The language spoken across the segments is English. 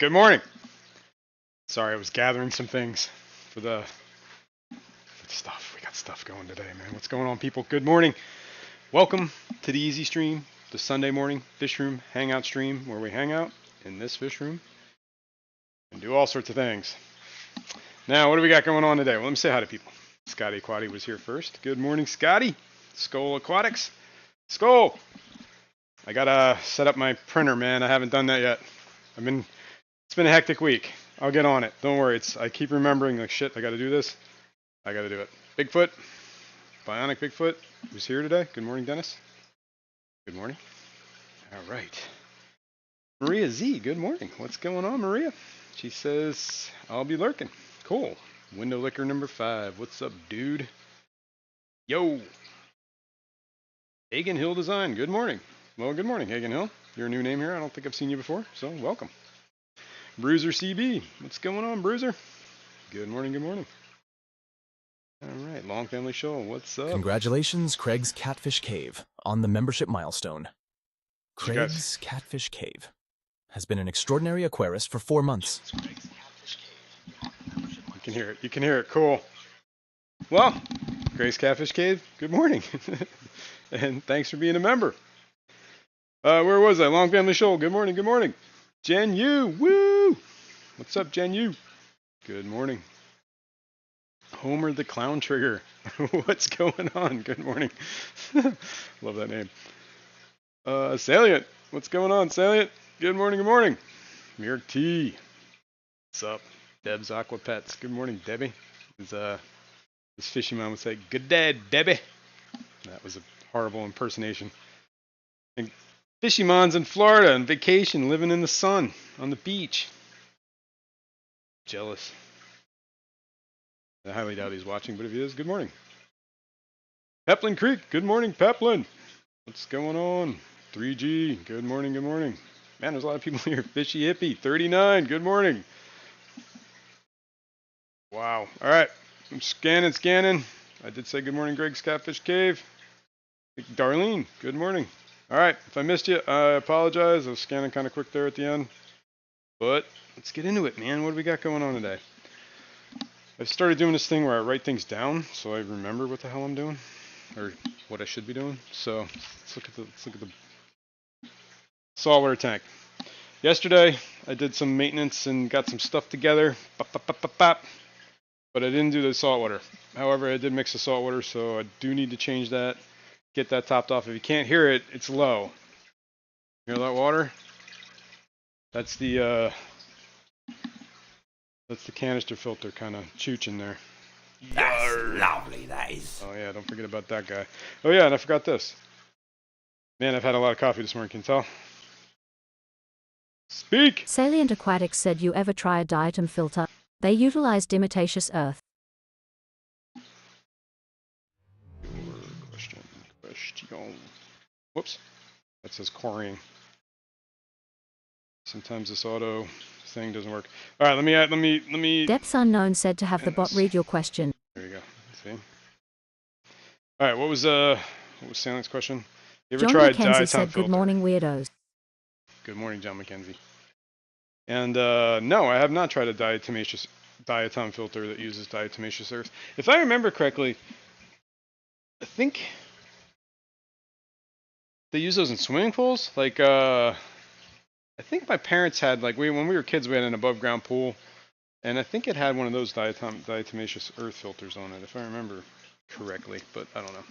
Good morning. Sorry, I was gathering some things for the stuff. We got stuff going today, man. What's going on, people? Good morning. Welcome to the Easy Stream, the Sunday morning Fishroom Hangout stream where we hang out in this fish room and do all sorts of things. Now, what do we got going on today? Well, let me say hi to people. Scotty Aquati was here first. Good morning, Scotty. Skull Aquatics. Skull. I gotta set up my printer, man. I haven't done that yet. It's been a hectic week. I'll get on it. Don't worry. I keep remembering, like, shit, I gotta do this. I gotta do it. Bigfoot. Bionic Bigfoot was here today. Good morning, Dennis. Good morning. All right. Maria Z, good morning. What's going on, Maria? She says, I'll be lurking. Cool. Window licker number 5. What's up, dude? Yo. Hagen Hill Design, good morning. Well, good morning, Hagen Hill. You're a new name here. I don't think I've seen you before, so welcome. Bruiser CB, what's going on, Bruiser? Good morning, good morning. All right, Long Family Show, what's up? Congratulations, Craig's Catfish Cave, on the membership milestone. Craig's Catfish Cave has been an extraordinary aquarist for 4 months. You can hear it. You can hear it. Cool. Well, Craig's Catfish Cave, good morning. And thanks for being a member. Where was I? Long Family Show, good morning, good morning. Jen Yu, woo! What's up, Jen Yu? Good morning. Homer the Clown Trigger. What's going on? Good morning. Love that name. Salient. What's going on, Salient? Good morning, good morning. Mirk T. What's up? Deb's Aqua Pets. Good morning, Debbie. This fishy mom would say, good day, Debbie. That was a horrible impersonation. And Fishy Mon's in Florida on vacation, living in the sun on the beach. Jealous. I highly doubt he's watching, but if he is, good morning. Peplin Creek, good morning, Peplin. What's going on? 3G, good morning, good morning. Man, there's a lot of people here. Fishy Hippie, 39, good morning. Wow. All right, I'm scanning. I did say good morning, Greg's Catfish Cave. Darlene, good morning. All right, if I missed you, I apologize. I was scanning kind of quick there at the end. But let's get into it, man. What do we got going on today? I've started doing this thing where I write things down so I remember what the hell I'm doing or what I should be doing. So let's look at the saltwater tank. Yesterday, I did some maintenance and got some stuff together. But I didn't do the saltwater. However, I did mix the saltwater, so I do need to change that. Get that topped off. If you can't hear it, it's low. Hear that water? That's the canister filter kind of chooching there. That's lovely, that is. Oh yeah, don't forget about that guy. Oh yeah, and I forgot this. Man, I've had a lot of coffee this morning, can you tell? Speak! Salient Aquatics said you ever try a diatom filter? They utilize diatomaceous earth. Question. Whoops. That says chlorine. Sometimes this auto thing doesn't work. All right, let me. Depths Unknown said to have the bot read your question. There you go. See. All right, what was Salient's question? You ever John tried McKenzie diatom said, filter? "Good morning, weirdos." Good morning, John McKenzie. And no, I have not tried a diatom filter that uses diatomaceous earth. If I remember correctly, I think they use those in swimming pools. Like, I think my parents had, like, when we were kids, we had an above ground pool, and I think it had one of those diatomaceous earth filters on it, if I remember correctly. But I don't know.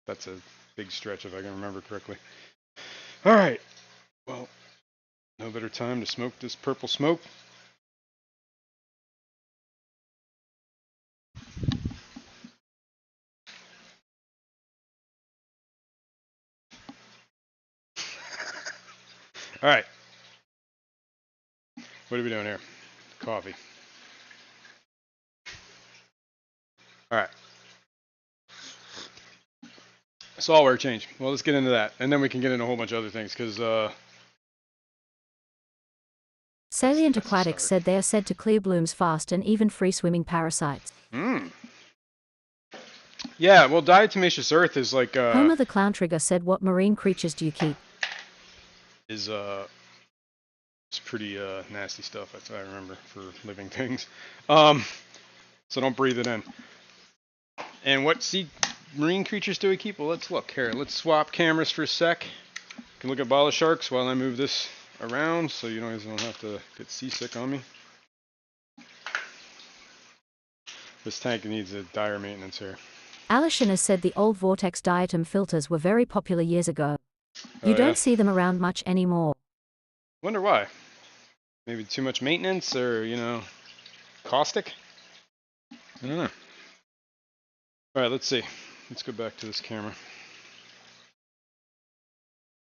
That's a big stretch if I can remember correctly. All right. Well, no better time to smoke this purple smoke. All right. What are we doing here? Coffee. All right. Saltwater change. Well, let's get into that, and then we can get into a whole bunch of other things, because Salient Aquatics said they are said to clear blooms fast and even free-swimming parasites. Yeah, well, diatomaceous earth is like Homer the Clown Trigger said, "What marine creatures do you keep?" Is It's pretty nasty stuff, that's what I remember, for living things. So don't breathe it in. And what sea marine creatures do we keep? Well, let's look here. Let's swap cameras for a sec. You can look at bala sharks while I move this around, so you guys don't have to get seasick on me. This tank needs a dire maintenance here. Alishan has said the old Vortex diatom filters were very popular years ago. You don't see them around much anymore. Wonder why. Maybe too much maintenance, or, you know, caustic? I don't know. Alright, let's see. Let's go back to this camera.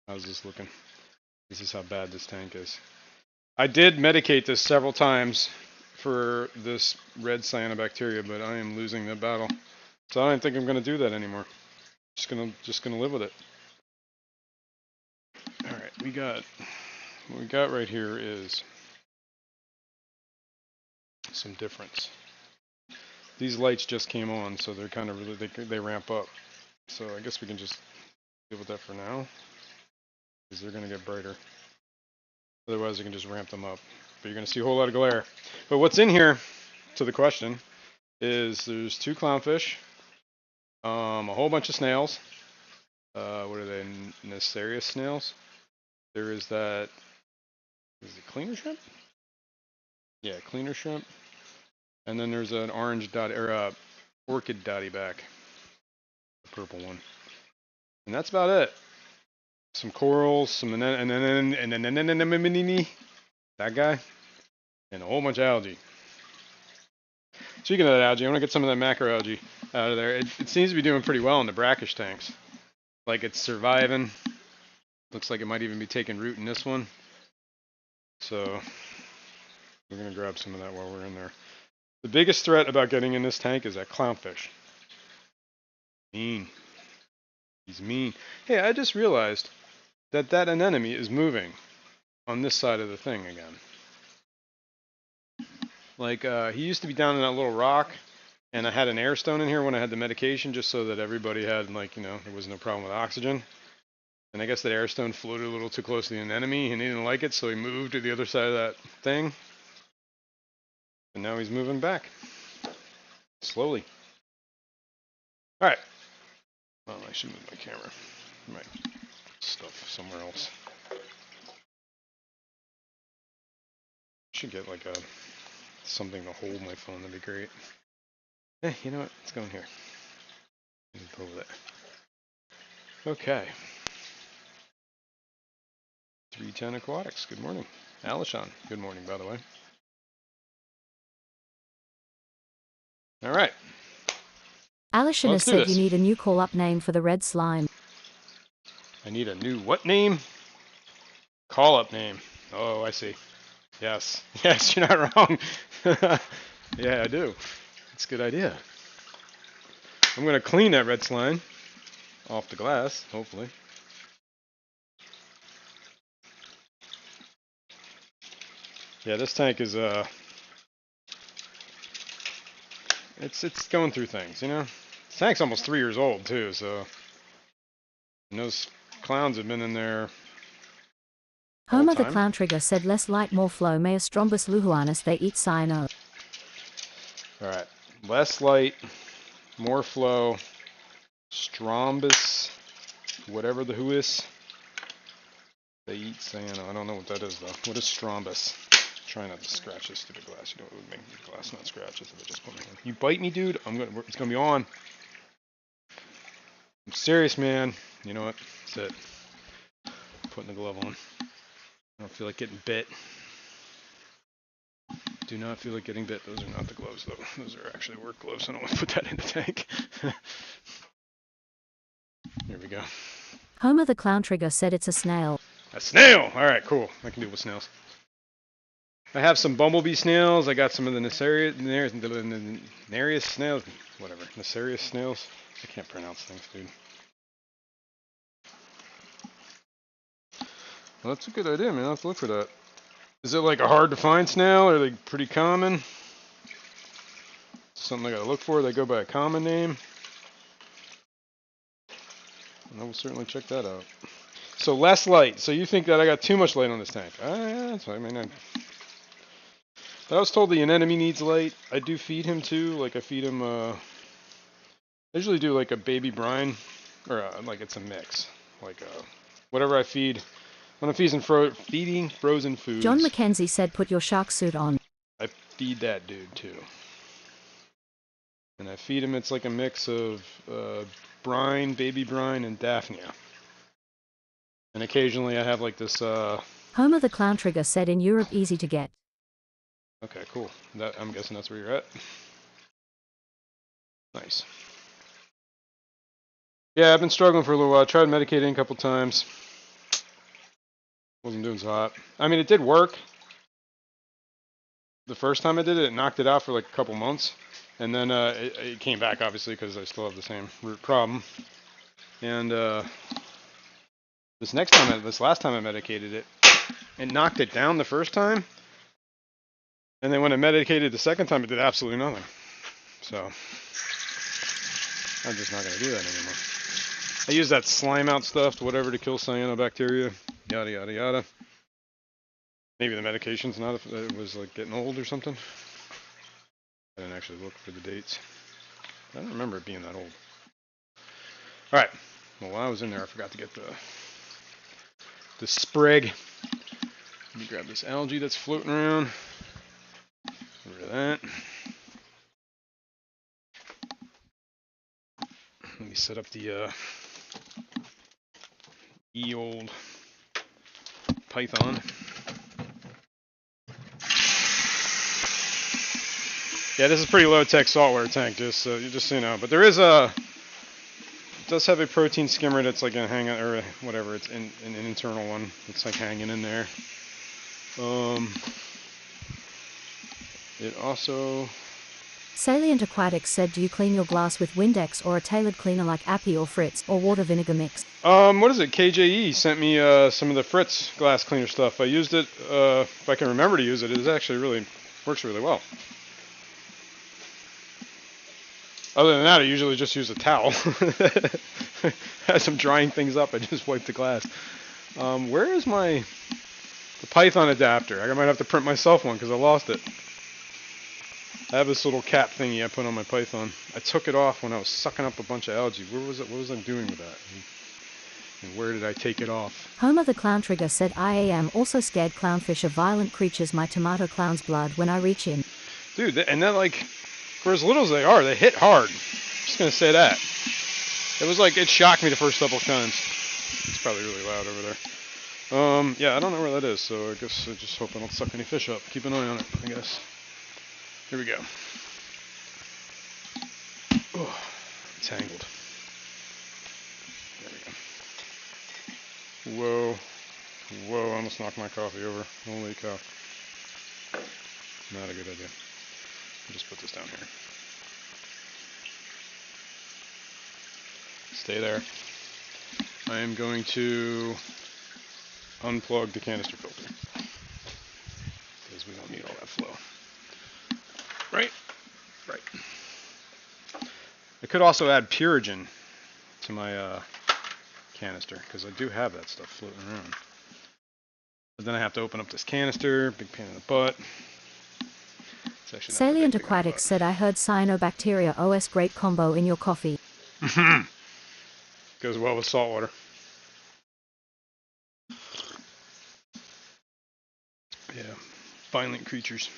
How's this looking? This is how bad this tank is. I did medicate this several times for this red cyanobacteria, but I am losing the battle. So I don't think I'm going to do that anymore. Just gonna live with it. Alright, what we got right here is some difference. These lights just came on, so they're kind of really, they ramp up. So I guess we can just deal with that for now, because they're going to get brighter. Otherwise, we can just ramp them up. But you're going to see a whole lot of glare. But what's in here, to the question, is there's 2 clownfish, a whole bunch of snails. What are they? Necarious snails. There is that. Is it cleaner shrimp? Yeah, cleaner shrimp. And then there's an orange dot or orchid dotty back, the purple one. And that's about it. Some corals, some and then that guy, and a whole bunch of algae. Speaking of that algae, I want to get some of that macroalgae out of there. It seems to be doing pretty well in the brackish tanks. Like it's surviving. Looks like it might even be taking root in this one. So we're gonna grab some of that while we're in there. The biggest threat about getting in this tank is that clownfish. Mean. He's mean. Hey, I just realized that anemone is moving on this side of the thing again. Like, he used to be down in that little rock, and I had an air stone in here when I had the medication, just so that everybody had, like, you know, there was no problem with oxygen. And I guess that air stone floated a little too close to the anemone, and he didn't like it, so he moved to the other side of that thing. And now he's moving back. Slowly. Alright. Well, I should move my camera. My stuff somewhere else. Should get like something to hold my phone, that'd be great. Eh, you know what? Let's go in here. Over there. Okay. 310 Aquatics, good morning. Alishan, good morning, by the way. Alright. Alishan has said you need a new call-up name for the red slime. I need a new what name? Call-up name. Oh, I see. Yes. Yes, you're not wrong. Yeah, I do. That's a good idea. I'm going to clean that red slime off the glass, hopefully. Yeah, this tank is it's going through things, you know. This tank's almost 3 years old too, so and those clowns have been in there. Homer the Clown Trigger said less light, more flow. Maestrombus luhuanus, they eat cyano. Alright. Less light, more flow. Strombus, whatever the who is. They eat cyano. I don't know what that is though. What is strombus? Try not to scratch this stupid glass. You know what would make the glass not scratch if I just put my hand. You bite me, dude. It's gonna be on. I'm serious, man. You know what? That's it. Putting the glove on. I don't feel like getting bit. Do not feel like getting bit. Those are not the gloves, though. Those are actually work gloves. I don't want to put that in the tank. Here we go. Homer the Clown Trigger said it's a snail. A snail! Alright, cool. I can deal with snails. I have some bumblebee snails. I got some of the Necarious snails. Whatever. Necarious snails. I can't pronounce things, dude. Well, that's a good idea, man. I'll have to look for that. Is it like a hard to find snail? Are they pretty common? Something I gotta look for. They go by a common name. And I will certainly check that out. So less light. So you think that I got too much light on this tank? Yeah, that's fine. I mean, but I was told the anemone needs light. I do feed him too. Like I feed him. I usually do like a baby brine, or like it's a mix. Like whatever I feed. When I'm feeding frozen foods. John Mackenzie said put your shark suit on. I feed that dude too. And I feed him, it's like a mix of brine, baby brine, and Daphnia. And occasionally I have like this... Homer the Clown Trigger said in Europe easy to get. Okay, cool. I'm guessing that's where you're at. Nice. Yeah, I've been struggling for a little while. I tried medicating a couple times. Wasn't doing so hot. I mean, it did work. The first time I did it, it knocked it out for like a couple months. And then it came back, obviously, because I still have the same root problem. And this last time I medicated it, it knocked it down the first time. And then when I medicated the second time, it did absolutely nothing. So I'm just not going to do that anymore. I use that slime out stuff, whatever, to kill cyanobacteria, yada, yada, yada. Maybe the medication's not, it was like getting old or something. I didn't actually look for the dates. I don't remember it being that old. Alright, well while I was in there I forgot to get the sprig. Let me grab this algae that's floating around. Get rid of that. Let me set up the old python. Yeah, this is pretty low-tech saltwater tank, just so you know. But there is it does have a protein skimmer that's like a Hangout or whatever. It's an internal one. It's like hanging in there. It also. Salient Aquatics said, do you clean your glass with Windex or a tailored cleaner like Appy or Fritz or water vinegar mix? What is it? KJE sent me some of the Fritz glass cleaner stuff. I used it. If I can remember to use it, it actually works really well. Other than that, I usually just use a towel. As I'm drying things up, I just wipe the glass. Where is the Python adapter? I might have to print myself one because I lost it. I have this little cap thingy I put on my Python. I took it off when I was sucking up a bunch of algae. Where was it? What was I doing with that? And where did I take it off? Homer the Clown Trigger said, I am also scared clownfish are violent creatures. My tomato clown's blood when I reach in. Dude, and then like, for as little as they are, they hit hard. Just gonna say that. It was like, it shocked me the first couple of times. It's probably really loud over there. Yeah, I don't know where that is, so I guess I just hope I don't suck any fish up. Keep an eye on it, I guess. Here we go. Oh, tangled. There we go. Whoa. Whoa, I almost knocked my coffee over. Holy cow. Not a good idea. I'll just put this down here. Stay there. I am going to unplug the canister filter because we don't need all that flow. Right? Right. I could also add Purigen to my canister because I do have that stuff floating around. But then I have to open up this canister, big pain in the butt. Salient Aquatics said, I heard cyanobacteria OS great combo in your coffee. Goes well with salt water. Yeah, violent creatures.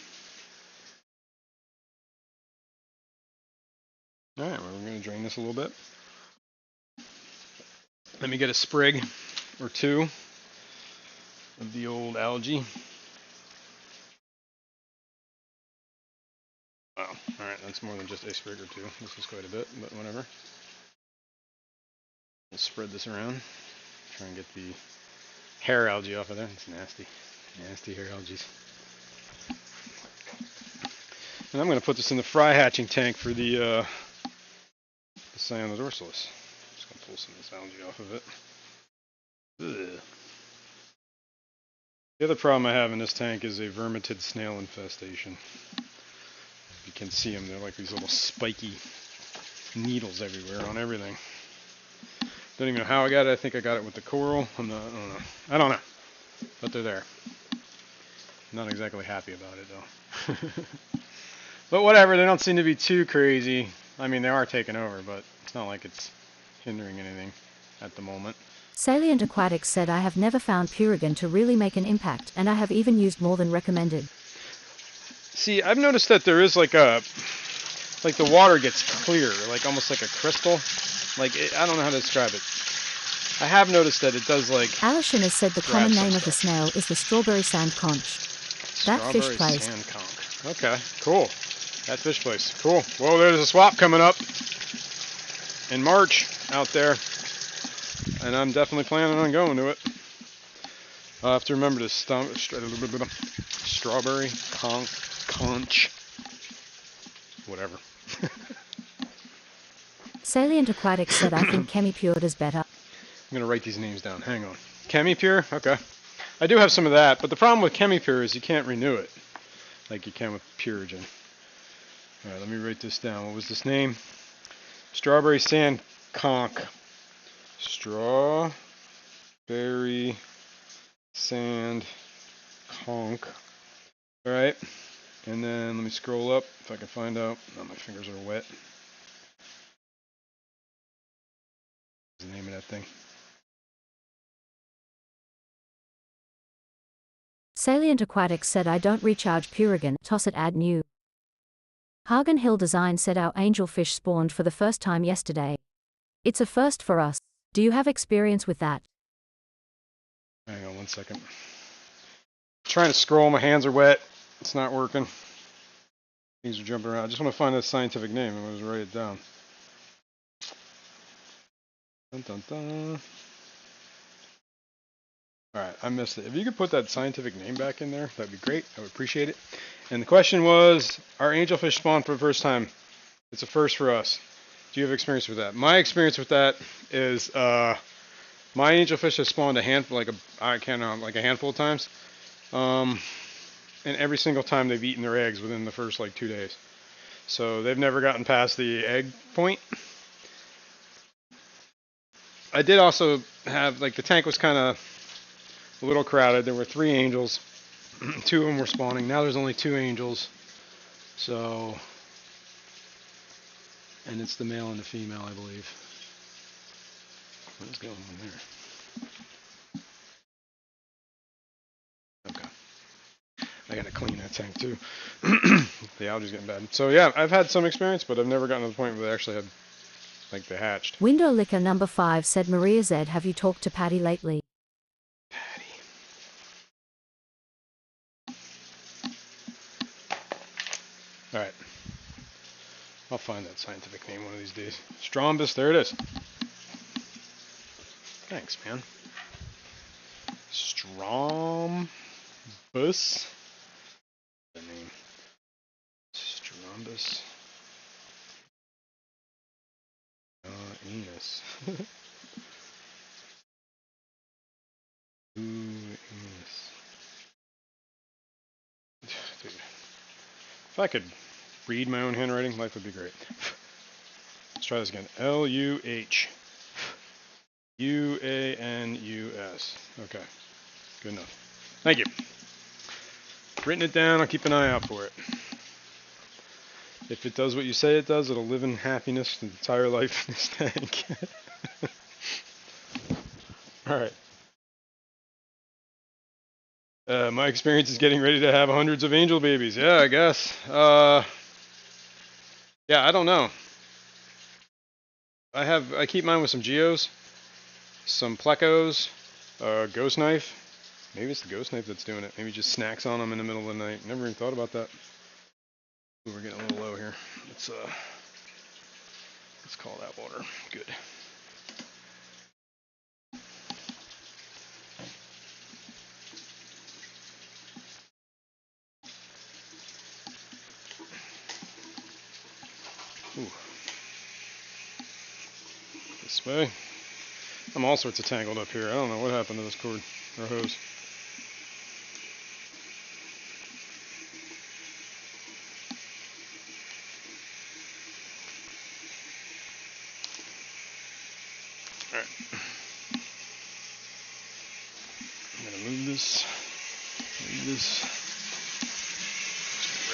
Alright, well, we're going to drain this a little bit. Let me get a sprig or two of the old algae. Wow, alright, that's more than just a sprig or two. This is quite a bit, but whatever. We'll spread this around. Try and get the hair algae off of there. It's nasty. Nasty hair algae. And I'm going to put this in the fry hatching tank for the Cyanodorsalis. Just going to pull some of this algae off of it. Ugh. The other problem I have in this tank is a vermitid snail infestation. You can see them, they're like these little spiky needles everywhere on everything. Don't even know how I got it. I think I got it with the coral. I don't know. I don't know. But they're there. Not exactly happy about it though. But whatever, they don't seem to be too crazy. I mean, they are taking over, but it's not like it's hindering anything at the moment. Salient Aquatics said I have never found Purigan to really make an impact, and I have even used more than recommended. See, I've noticed that there is like the water gets clear, like almost like a crystal. I don't know how to describe it. I have noticed that it does like. Alison has said the common name of the stuff. snail is the strawberry sand conch. That fish plays. Sand conch. Okay, cool. That fish place. Cool. Well, there's a swap coming up in March out there, and I'm definitely planning on going to it. I'll have to remember to strawberry conch. Whatever. Salient Aquatics said I think Chemipure is better. I'm going to write these names down. Hang on. Chemipure? Okay. I do have some of that, but the problem with Chemipure is you can't renew it like you can with Purigen. Alright, let me write this down. What was this name? Strawberry sand conch. Strawberry sand conch. Alright. And then let me scroll up if I can find out. Oh, my fingers are wet. What's the name of that thing? Salient Aquatics said I don't recharge Purigan, toss it add new. Hagen Hill Design said our angelfish spawned for the first time yesterday. It's a first for us. Do you have experience with that? Hang on 1 second. I'm trying to scroll, my hands are wet. It's not working. Things are jumping around. I just want to find the scientific name. I'm going to write it down. Dun, dun, dun. Alright, I missed it. If you could put that scientific name back in there, that'd be great. I would appreciate it. And the question was, our angelfish spawned for the first time. It's a first for us. Do you have experience with that? My experience with that is my angelfish has spawned a handful, like a handful of times. And every single time they've eaten their eggs within the first like 2 days. So they've never gotten past the egg point. I did also have, like, the tank was kind of a little crowded. There were 3 angels. 2 of them were spawning. Now there's only 2 angels. So, and it's the male and the female, I believe. What is going on there? Okay. I gotta clean that tank too. The algae's getting bad. So yeah, I've had some experience, but I've never gotten to the point where they actually had, like, they hatched. Window Liquor number 5 said Maria Z, have you talked to Patty lately? Patty. Alright. I'll find that scientific name one of these days. Strombus, there it is. Thanks, man. Strombus. The name. Strombus. Enos. Enos. Dude. If I could read my own handwriting, life would be great. Let's try this again. Luh. Uanus. Okay. Good enough. Thank you. Written it down. I'll keep an eye out for it. If it does what you say it does, it'll live in happiness the entire life in this tank. Alright. My experience is getting ready to have hundreds of angel babies. Yeah, I guess. Yeah, I don't know. I keep mine with some geos, some plecos, ghost knife. Maybe it's the ghost knife that's doing it. Maybe just snacks on them in the middle of the night. Never even thought about that. Ooh, we're getting a little low here. Let's call that water. Good. Ooh. This way. I'm all sorts of tangled up here. I don't know what happened to this cord or hose. Alright. I'm gonna move this.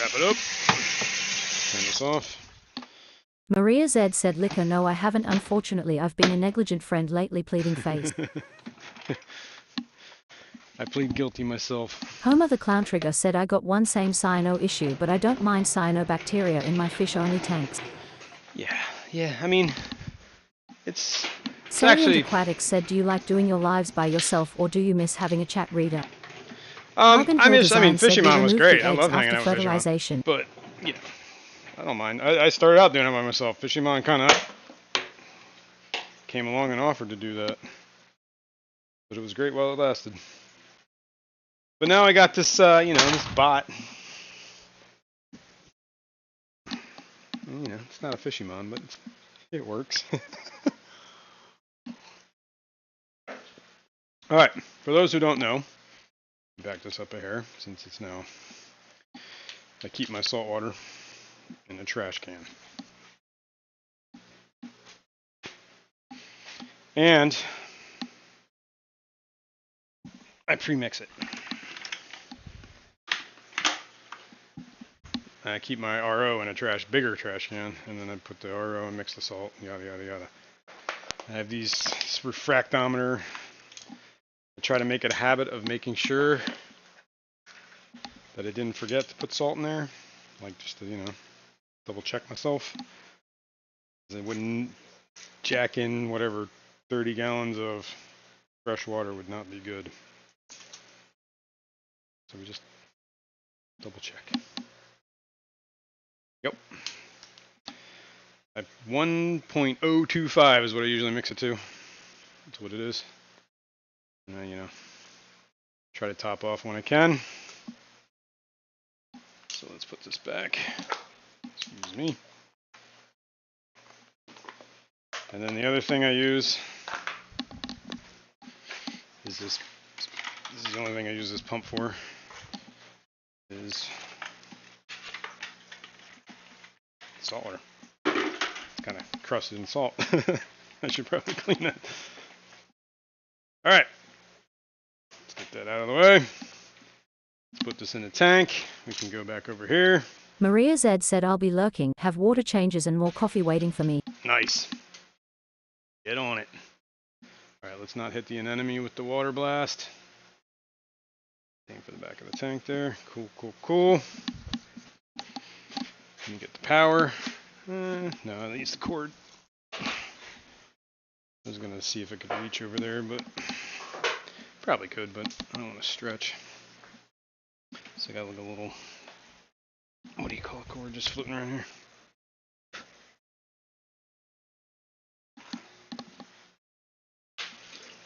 Wrap it up. Turn this off. Maria Z said, "Liquor, no, I haven't. Unfortunately, I've been a negligent friend lately, pleading face." I plead guilty myself. Homer the Clown Trigger said, "I got one same cyano issue, but I don't mind cyanobacteria in my fish-only tanks." Yeah, I mean, it's Salient actually... Aquatics said, "Do you like doing your lives by yourself, or do you miss having a chat reader?" I mean, Fishroom was great. I love hanging out with fertilization. But, yeah, I don't mind. I started out doing it by myself. Fishroom kind of came along and offered to do that. But it was great while it lasted. But now I got this, this bot. It's not a Fishymon, but it works. Alright, for those who don't know, back this up a hair, since it's now, I keep my salt water in a trash can. And I pre-mix it. I keep my RO in a bigger trash can, and then I put the RO and mix the salt, yada, yada, yada. I have this refractometer. I try to make it a habit of making sure that I didn't forget to put salt in there, like just to, double check myself. I wouldn't jack in whatever 30 gallons of fresh water would not be good. So we just double check. Yep. 1.025 is what I usually mix it to. That's what it is. And then, try to top off when I can. So let's put this back. Excuse me. And then the other thing I use is this. This is the only thing I use this pump for. Is salt water. It's kind of crusted in salt. I should probably clean that. All right. Let's get that out of the way. Let's put this in a tank. We can go back over here. Maria Z said, "I'll be lurking, have water changes and more coffee waiting for me." Nice. Get on it. All right, let's not hit the anemone with the water blast. Aim for the back of the tank there. Cool, cool, cool. Let me get the power. No, I use the cord. I was going to see if I could reach over there, but probably could, but I don't want to stretch. So I got like a little, what do you call a cord just floating around here?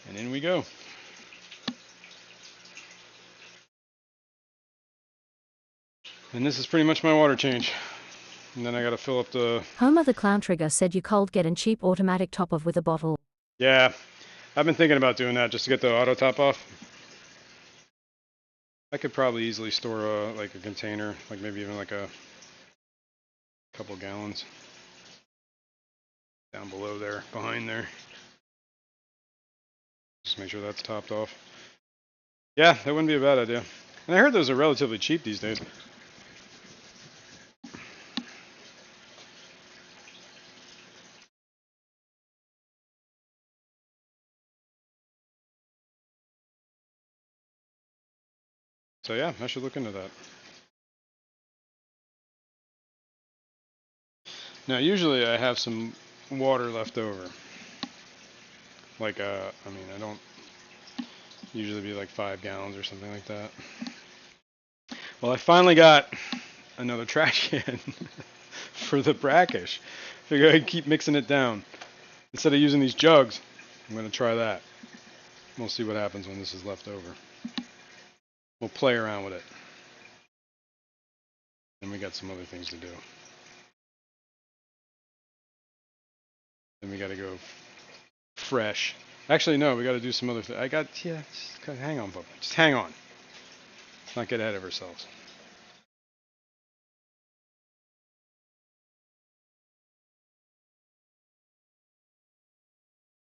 And in we go. And this is pretty much my water change. And then I got to fill up the... Homer the Clown Trigger said, "You cold get an cheap automatic top off with a bottle." Yeah, I've been thinking about doing that just to get the auto top off. I could probably easily store like a container, like maybe even like a couple gallons down below there, behind there. Just make sure that's topped off. Yeah, that wouldn't be a bad idea. And I heard those are relatively cheap these days. So yeah, I should look into that. Now usually I have some water left over. Like I don't usually be like 5 gallons or something like that. Well, I finally got another trash can for the brackish. Figure I'd keep mixing it down. Instead of using these jugs, I'm going to try that. We'll see what happens when this is left over. We'll play around with it. And we got some other things to do. Then we got to go fresh. Actually, no, we got to do some other things. Hang on, Bubba. Just hang on. Let's not get ahead of ourselves.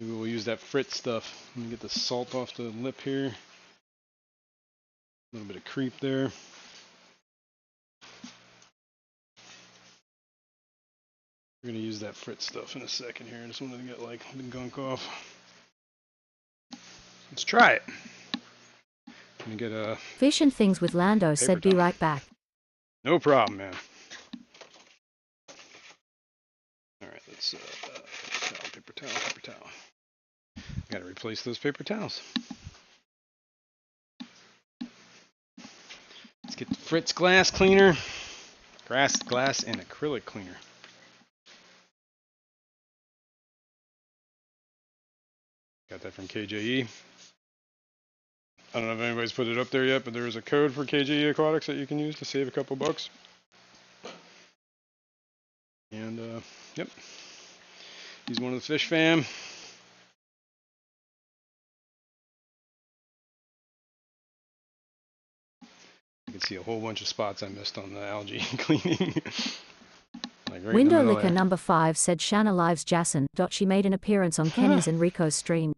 Maybe we'll use that Fritz stuff. Let me get the salt off the lip here. A little bit of creep there. We're gonna use that Fritz stuff in a second here. I just wanted to get like the gunk off. Let's try it. Let me get a Fish and Things with Lando said be towel. right back. No problem, man. All right, let's paper towel. I gotta replace those paper towels. Let's get the Fritz glass cleaner. Glass and acrylic cleaner. Got that from KJE. I don't know if anybody's put it up there yet, but there is a code for KJE Aquatics that you can use to save a couple bucks. And yep, he's one of the fish fam. You can see a whole bunch of spots I missed on the algae cleaning. Like right Window Liquor number 5 said Shanna Lives Jason. She made an appearance on Kenny's and Rico's stream.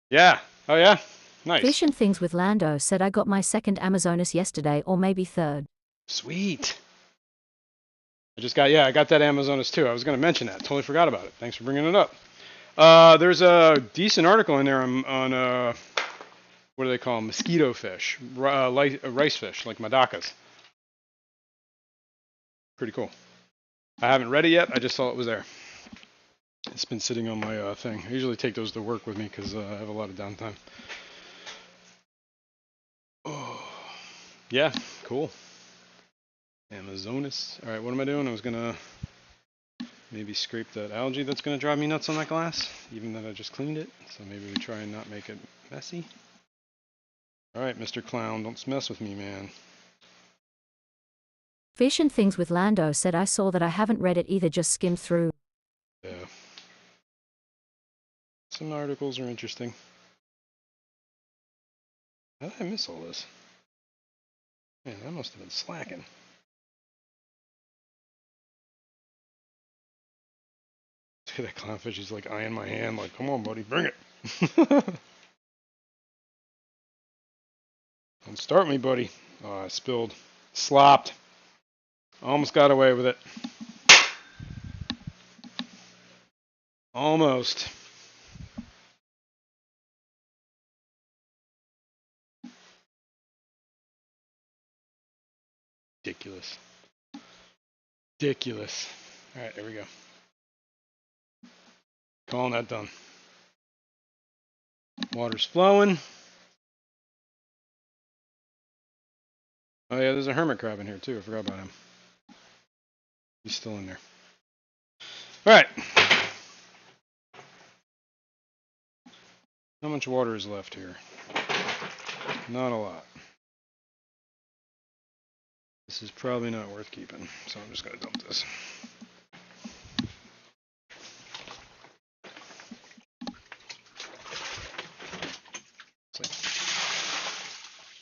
Yeah. Oh yeah. Nice. Fish and Things with Lando said I got my second Amazonas yesterday, or maybe third. Sweet. I got that Amazonas too. I was going to mention that. Totally forgot about it. Thanks for bringing it up. There's a decent article in there on what do they call them? Mosquito fish, rice fish, like madakas. Pretty cool. I haven't read it yet. I just saw it was there. It's been sitting on my thing. I usually take those to work with me because I have a lot of downtime. Oh, yeah, cool. Amazonas. All right, what am I doing? I was gonna maybe scrape that algae that's gonna drive me nuts on that glass, even though I just cleaned it. So maybe we try and not make it messy. All right, Mr. Clown, don't mess with me, man. Fish and Things with Lando said I saw that I haven't read it either, just skimmed through. Yeah. Some articles are interesting. How did I miss all this? Man, I must have been slacking. See that clownfish, he's like eyeing my hand, like, come on, buddy, bring it. Don't start me, buddy. Oh, I spilled. Slopped. Almost got away with it. Almost. Ridiculous. Ridiculous. All right, there we go. Calling that done. Water's flowing. Oh yeah, there's a hermit crab in here too. I forgot about him. He's still in there. All right. How much water is left here? Not a lot. This is probably not worth keeping, so I'm just going to dump this. It's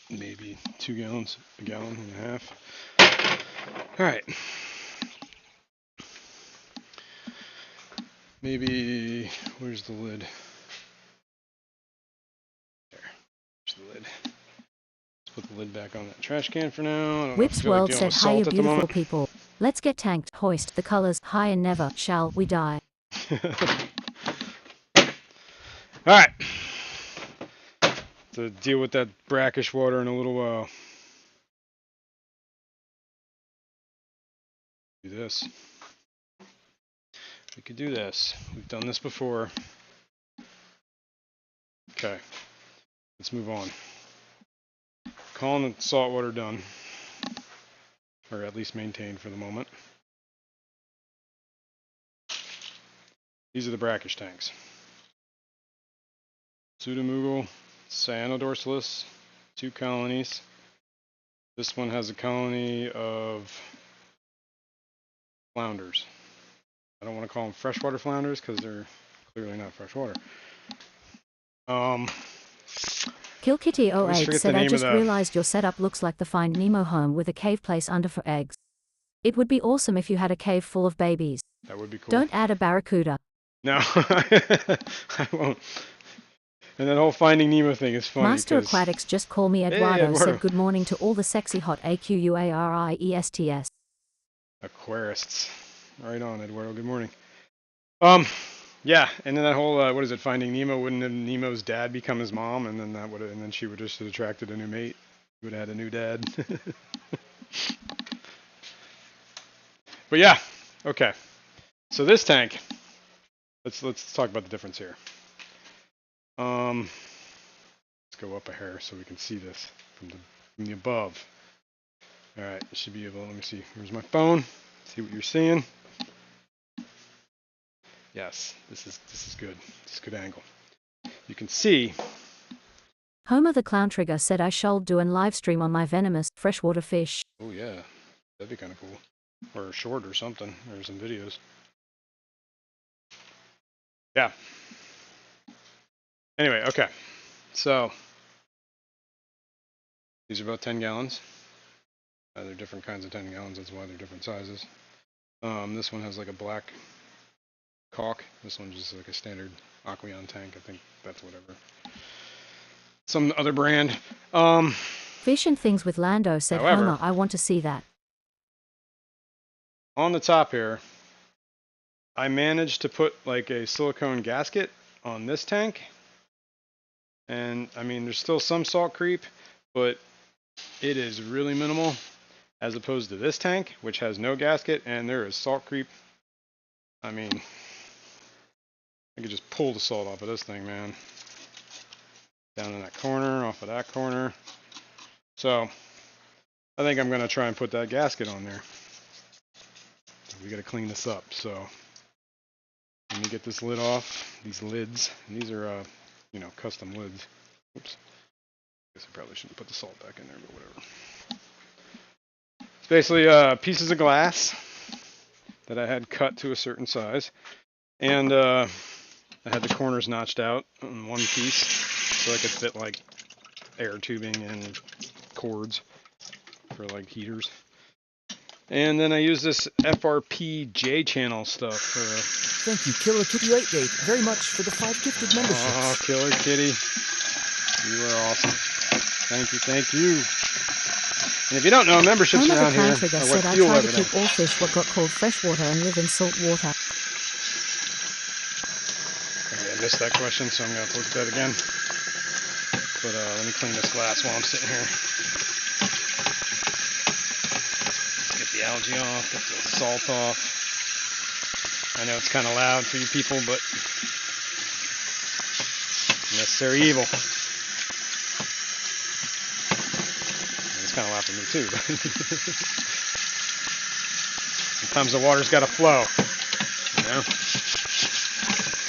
like maybe 2 gallons, a gallon and a half. All right. Maybe, where's the lid? There, there's the lid. Let's put the lid back on that trash can for now. Whips World said, hi you beautiful people. Let's get tanked, hoist the colors, high and never shall we die. Alright. To deal with that brackish water in a little while. Do this. We could do this. We've done this before. Okay. Let's move on. Calling the salt water done. Or at least maintained for the moment. These are the brackish tanks. Pseudomugal, Cyanodorsalis, 2 colonies. This one has a colony of flounders. I don't want to call them freshwater flounders because they're clearly not freshwater. KillKitty08 said I just realized your setup looks like the Find Nemo home with a cave place under for eggs. It would be awesome if you had a cave full of babies. That would be cool. Don't add a barracuda. No, I won't. And that whole Finding Nemo thing is funny. Master Aquatics just called me. Hey, Eduardo Eduardo. said good morning to all the sexy hot AQUARIESTS. Aquarists. Right on, Eduardo. Good morning. Yeah, and then that whole what is it? Finding Nemo. Wouldn't Nemo's dad become his mom, and then that would, and then she would just have attracted a new mate. Would have had a new dad. But yeah, okay. So this tank. Let's talk about the difference here. Let's go up a hair so we can see this from the above. All right, you should be able. Let me see. Here's my phone. See what you're seeing. Yes, this is good. This is a good angle. You can see. Homer the Clown Trigger said I shall do an live stream on my venomous freshwater fish. Oh yeah, that'd be kind of cool. Or short or something. Or some videos. Yeah. Anyway, okay. So these are about 10 gallons. They're different kinds of 10 gallons. That's why they're different sizes. This one has like a black caulk. This one's just like a standard Aqueon tank. I think that's whatever. Some other brand. Fish and Things with Lando said, However, Homer, I want to see that. On the top here, I managed to put like a silicone gasket on this tank. And I mean, there's still some salt creep, but it is really minimal as opposed to this tank, which has no gasket, and there is salt creep. I mean, I could just pull the salt off of this thing, man. Down in that corner, off of that corner. So I think I'm going to try and put that gasket on there. We got to clean this up. So let me get this lid off. These lids, and these are, you know, custom lids. Oops. Guess I probably shouldn't put the salt back in there, but whatever. It's basically pieces of glass that I had cut to a certain size, and I had the corners notched out on one piece so I could fit like air tubing and cords for like heaters. And then I use this FRP J channel stuff for. Thank you, Killer Kitty 88, very much for the 5 gifted memberships. Oh, Killer Kitty, you are awesome. Thank you, thank you. And if you don't know, memberships Homer around the Clown here Trigger are said what I fuel try to everything. keep all fish what got called freshwater and live in salt water. Okay, I missed that question, so I'm going to look at that again. But let me clean this glass while I'm sitting here. Get the algae off, get the salt off. I know it's kind of loud for you people, but necessary evil. And it's kind of loud for me too. Sometimes the water's got to flow, you know.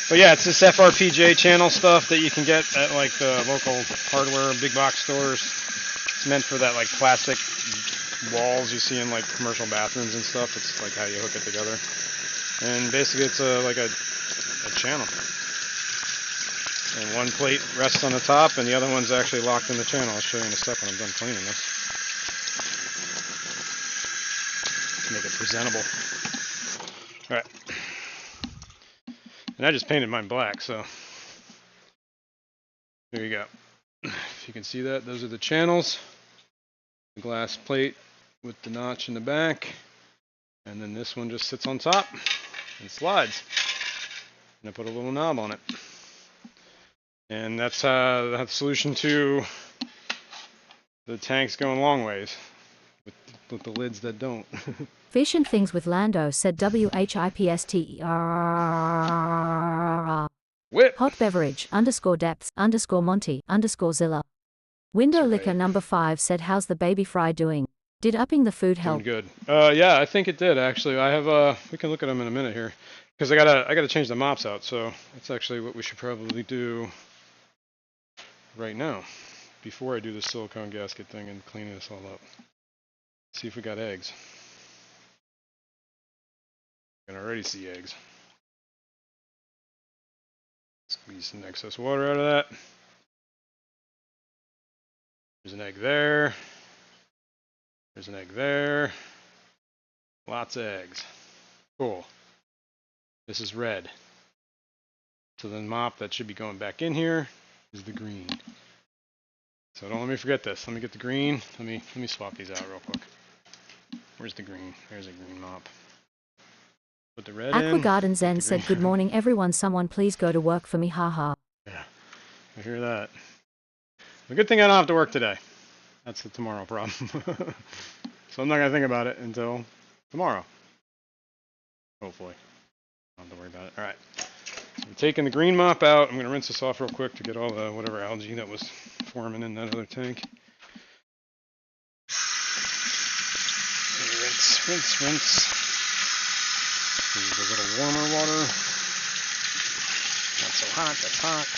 But yeah, it's this FRPJ channel stuff that you can get at like the local hardware big box stores. It's meant for that like plastic walls you see in like commercial bathrooms and stuff. It's like how you hook it together. And basically it's like a channel. And one plate rests on the top and the other one's actually locked in the channel. I'll show you in a second when I'm done cleaning this. To make it presentable. Alright. And I just painted mine black, so there you go. If you can see that, those are the channels. The glass plate with the notch in the back. And then this one just sits on top and slides. And I put a little knob on it. And that's the solution to the tanks going long ways with the lids that don't. Fish and Things with Lando said WHIPSTER. Whip! Hot beverage _depths _Monty _Zilla. Window That's liquor right. number 5 said how's the baby fry doing? Did upping the food help? Doing good. Yeah, I think it did actually. I have we can look at them in a minute here. Because I gotta change the mops out, so that's actually what we should probably do right now. Before I do the silicone gasket thing and clean this all up. See if we got eggs. I can already see eggs. Squeeze some excess water out of that. There's an egg there. There's an egg there. Lots of eggs. Cool. This is red. So the mop that should be going back in here is the green. So don't let me forget this. Let me get the green. Let me swap these out real quick. Where's the green? There's a green mop. Put the red Aqua in. Garden Zen the said, green- "Good morning, everyone. Someone please go to work for me. Haha." Yeah, I hear that. The good thing I don't have to work today. That's the tomorrow problem. So I'm not gonna think about it until tomorrow. Hopefully, I don't have to worry about it. All right. So I'm taking the green mop out. I'm gonna rinse this off real quick to get all the whatever algae that was forming in that other tank. Rinse, rinse, rinse. Use a little warmer water. Not so hot, that's hot.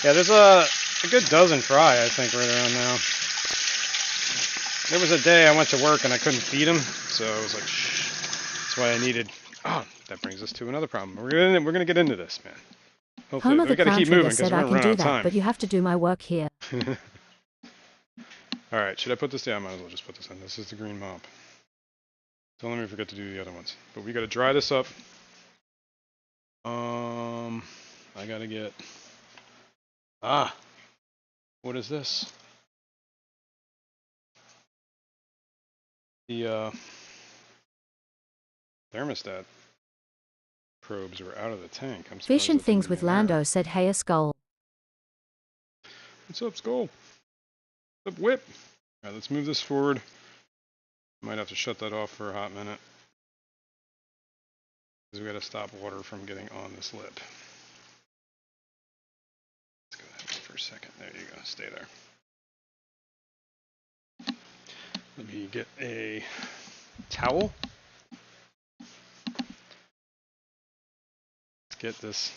Yeah, there's a good dozen fry, I think, right around now. There was a day I went to work and I couldn't feed them, so I was like, shh. That's why I needed. Oh, that brings us to another problem. We're gonna get into this, man. Hopefully, Homer we the gotta Clown keep moving Trigger because said, we're "I gonna can run out do of that, time. but you have to do my work here." All right, should I put this down? I might as well just put this in. This is the green mop. Don't let me forget to do the other ones. But we gotta dry this up. I gotta get. What is this? The thermostat probes are out of the tank. I'm Fish surprised and that didn't Things give with me an error. Lando said, "Hey, a skull." What's up, Skull? What's up, Whip? All right, let's move this forward. Might have to shut that off for a hot minute. Because we gotta stop water from getting on this lip. Let's go ahead for a second. There you go. Stay there. Let me get a towel. Let's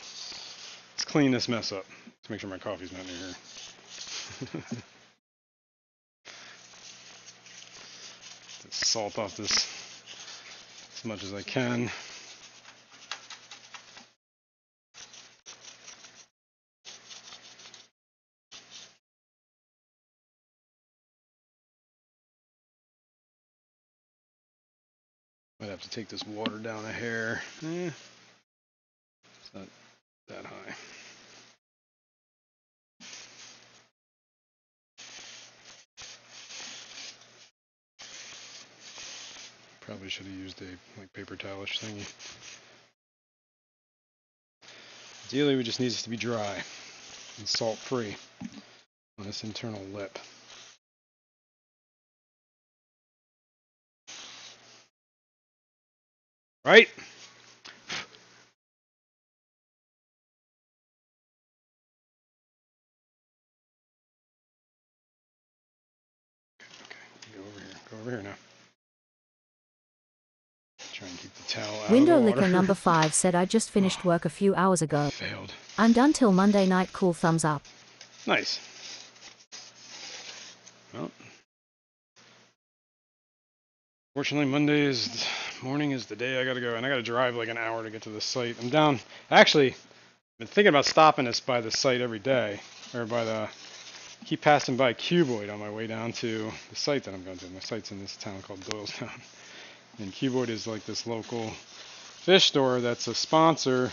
clean this mess up. Let's make sure my coffee's not near here. Let's salt off this as much as I can. Might have to take this water down a hair. It's not that high. Probably should have used a paper towelish thingy. Ideally, we just need this to be dry and salt free on this internal lip. Right? Okay, go over here now. Try and keep the towel out Window of the water. Licker number 5 said, "I just finished work a few hours ago. Failed. I'm done till Monday night. Cool, thumbs up." Nice. Well, fortunately, Monday morning is the day I gotta go, and I gotta drive like an hour to get to the site. I'm down. Actually, I've been thinking about stopping this by the site every day, or keep passing by Cuboid on my way down to the site that I'm going to. My site's in this town called Doylestown, and Cuboid is like this local fish store that's a sponsor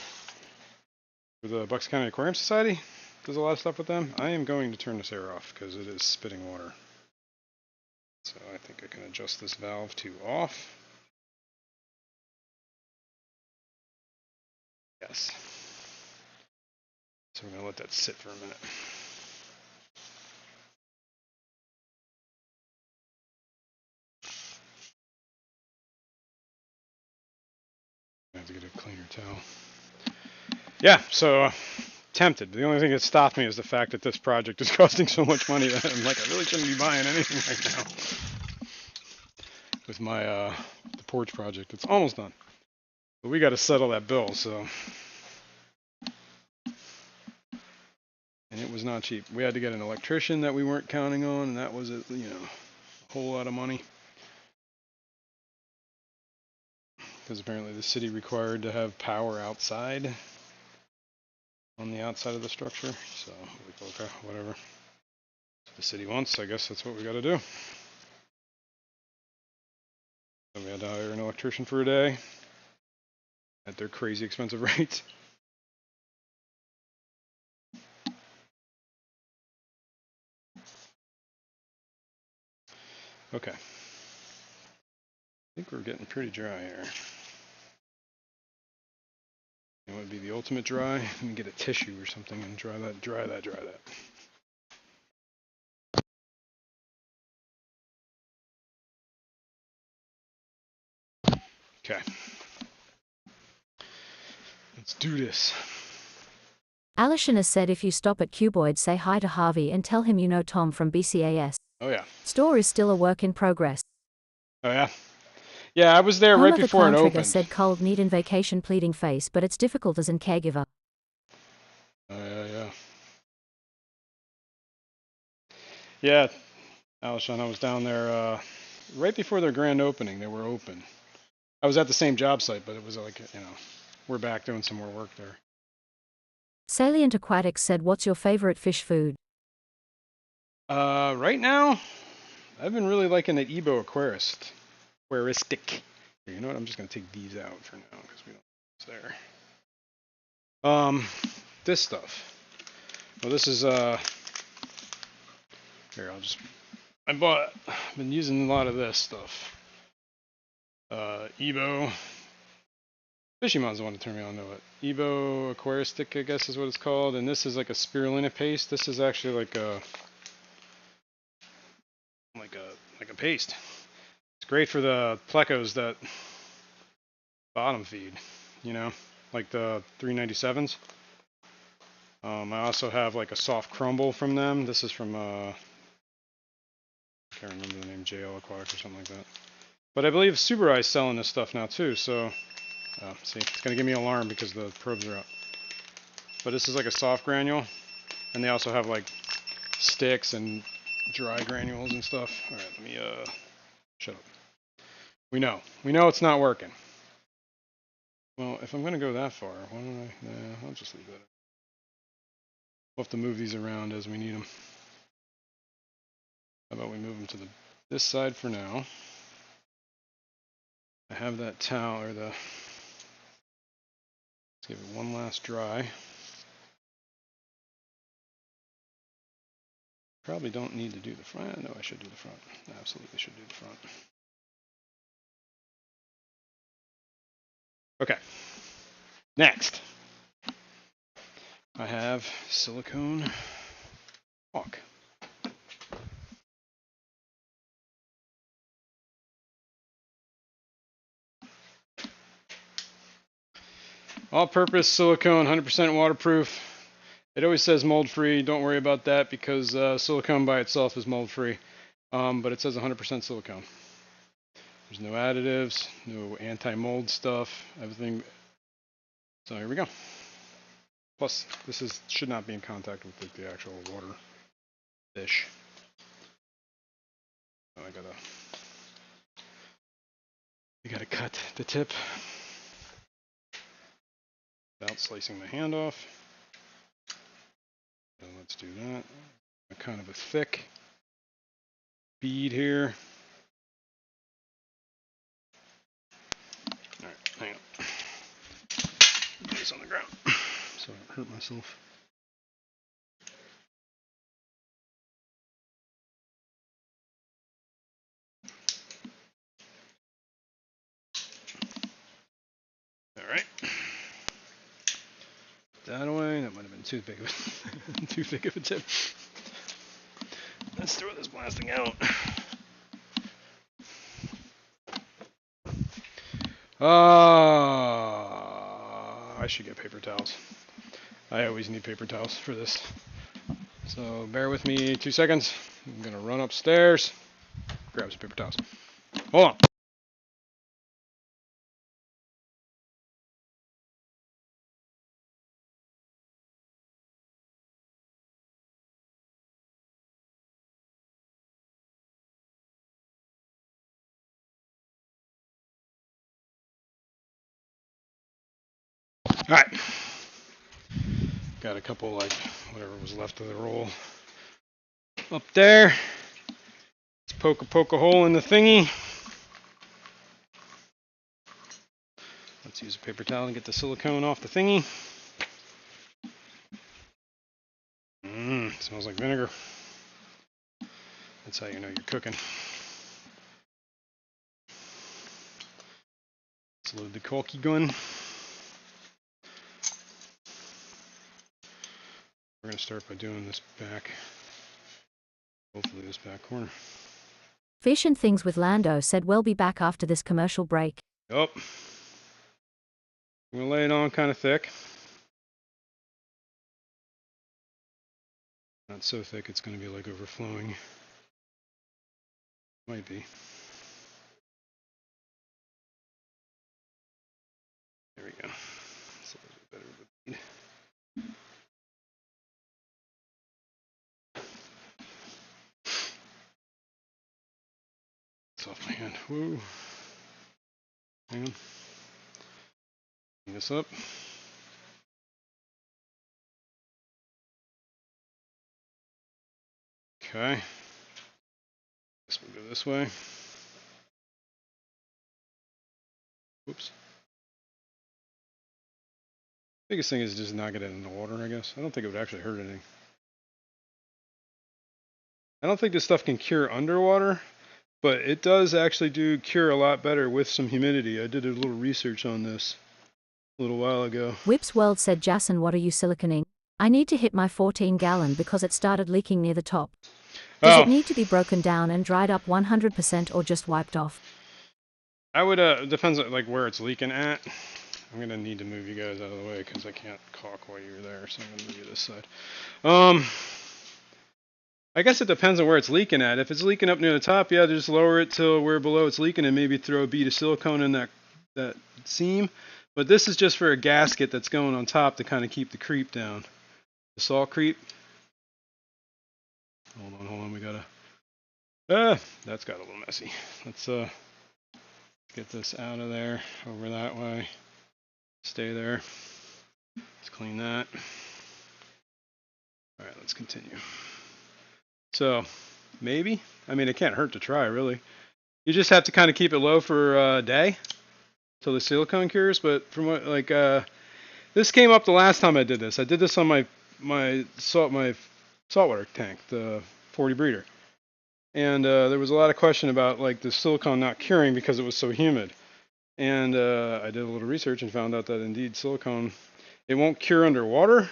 for the Bucks County Aquarium Society. Does a lot of stuff with them. I am going to turn this air off because it is spitting water. So I think I can adjust this valve to off. Yes. So we're going to let that sit for a minute. I have to get a cleaner towel. Yeah, so tempted. The only thing that stopped me is the fact that this project is costing so much money that I'm like, I really shouldn't be buying anything right now. With my the porch project, it's almost done, but we got to settle that bill. So, and it was not cheap. We had to get an electrician that we weren't counting on, and that was a whole lot of money. Because apparently the city required to have power outside, on the outside of the structure. So, okay, whatever. If the city wants, I guess that's what we got to do. So we had to hire an electrician for a day at their crazy expensive rates. Okay. I think we're getting pretty dry here. It would be the ultimate dry. Let me get a tissue or something and dry that. Okay. Let's do this. Alishan has said if you stop at Cuboid, say hi to Harvey and tell him you know Tom from BCAS. Oh yeah. Store is still a work in progress. Oh yeah. Yeah, I was there right Homer the before it Clown Trigger opened. said cold need in vacation pleading face, but it's difficult as in caregiver. Oh yeah. Yeah, Alishan, I was down there right before their grand opening. They were open. I was at the same job site, but it was like, we're back doing some more work there. Salient Aquatics said, what's your favorite fish food? Right now, I've been really liking the Ebo Aquaristic. Here, you know what? I'm just gonna take these out for now because we don't. It's there. This stuff. Well, this is here. I've been using a lot of this stuff. Ebo. Fishymon's the one to turn me on to it. Ebo Aquaristic, I guess is what it's called, and this is like a spirulina paste. This is actually like a paste. It's great for the plecos that bottom feed, like the 397s. I also have like a soft crumble from them. This is from I can't remember the name, JL Aquatics or something like that. But I believe Subaru is selling this stuff now too. So see, it's gonna give me an alarm because the probes are out. But this is like a soft granule, and they also have like sticks and dry granules and stuff. All right, let me shut up. We know it's not working. Well, if I'm gonna go that far, why don't I? Nah, I'll just leave that. We'll have to move these around as we need them. How about we move them to this side for now? I have that towel or let's give it one last dry. Probably don't need to do the front. No, I should do the front. Absolutely should do the front. Okay. Next, I have silicone caulk. All-purpose silicone, 100% waterproof. It always says mold-free. Don't worry about that because silicone by itself is mold-free. But it says 100% silicone. There's no additives, no anti-mold stuff, everything. So here we go. Plus, this should not be in contact with the actual water fish. So I gotta cut the tip without slicing my hand off. So let's do that. Kind of a thick bead here. All right, hang on. Put this on the ground so I don't hurt myself. All right. That away. That might have been too big of a tip. Let's throw this plastic out. I should get paper towels. I always need paper towels for this. So bear with me 2 seconds. I'm gonna run upstairs, grab some paper towels. Hold on. All right. Got a couple, like, whatever was left of the roll up there. Let's poke a hole in the thingy. Let's use a paper towel and get the silicone off the thingy. Smells like vinegar. That's how you know you're cooking. Let's load the caulky gun. We're going to start by doing this back, hopefully this back corner. Fish and Things with Lando said we'll be back after this commercial break. Yep. I'm going to lay it on kind of thick. Not so thick it's going to be like overflowing. Might be. There we go. It's a little bit better of a bead. It's off my hand. Whoa. Hang on. Clean this up. Okay. This will go this way. Whoops. Biggest thing is just not get it in the water, I guess. I don't think it would actually hurt anything. I don't think this stuff can cure underwater, but it does actually do cure a lot better with some humidity. I did a little research on this a little while ago. Whips World said, Jason, what are you siliconing? I need to hit my 14-gallon because it started leaking near the top. Does it need to be broken down and dried up 100% or just wiped off? I would, depends on like where it's leaking at. I'm gonna need to move you guys out of the way because I can't caulk while you're there, so I'm gonna move you this side. I guess it depends on where it's leaking at. If it's leaking up near the top, yeah, just lower it till where below it's leaking and maybe throw a bead of silicone in that seam. But this is just for a gasket that's going on top to kind of keep the creep down. The salt creep. Hold on, we gotta, that's got a little messy. Let's get this out of there, over that way, stay there. Let's clean that. All right, let's continue. So, maybe, I mean, it can't hurt to try, really. You just have to kind of keep it low for a day till the silicone cures, but from what, like, this came up the last time I did this. I did this on my saltwater tank, the 40 breeder, and there was a lot of question about like the silicone not curing because it was so humid. And I did a little research and found out that indeed silicone, it won't cure underwater,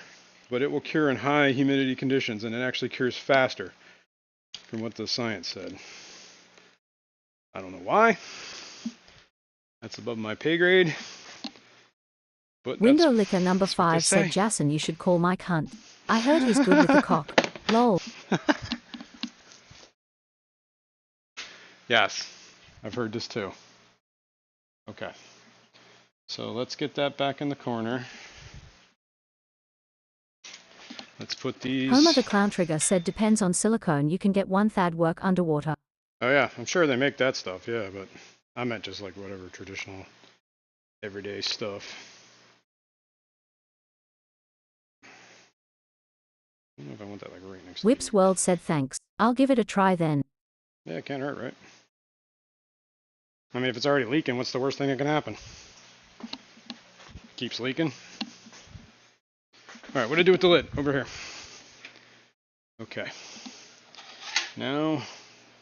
but it will cure in high humidity conditions, and it actually cures faster, from what the science said. I don't know why. That's above my pay grade. But Window Licker number 5 said, Jason, you should call Mike Hunt. I heard he's good with the cock. Lol. Yes, I've heard this too. Okay, so let's get that back in the corner. Let's put these... Homer the Clown Trigger said, depends on silicone, you can get one thad work underwater. Oh yeah, I'm sure they make that stuff, yeah, but I meant just like whatever traditional everyday stuff. I don't know if I want that like right next to Whips World said, thanks. I'll give it a try then. Yeah, it can't hurt, right? I mean, if it's already leaking, what's the worst thing that can happen? Keeps leaking. All right, what do I do with the lid? Over here. Okay. Now,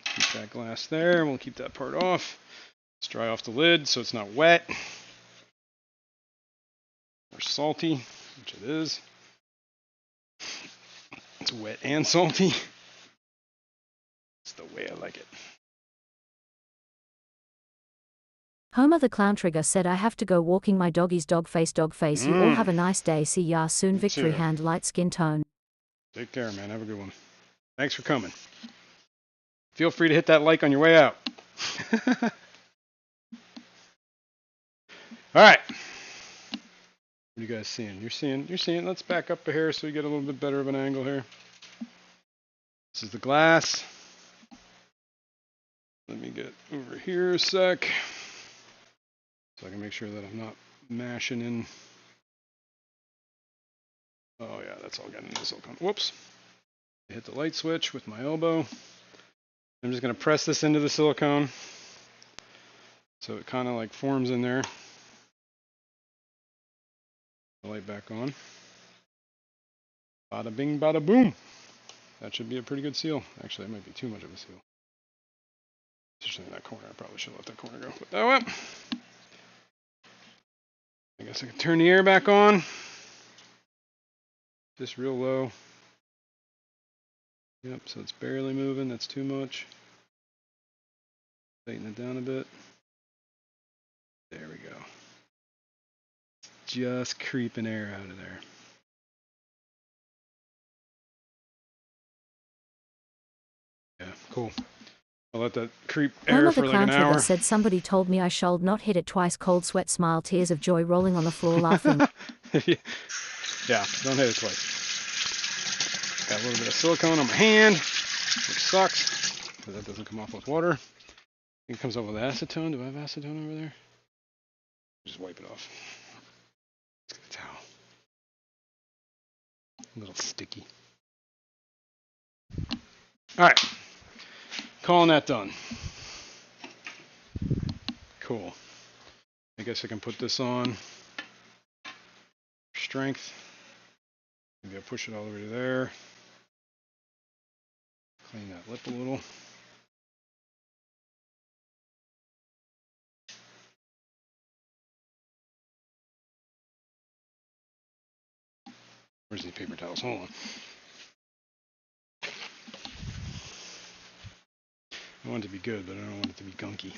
keep that glass there, and we'll keep that part off. Let's dry off the lid so it's not wet or salty, which it is. It's wet and salty. It's the way I like it. Homer the Clown Trigger said, I have to go walking my doggies. Dog face. You all have a nice day. See ya soon. Victory too. hand, light skin tone. Take care, man. Have a good one. Thanks for coming. Feel free to hit that like on your way out. All right. What are you guys seeing? You're seeing. Let's back up here so you get a little bit better of an angle here. This is the glass. Let me get over here a sec. So I can make sure that I'm not mashing in. Oh yeah, that's all getting in the silicone. Whoops. I hit the light switch with my elbow. I'm just going to press this into the silicone so it kind of like forms in there. The light back on. Bada bing, bada boom. That should be a pretty good seal. Actually, that might be too much of a seal. Especially in that corner. I probably should let that corner go. But that went. I guess I can turn the air back on. Just real low. Yep, so it's barely moving. That's too much. Tighten it down a bit. There we go. Just creeping air out of there. Yeah, cool. I'll let that creep air for like an hour. Said somebody told me I should not hit it twice. Cold sweat, smile, tears of joy rolling on the floor laughing. Yeah, don't hit it twice. Got a little bit of silicone on my hand, which sucks because that doesn't come off with water. It comes off with acetone. Do I have acetone over there? Just wipe it off. Let's get a towel. A little sticky. All right. Calling that done. Cool. I guess I can put this on. Strength. Maybe I'll push it all the way to there. Clean that lip a little. Where's these paper towels? Hold on. I want it to be good, but I don't want it to be gunky.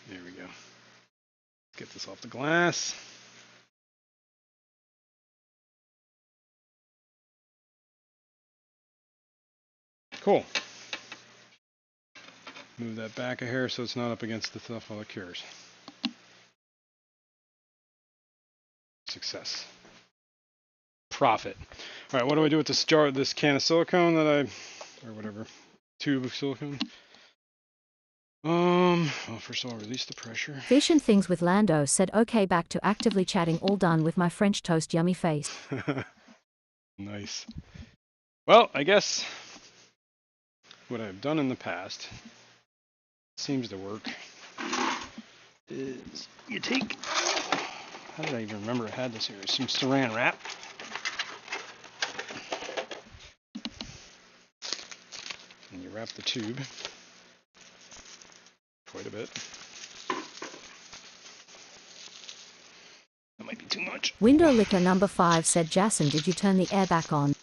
There we go. Let's get this off the glass. Cool. Move that back a hair so it's not up against the stuff while it cures. Success. Profit. All right, what do I do with this jar, this can of silicone that or whatever, tube of silicone? Well, first of all, release the pressure. Fish and Things with Lando said, okay, back to actively chatting, all done with my French toast yummy face. Nice. Well, I guess what I've done in the past seems to work is you take, how did I even remember I had this here? Some saran wrap. And you wrap the tube quite a bit. That might be too much. Window Licker number 5 said, Jason, did you turn the air back on?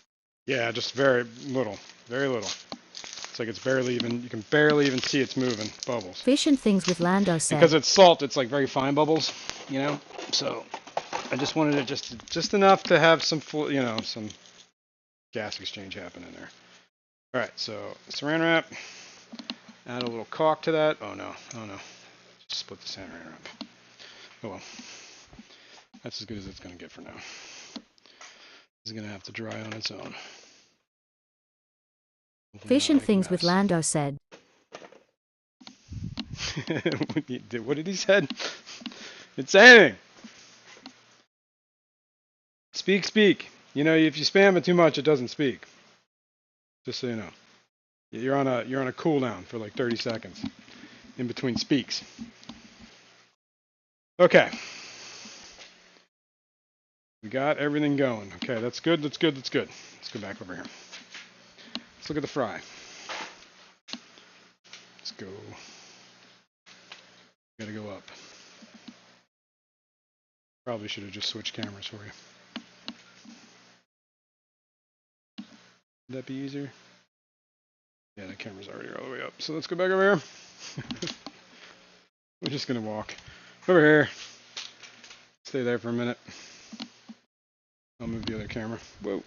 Yeah, just very little. Very little. It's like it's barely even, you can barely even see it's moving. Bubbles. Fish and Things with Lando said. Because it's salt, it's like very fine bubbles, you know? So I just wanted it just enough to have some, you know, some gas exchange happen in there. All right, so saran wrap. Add a little caulk to that. Oh no, just split the saran wrap. Oh well, that's as good as it's gonna get for now. It's gonna have to dry on its own. Fish and Things with Lando said. What did he say? It's anything. Speak. You know, if you spam it too much, it doesn't speak. Just so you know. You're on a cooldown for like 30 seconds in between speaks. Okay. We got everything going. Okay, that's good. Let's go back over here. Let's look at the fry. Let's go. Gotta go up. Probably should have just switched cameras for you. Would that be easier? Yeah, the camera's already all the way up. So let's go back over here. We're just gonna walk over here. Stay there for a minute. I'll move the other camera. Whoa.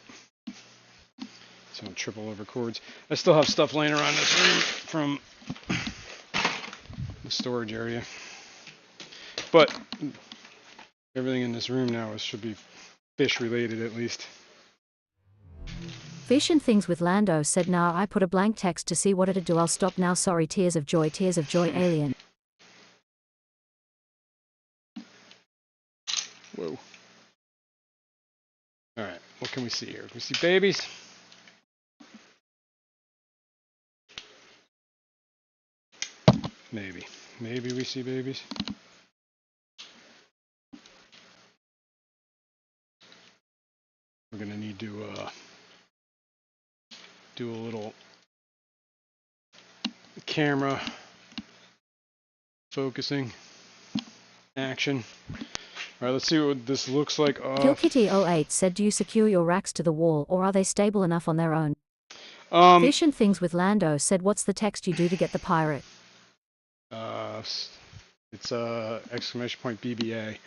So I'll triple over cords. I still have stuff laying around this room from the storage area. But everything in this room now should be fish related at least. Fish and Things with Lando said, nah, I put a blank text to see what it'd do. I'll stop now. Sorry, tears of joy, alien. Whoa. Alright, what can we see here? Can we see babies? Maybe. Maybe we see babies. we're going to need to do a little camera focusing action. All right, let's see what this looks like. KillKitty08 said, do you secure your racks to the wall, or are they stable enough on their own? Fish and Things with Lando said, what's the text you do to get the pirate? It's exclamation point BBA.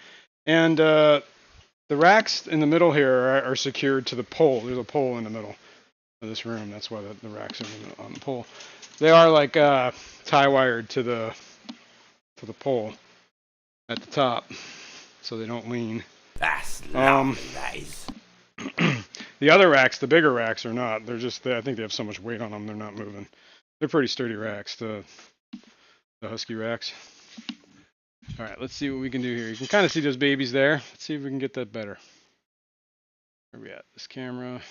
And the racks in the middle here are secured to the pole. There's a pole in the middle of this room. That's why the racks are on the pole. They are like tie wired to the pole at the top, so they don't lean. That's lovely, that is. The other racks, the bigger racks, are not. They're just. I think they have so much weight on them, they're not moving. They're pretty sturdy racks. The Husky racks. All right, let's see what we can do here. You can kind of see those babies there. Let's see if we can get that better. Where are we at? This camera.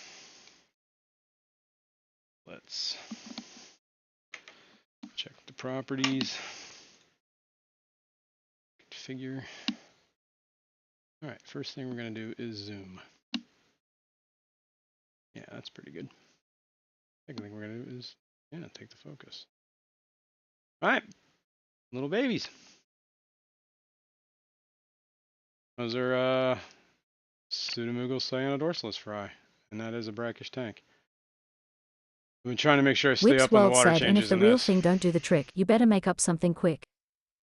Let's check the properties. Configure. All right, first thing we're going to do is zoom. Yeah, that's pretty good. Second thing we're going to do is, take the focus. All right, little babies. Those are Pseudomugil cyanodorsalis fry, and that is a brackish tank. I've been trying to make sure I stay Whips up on the World water said, changes and if the in real this. thing don't do the trick, you better make up something quick.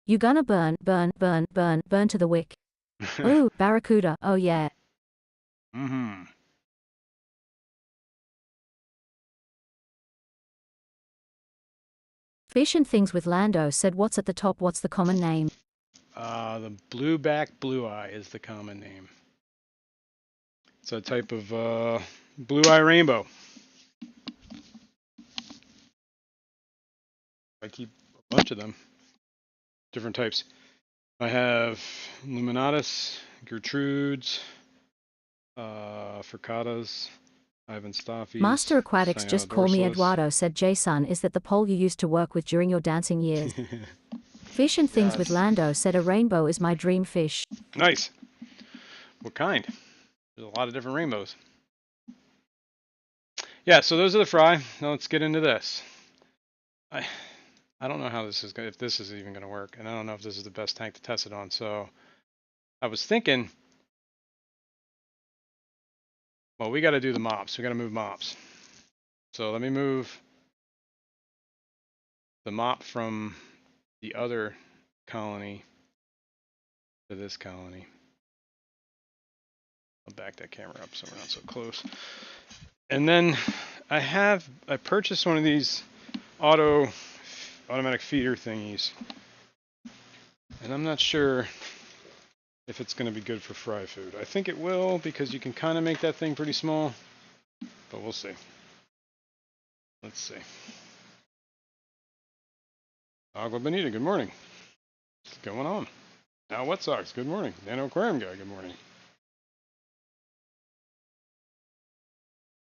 You gonna burn to the wick. Ooh, barracuda, oh yeah. Mm-hmm. Fish and Things with Lando said, what's at the top, what's the common name? The blueback blue eye is the common name. It's a type of blue eye rainbow. I keep a bunch of them, different types. I have Luminatus, Gertrudes, Fricatas, Ivan Staffis. Master Aquatics just call me Cyanodorsalis. Eduardo said, Jason, is that the pole you used to work with during your dancing years? Fish and Things with Yes. Lando said, a rainbow is my dream fish. Nice. What kind? There's a lot of different rainbows. Yeah, so those are the fry. Now let's get into this. I don't know how this is if this is even going to work, and I don't know if this is the best tank to test it on. So I was thinking, well, we got to do the mops. We got to move mops. So let me move the mop from the other colony to this colony. I'll back that camera up so we're not so close. And then I purchased one of these automatic feeder thingies, and I'm not sure if it's going to be good for fry food. I think it will, because you can kind of make that thing pretty small, but we'll see. Let's see. Agua Bonita, good morning. What's going on? Now What Sox, good morning. Nano Aquarium Guy, good morning.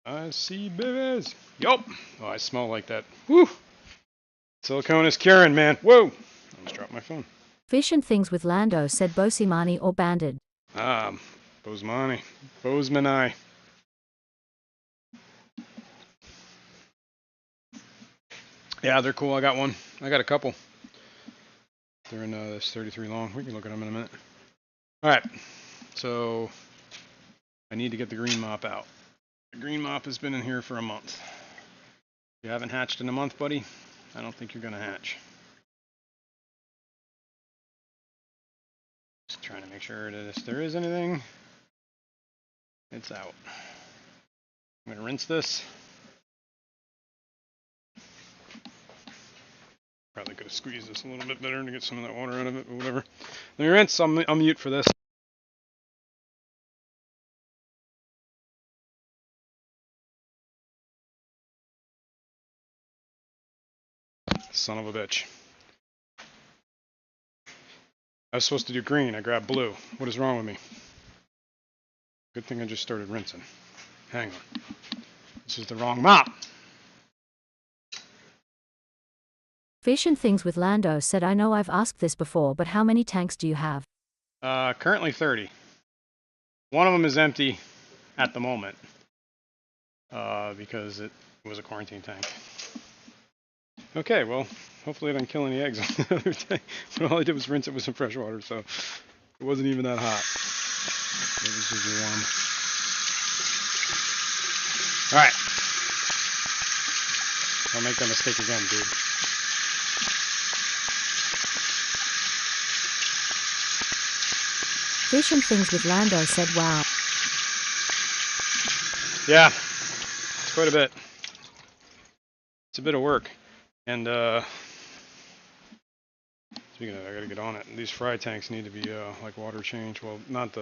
I see babies. Yup. Oh, I smell like that. Woo! Silicone is curing, man. Whoa! I almost dropped my phone. Fish and Things with Lando said, Bosimani or banded. Bosemani. Bosemani. Yeah, they're cool. I got one. I got a couple. They're in this 33 long. We can look at them in a minute. All right. So I need to get the green mop out. The green mop has been in here for a month. If you haven't hatched in a month, buddy, I don't think you're going to hatch. Just trying to make sure that if there is anything, it's out. I'm going to rinse this. Probably could have squeezed this a little bit better to get some of that water out of it, but whatever. Let me rinse. I'll mute for this. Son of a bitch. I was supposed to do green. I grabbed blue. What is wrong with me? Good thing I just started rinsing. Hang on. This is the wrong mop. Fish and Things with Lando said, I know I've asked this before, but how many tanks do you have? Currently 30. One of them is empty. at the moment because it was a quarantine tank. Okay, well, hopefully I didn't kill any eggs on the other tank. But all I did was rinse it with some fresh water, so it wasn't even that hot. It was just warm. All right. Don't make that mistake again, dude. Fish and Things with Lando said, wow. Yeah, it's quite a bit. It's a bit of work. And speaking of that, I gotta get on it. These fry tanks need to be like water change. Well, not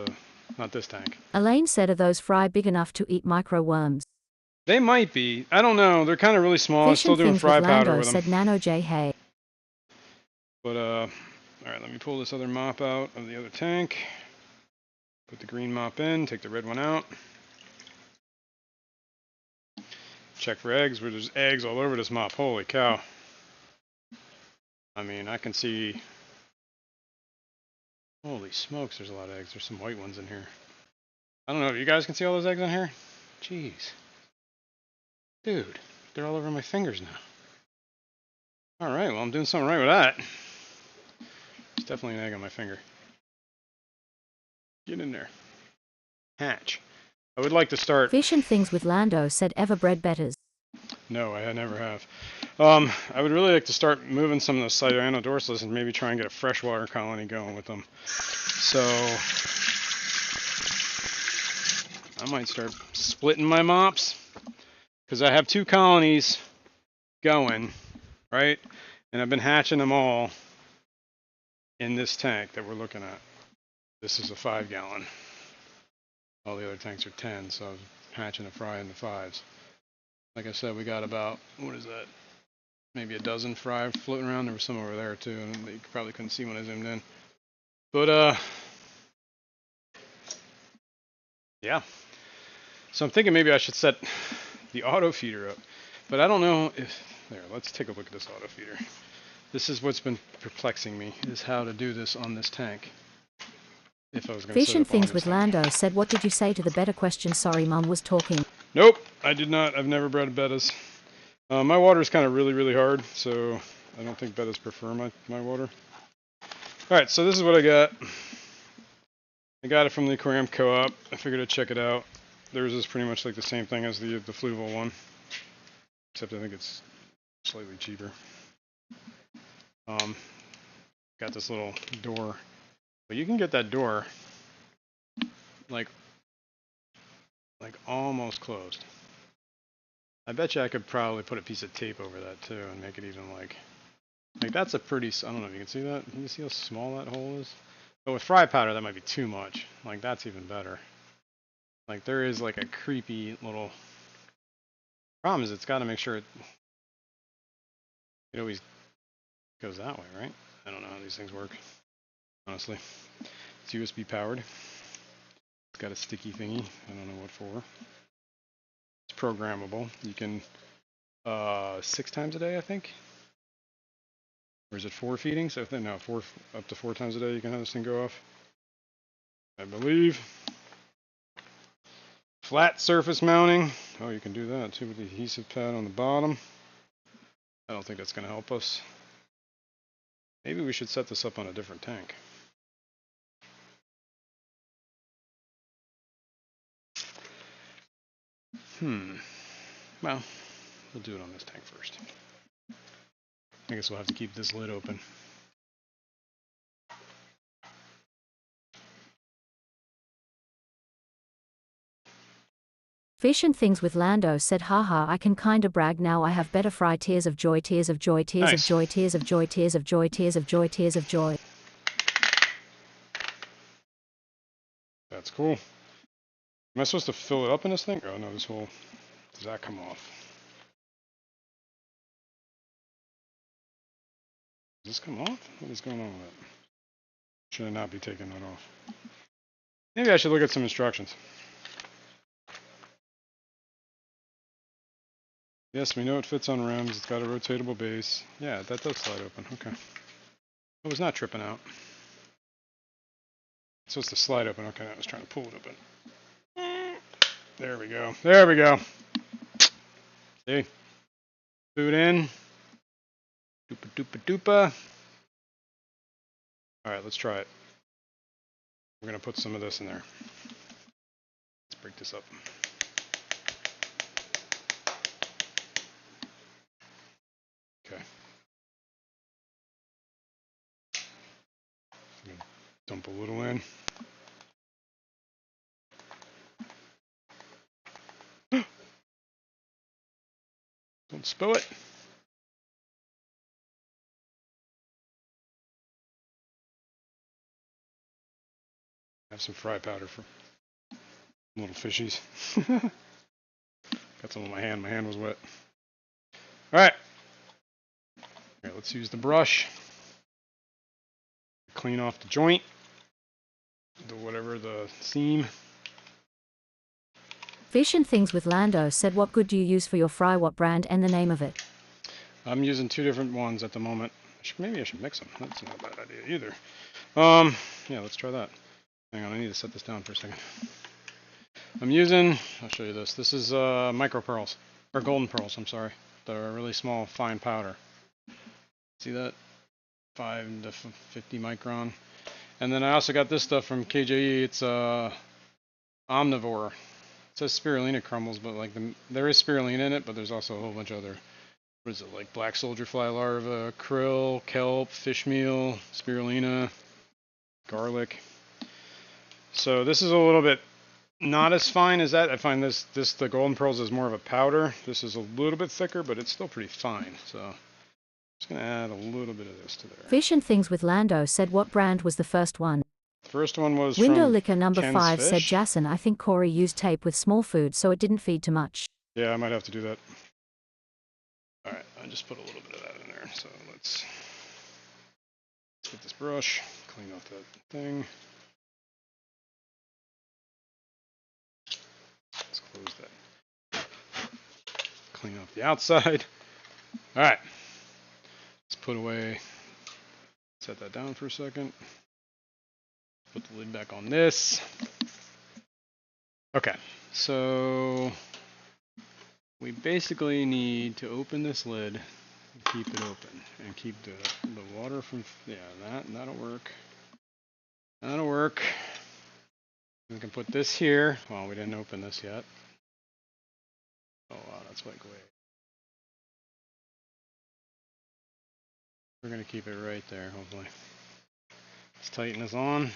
this tank. Elaine said, are those fry big enough to eat micro worms? They might be. I don't know. They're kind of really small. I'm Fish still and doing Things fry with powder Lando with them. said, Nano J hey. But all right, let me pull this other mop out of the other tank. Put the green mop in. Take the red one out. Check for eggs. Where there's eggs all over this mop. Holy cow! I mean, I can see. Holy smokes! There's a lot of eggs. There's some white ones in here. I don't know if you guys can see all those eggs in here. Jeez, dude, they're all over my fingers now. All right, well I'm doing something right with that. There's definitely an egg on my finger. Get in there. Hatch. I would like to start. Fish and Things with Lando said, ever bred betters? No, I never have. I would really like to start moving some of those Cyanodorsales and maybe try and get a freshwater colony going with them. So I might start splitting my mops because I have 2 colonies going, right? And I've been hatching them all in this tank that we're looking at. This is a 5-gallon. All the other tanks are 10, so I was hatching a fry in the 5s. Like I said, we got about, what is that? Maybe a dozen fry floating around. There was some over there too, and you probably couldn't see when I zoomed in. But yeah. So I'm thinking maybe I should set the auto feeder up, but I don't know if. There, let's take a look at this auto feeder. This is what's been perplexing me: is how to do this on this tank. If I was going to Fish set and up on Things this with tank. Lando said, what did you say to the better question? Sorry, Mum was talking. Nope, I did not. I've never bred bettas. My water is kind of really hard, so I don't think bettas prefer my water. Alright, so this is what I got. I got it from the aquarium co-op. I figured I'd check it out. Theirs is pretty much like the same thing as the Fluval one, except I think it's slightly cheaper. Got this little door, but you can get that door like almost closed. I bet you I could probably put a piece of tape over that too and make it even like that's a pretty, I don't know if you can see that. Can you see how small that hole is? But with fry powder that might be too much. Like that's even better. Like there is like a creepy little problem is it's got to make sure it always goes that way, right? I don't know how these things work, honestly. It's USB powered. It's got a sticky thingy. I don't know what for. It's programmable. You can 6 times a day, I think. Or is it 4 feedings? So no, up to 4 times a day you can have this thing go off, I believe. Flat surface mounting. Oh, you can do that too with the adhesive pad on the bottom. I don't think that's going to help us. Maybe we should set this up on a different tank. Well, we'll do it on this tank first. I guess we'll have to keep this lid open. Fish and Things with Lando said, haha, I can kinda brag now, I have better fry. Tears of joy, tears of joy, tears Nice. of joy, tears of joy, tears of joy, tears of joy, tears of joy. That's cool. Am I supposed to fill it up in this thing? Oh no, this whole, does that come off? Does this come off? What is going on with it? Should I not be taking that off? Maybe I should look at some instructions. Yes, we know it fits on rims. It's got a rotatable base. Yeah, that does slide open. Okay. I was not tripping out. It's supposed to slide open. Okay, I was trying to pull it open. There we go. There we go. See? Food in. Doopa doopa doopa. Alright, let's try it. We're going to put some of this in there. Let's break this up. Okay. I'm going to dump a little in. Don't spill it. Have some fry powder for little fishies. Got some on my hand. My hand was wet. All right. All right, let's use the brush. Clean off the joint. Whatever the seam. Fish and Things with Lando said, what good do you use for your fry? What brand and the name of it? I'm using 2 different ones at the moment. Maybe I should mix them. That's not a bad idea either. Yeah, let's try that. Hang on, I need to set this down for a second. I'm using, I'll show you this. This is micro pearls, or golden pearls, I'm sorry. They're really small, fine powder. See that? 5 to 50 micron. And then I also got this stuff from KJE. It's omnivore. It says spirulina crumbles, but like there is spirulina in it, but there's also a whole bunch of other, what is it, like black soldier fly larva, krill, kelp, fish meal, spirulina, garlic. So this is a little bit not as fine as that. I find this the golden pearls is more of a powder. This is a little bit thicker, but it's still pretty fine. So I'm just gonna add a little bit of this to there. Fish and Things with Lando said, what brand was the first one? The first one was Window from Liquor number Ken's 5 Fish. said, Jason, I think Corey used tape with small food so it didn't feed too much. Yeah, I might have to do that. All right, I just put a little bit of that in there. So let's get this brush, clean off that thing. Let's close that. Clean off the outside. All right. Let's put away, set that down for a second. Put the lid back on this. Okay, so we basically need to open this lid and keep it open and keep the water from, yeah, that'll work. That'll work. We can put this here. Well, we didn't open this yet. Oh wow, that's like way. We're gonna keep it right there, hopefully. Let's tighten this on.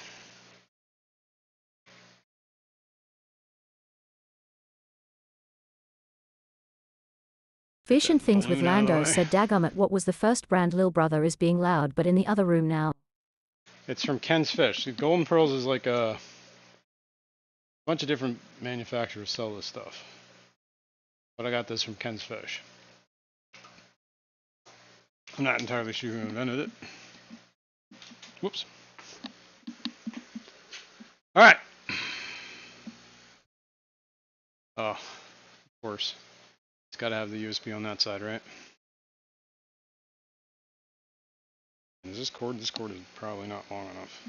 Fish and Things with balloon out of the Lando way. said, Dagummit, what was the first brand? Lil Brother is being loud, but in the other room now. It's from Ken's Fish. The Golden Pearls is like a bunch of different manufacturers sell this stuff. But I got this from Ken's Fish. I'm not entirely sure who invented it. Whoops. Alright. Oh, of course. It's got to have the USB on that side, right? Is this cord? This cord is probably not long enough.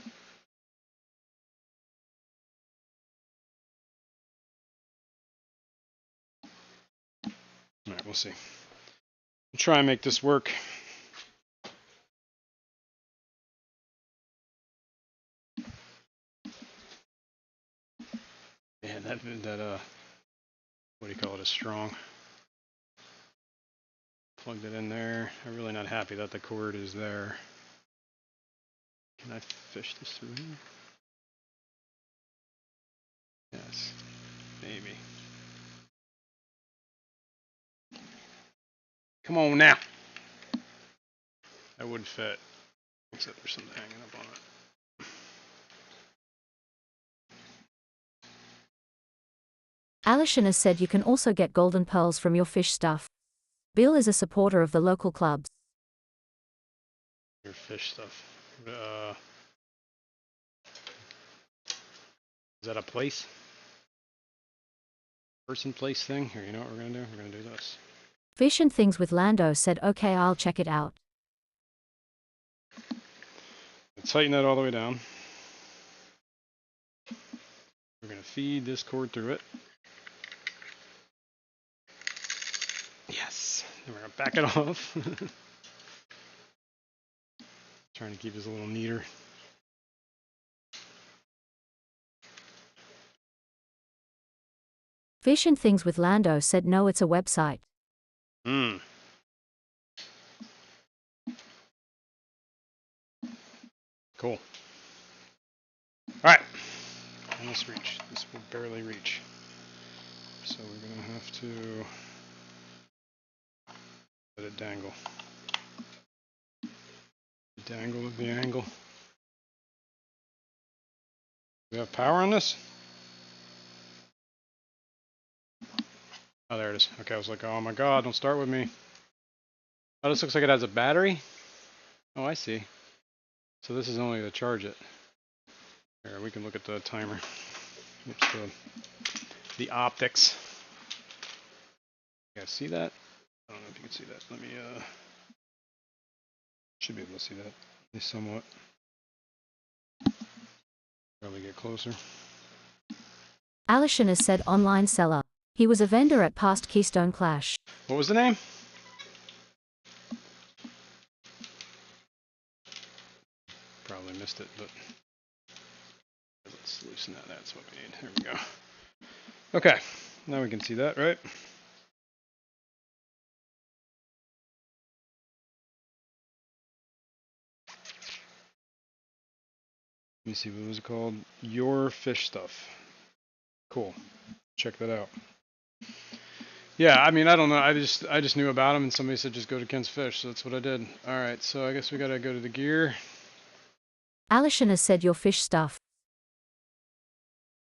Alright, we'll see. We'll try and make this work. Yeah, that what do you call it, is strong. Plugged it in there. I'm really not happy that the cord is there. Can I fish this through here? Yes, maybe. Come on now. That would fit, except there's something hanging up on it. Alishan has said you can also get golden pearls from your fish stuff. Bill is a supporter of the local clubs. Your fish stuff. Is that a place? Person place thing? Here, you know what we're gonna do? We're gonna do this. Fish and Things with Lando said, okay, I'll check it out. Tighten that all the way down. We're gonna feed this cord through it. Yes. Then we're gonna back it off. Trying to keep this a little neater. Fish and Things with Lando said no, it's a website. Hmm. Cool. Alright. And this reach. This will barely reach. So we're gonna have to let it dangle. Dangle at the angle. Do we have power on this? Oh, there it is. Okay, I was like, oh my god, don't start with me. Oh, this looks like it has a battery? Oh, I see. So this is only to charge it. Here, we can look at the timer. Oops, the optics. You guys see that? I don't know if you can see that. Let me, should be able to see that, at least somewhat. Probably get closer. Alishan has said online seller. He was a vendor at past Keystone Clash. What was the name? Probably missed it, but let's loosen that. That's what we need. There we go. Okay, now we can see that, right? Let me see, what was it called? Your Fish Stuff. Cool. Check that out. Yeah, I mean, I don't know. I just knew about them, and somebody said just go to Ken's Fish, so that's what I did. All right, so I guess we gotta go to the gear. Alishan has said your fish stuff.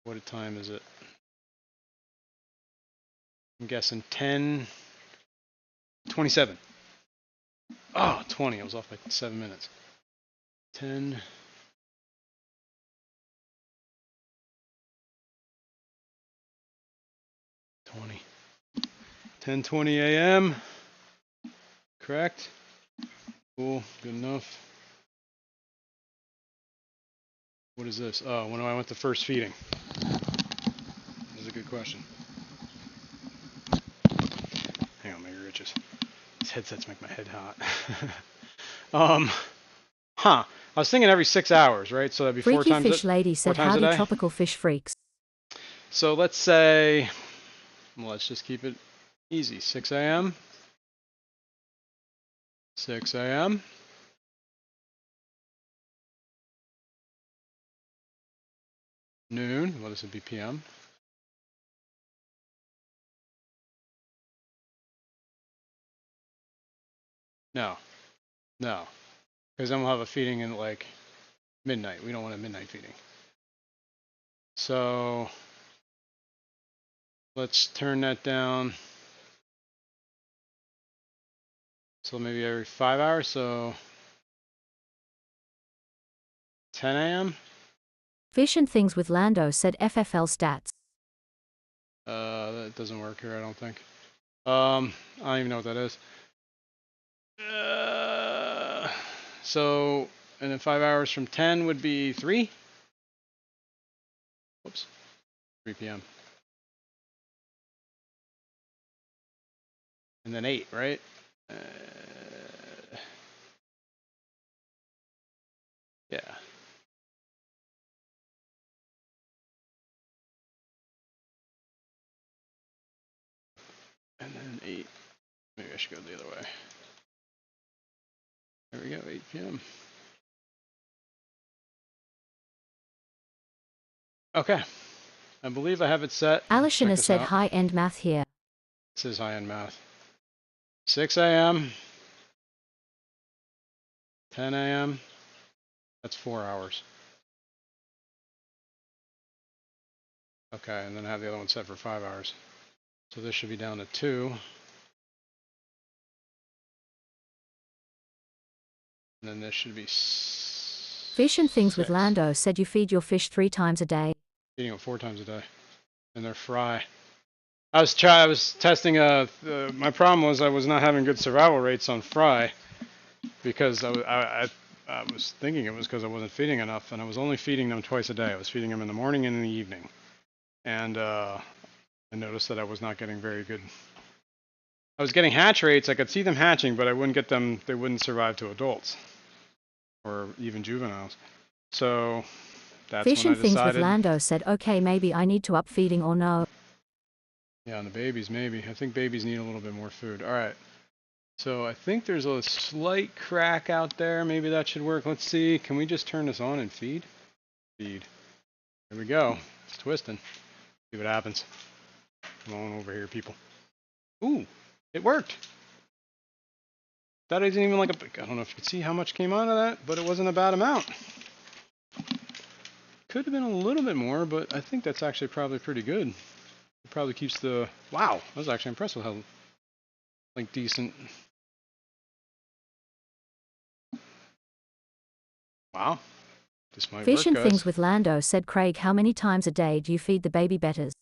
What time is it? I'm guessing 10:27. Oh, 20. I was off by 7 minutes. 10. 20. 10:20 a.m. Correct? Cool. Good enough. What is this? Oh, when I went to first feeding. This is a good question. Hang on, my ear itches. These headsets make my head hot. I was thinking every 6 hours, right? So that'd be Freaky four times Fish Lady said times a howdy day? tropical fish freaks. So let's say, well, let's just keep it easy. 6 a.m. 6 a.m. Noon. What does it be? PM. No. No. Because then we'll have a feeding in like midnight. We don't want a midnight feeding. So let's turn that down. So maybe every 5 hours. So 10 a.m. Fish and Things with Lando said FFL stats. That doesn't work here, I don't think. I don't even know what that is. So, and then 5 hours from 10 would be 3? Whoops. 3 p.m. And then 8, right? Yeah. And then 8. Maybe I should go the other way. There we go, 8 p.m. Okay. I believe I have it set. Alishan has said out. high-end math here. This is high-end math. 6 a.m. 10 a.m. That's 4 hours. Okay, and then I have the other one set for 5 hours. So this should be down to 2. And then this should be Fish and Things with 6. Lando said you feed your fish 3 times a day. Feeding them 4 times a day. And they're fry. I was testing, my problem was I was not having good survival rates on fry. Because I was thinking it was because I wasn't feeding enough. And I was only feeding them twice a day. I was feeding them in the morning and in the evening. And I noticed that I was not getting very good I was getting hatch rates. I could see them hatching, but I wouldn't get them. They wouldn't survive to adults or even juveniles. So that's Fish when I and Things with decided. Lando said, okay, maybe I need to up feeding or no. Yeah, on the babies, maybe. I think babies need a little bit more food. All right. So I think there's a slight crack out there. Maybe that should work. Let's see. Can we just turn this on and feed? Feed. There we go. It's twisting. See what happens. Come on over here, people. Ooh, it worked. That isn't even like a... I don't know if you could see how much came out of that, but it wasn't a bad amount. Could have been a little bit more, but I think that's actually probably pretty good. It probably keeps the... Wow, I was actually impressed with how, like, decent... Wow. This might Fish work, and guys. Things with Lando said, Craig, how many times a day do you feed the baby betters?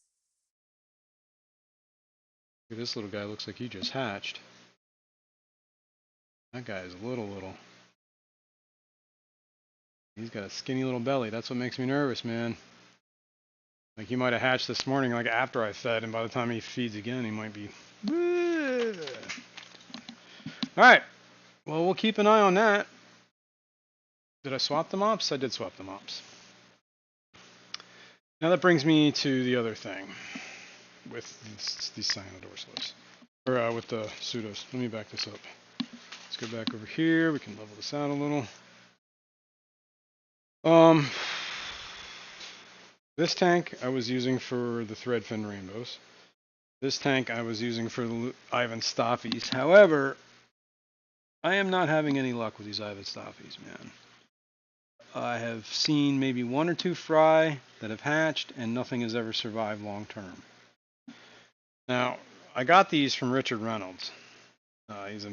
This little guy looks like he just hatched. That guy is little. He's got a skinny little belly. That's what makes me nervous, man. Like he might have hatched this morning, like after I fed, and by the time he feeds again, he might be... Alright. Well, we'll keep an eye on that. Did I swap the mops? I did swap the mops. Now that brings me to the other thing. With these cyanodorsalis. Or with the pseudos. Let me back this up. Let's go back over here. We can level this out a little. This tank I was using for the threadfin rainbows. This tank I was using for the Ivan Stoffies. However, I am not having any luck with these Ivan Stoffies, man. I have seen maybe 1 or 2 fry that have hatched, and nothing has ever survived long term. Now, I got these from Richard Reynolds. He's a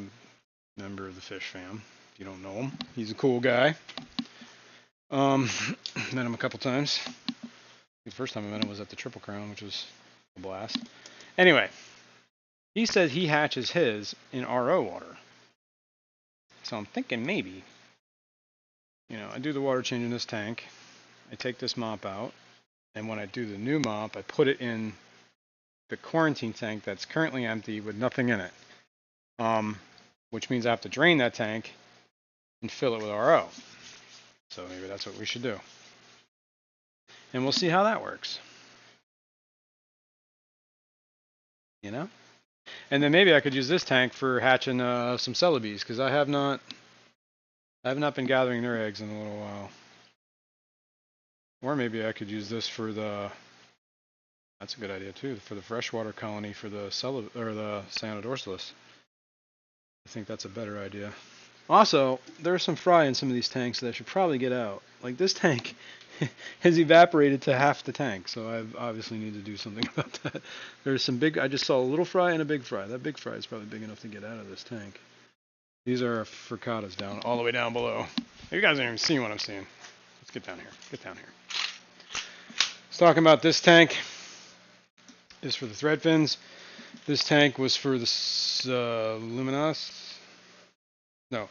member of the Fish fam. If you don't know him, he's a cool guy. Met him a couple times. The first time I met him was at the Triple Crown, which was a blast. Anyway, he said he hatches his in RO water. So I'm thinking maybe, I do the water change in this tank. I take this mop out, and when I do the new mop, I put it in the quarantine tank that's currently empty with nothing in it. Which means I have to drain that tank and fill it with RO. So maybe that's what we should do. And we'll see how that works. And then maybe I could use this tank for hatching some celebees, because I have not been gathering their eggs in a little while. Or maybe I could use this for that's a good idea too, for the freshwater colony for the cyanodorsalis. I think that's a better idea. Also, there's some fry in some of these tanks that I should probably get out. Like this tank has evaporated to half the tank, so I obviously need to do something about that. There's some big... I just saw a little fry and a big fry. That big fry is probably big enough to get out of this tank. These are fricatas down, all the way down below. You guys aren't even seeing what I'm seeing. Let's get down here. Get down here. Let's talk about this tank. This is for the thread fins. This tank was for the Luminos. No.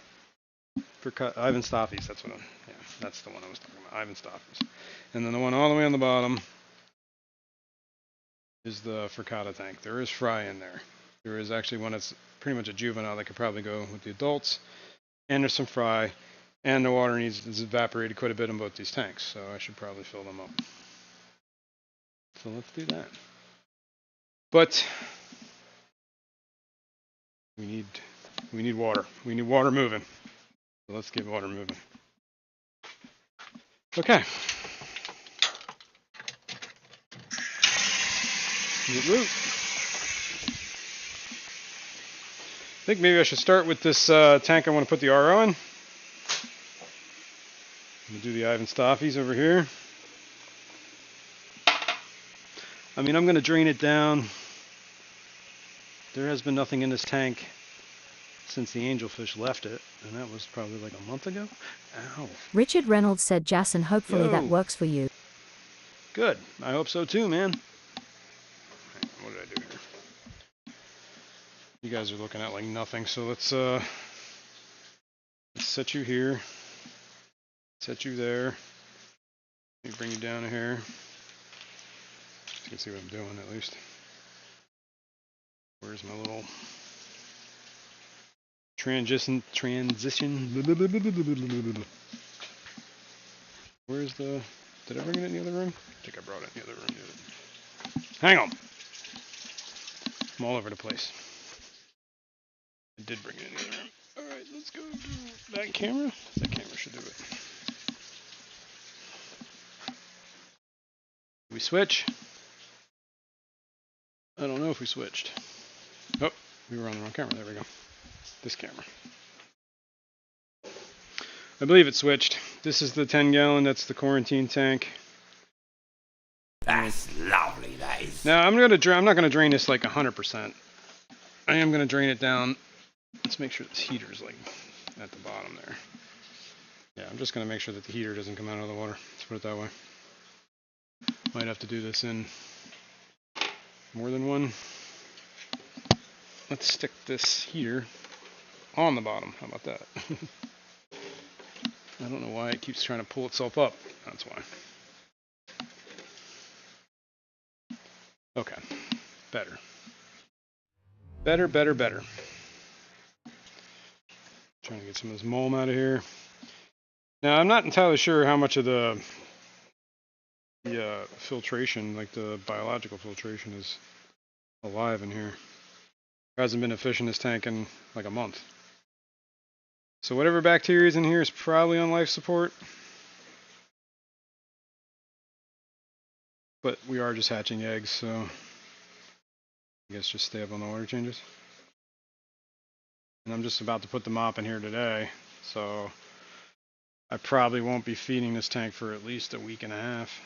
For Ivan Stoffies, that's what that's the one I was talking about, Ivan Stoffies. And then the one all the way on the bottom is the frittata tank. There is fry in there. There is actually one that's pretty much a juvenile that could probably go with the adults. And there's some fry. And the water is evaporated quite a bit in both these tanks, so I should probably fill them up. So let's do that. But we need water. We need water moving. So let's get water moving. Okay. I think maybe I should start with this tank I want to put the RO in. I'm going to do the Ivan Stoffies over here. I mean, I'm going to drain it down. There has been nothing in this tank since the angelfish left it, and that was probably like a month ago. Ow. Richard Reynolds said, Jason, hopefully that works for you. Good. I hope so too, man. What did I do here? You guys are looking at like nothing, so let's set you here. Set you there. Let me bring you down here. So you can see what I'm doing at least. Where's my little transition. Where's the? Did I bring it in the other room? I think I brought it in the other room. Hang on. I'm all over the place. I did bring it in the other room. All right, let's go to that camera. That camera should do it. We switch. I don't know if we switched. Oh, we were on the wrong camera. There we go. This camera. I believe it switched. This is the 10-gallon. That's the quarantine tank. That's lovely, that is. Now I'm not gonna drain this like 100%. I am gonna drain it down. Let's make sure this heater's like at the bottom there. Yeah, I'm just gonna make sure that the heater doesn't come out of the water. Let's put it that way. Might have to do this in more than one. Let's stick this heater on the bottom. How about that? I don't know why it keeps trying to pull itself up. That's why. Okay. Better. Better. Trying to get some of this mulm out of here. Now, I'm not entirely sure how much of the filtration, like the biological filtration, is alive in here. There hasn't been a fish in this tank in like a month. So whatever bacteria is in here is probably on life support. But we are just hatching eggs, so I guess just stay up on the water changes. And I'm just about to put the mop in here today, so I probably won't be feeding this tank for at least a week and a half.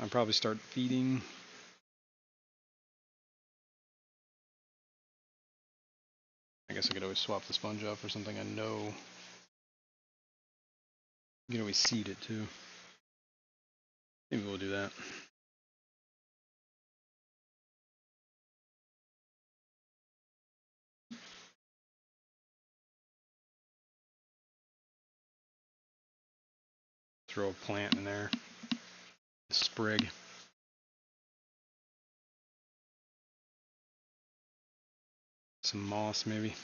I'll probably start feeding. I guess I could always swap the sponge out for something I know. You can always seed it too. Maybe we'll do that. Throw a plant in there. A sprig. Some moss maybe.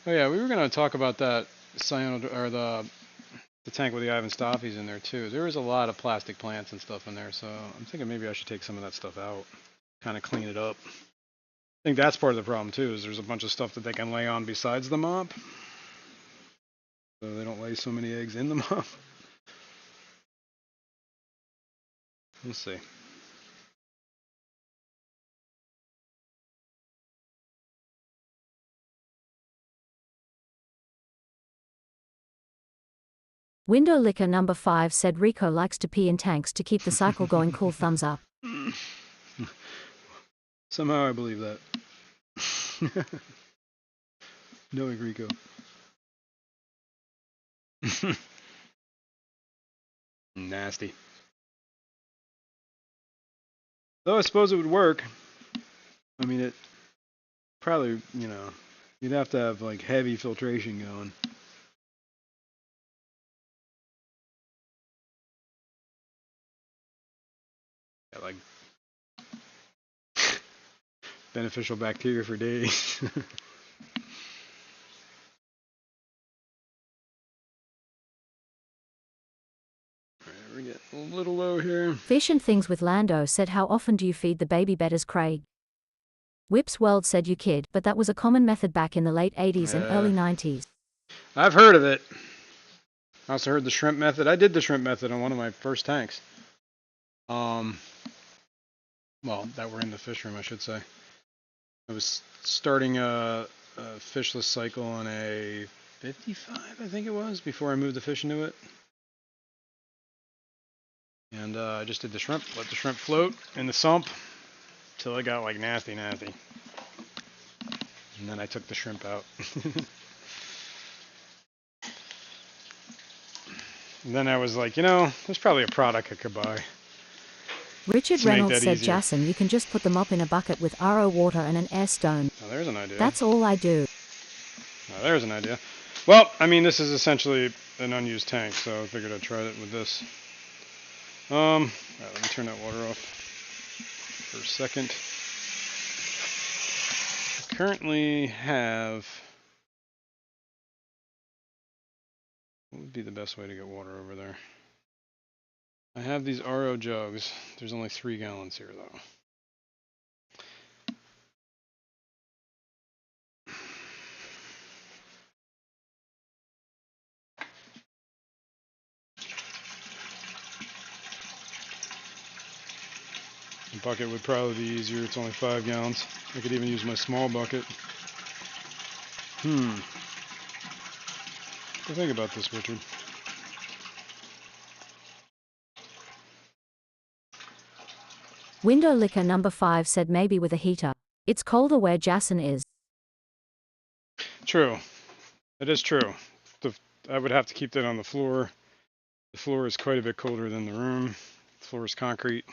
Oh yeah, we were gonna talk about that or the tank with the Ivan Stoffies in there too. There was a lot of plastic plants and stuff in there, so I'm thinking maybe I should take some of that stuff out, kind of clean it up. I think that's part of the problem too, is there's a bunch of stuff that they can lay on besides the mop, so they don't lay so many eggs in the mop. Let's see. Window licker number 5 said Rico likes to pee in tanks to keep the cycle going. Cool, thumbs up. Somehow I believe that. Knowing Rico. Nasty. Though I suppose it would work. I mean, it probably, you'd have to have like heavy filtration going. Yeah, like beneficial bacteria for days. We're getting a little low here. Fish and Things with Lando said, how often do you feed the baby betters, Craig? Whips World said, you kid, but that was a common method back in the late 80s and early 90s. I've heard of it. I also heard the shrimp method. I did the shrimp method on one of my first tanks. Well, that were in the fish room, I should say. I was starting a fishless cycle on a 55, I think it was, before I moved the fish into it. And I just did the shrimp, let the shrimp float in the sump till it got like nasty. And then I took the shrimp out. And then I was like, there's probably a product I could buy. Richard Reynolds said, Jason, you can just put them up in a bucket with RO water and an air stone. Oh, there's an idea. That's all I do. Oh, there's an idea. Well, I mean, this is essentially an unused tank, so I figured I'd try it with this. All right, let me turn that water off for a second. I currently have What would be the best way to get water over there? I have these RO jugs. There's only 3 gallons here, though. The bucket would probably be easier. It's only 5 gallons. I could even use my small bucket. What do you think about this, Richard? Window licker number 5 said maybe with a heater. It's colder where Jason is. True. It is true. I would have to keep that on the floor. The floor is quite a bit colder than the room. The floor is concrete.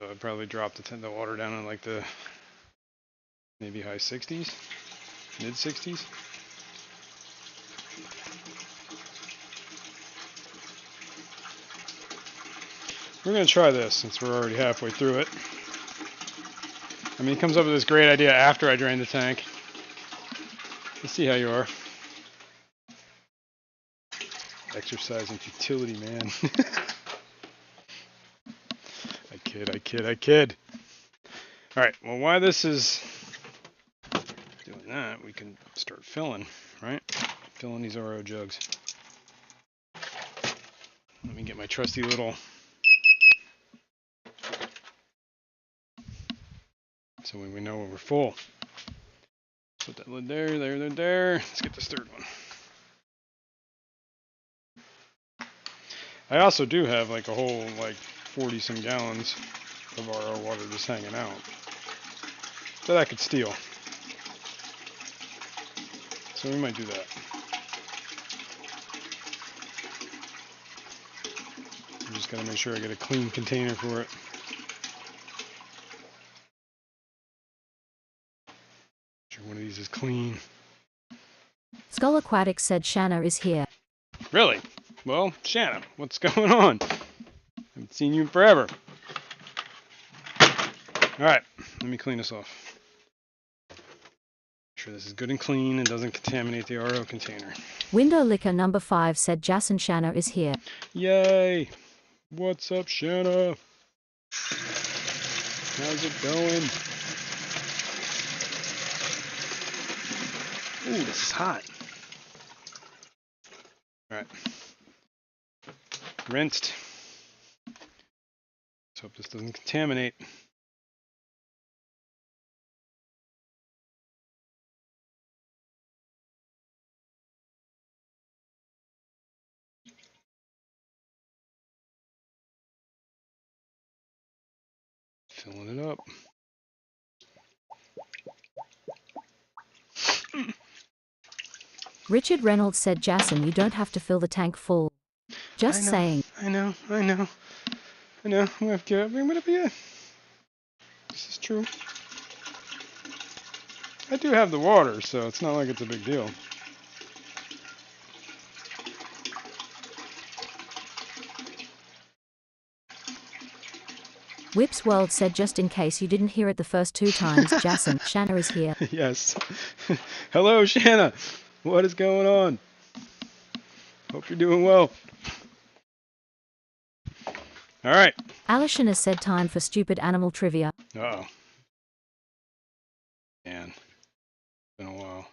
So I'd probably drop the water down in like the maybe high 60s, mid 60s. We're going to try this since we're already halfway through it. I mean, he comes up with this great idea after I drain the tank. Let's see how you are. Exercise and futility, man. I kid. Alright, well, while this is doing that, we can start filling, right? Filling these RO jugs. Let me get my trusty little... So we know when we're full. Put that lid there. Let's get this third one. I also do have like a whole 40 some gallons of RO water just hanging out that I could steal. So we might do that. I'm just gotta make sure I get a clean container for it. Make sure one of these is clean. Skull Aquatic said Shanna is here. Really? Well, Shanna, what's going on? Haven't seen you in forever. Alright, let me clean this off. Make sure this is good and clean and doesn't contaminate the RO container. Window licker number 5 said Jason Shanna is here. Yay! What's up, Shanna? How's it going? Ooh, this is hot. Alright. Rinsed. Let's hope this doesn't contaminate. Filling it up. Richard Reynolds said Jason, you don't have to fill the tank full. Just saying. I know. Whatever, yeah. This is true. I do have the water, so it's not like it's a big deal. Whips World said just in case you didn't hear it the first 2 times, Jason, Shanna is here. Yes. Hello, Shanna. What is going on? Hope you're doing well. All right. Alison has said time for stupid animal trivia. Uh-oh. Man. It's been a while.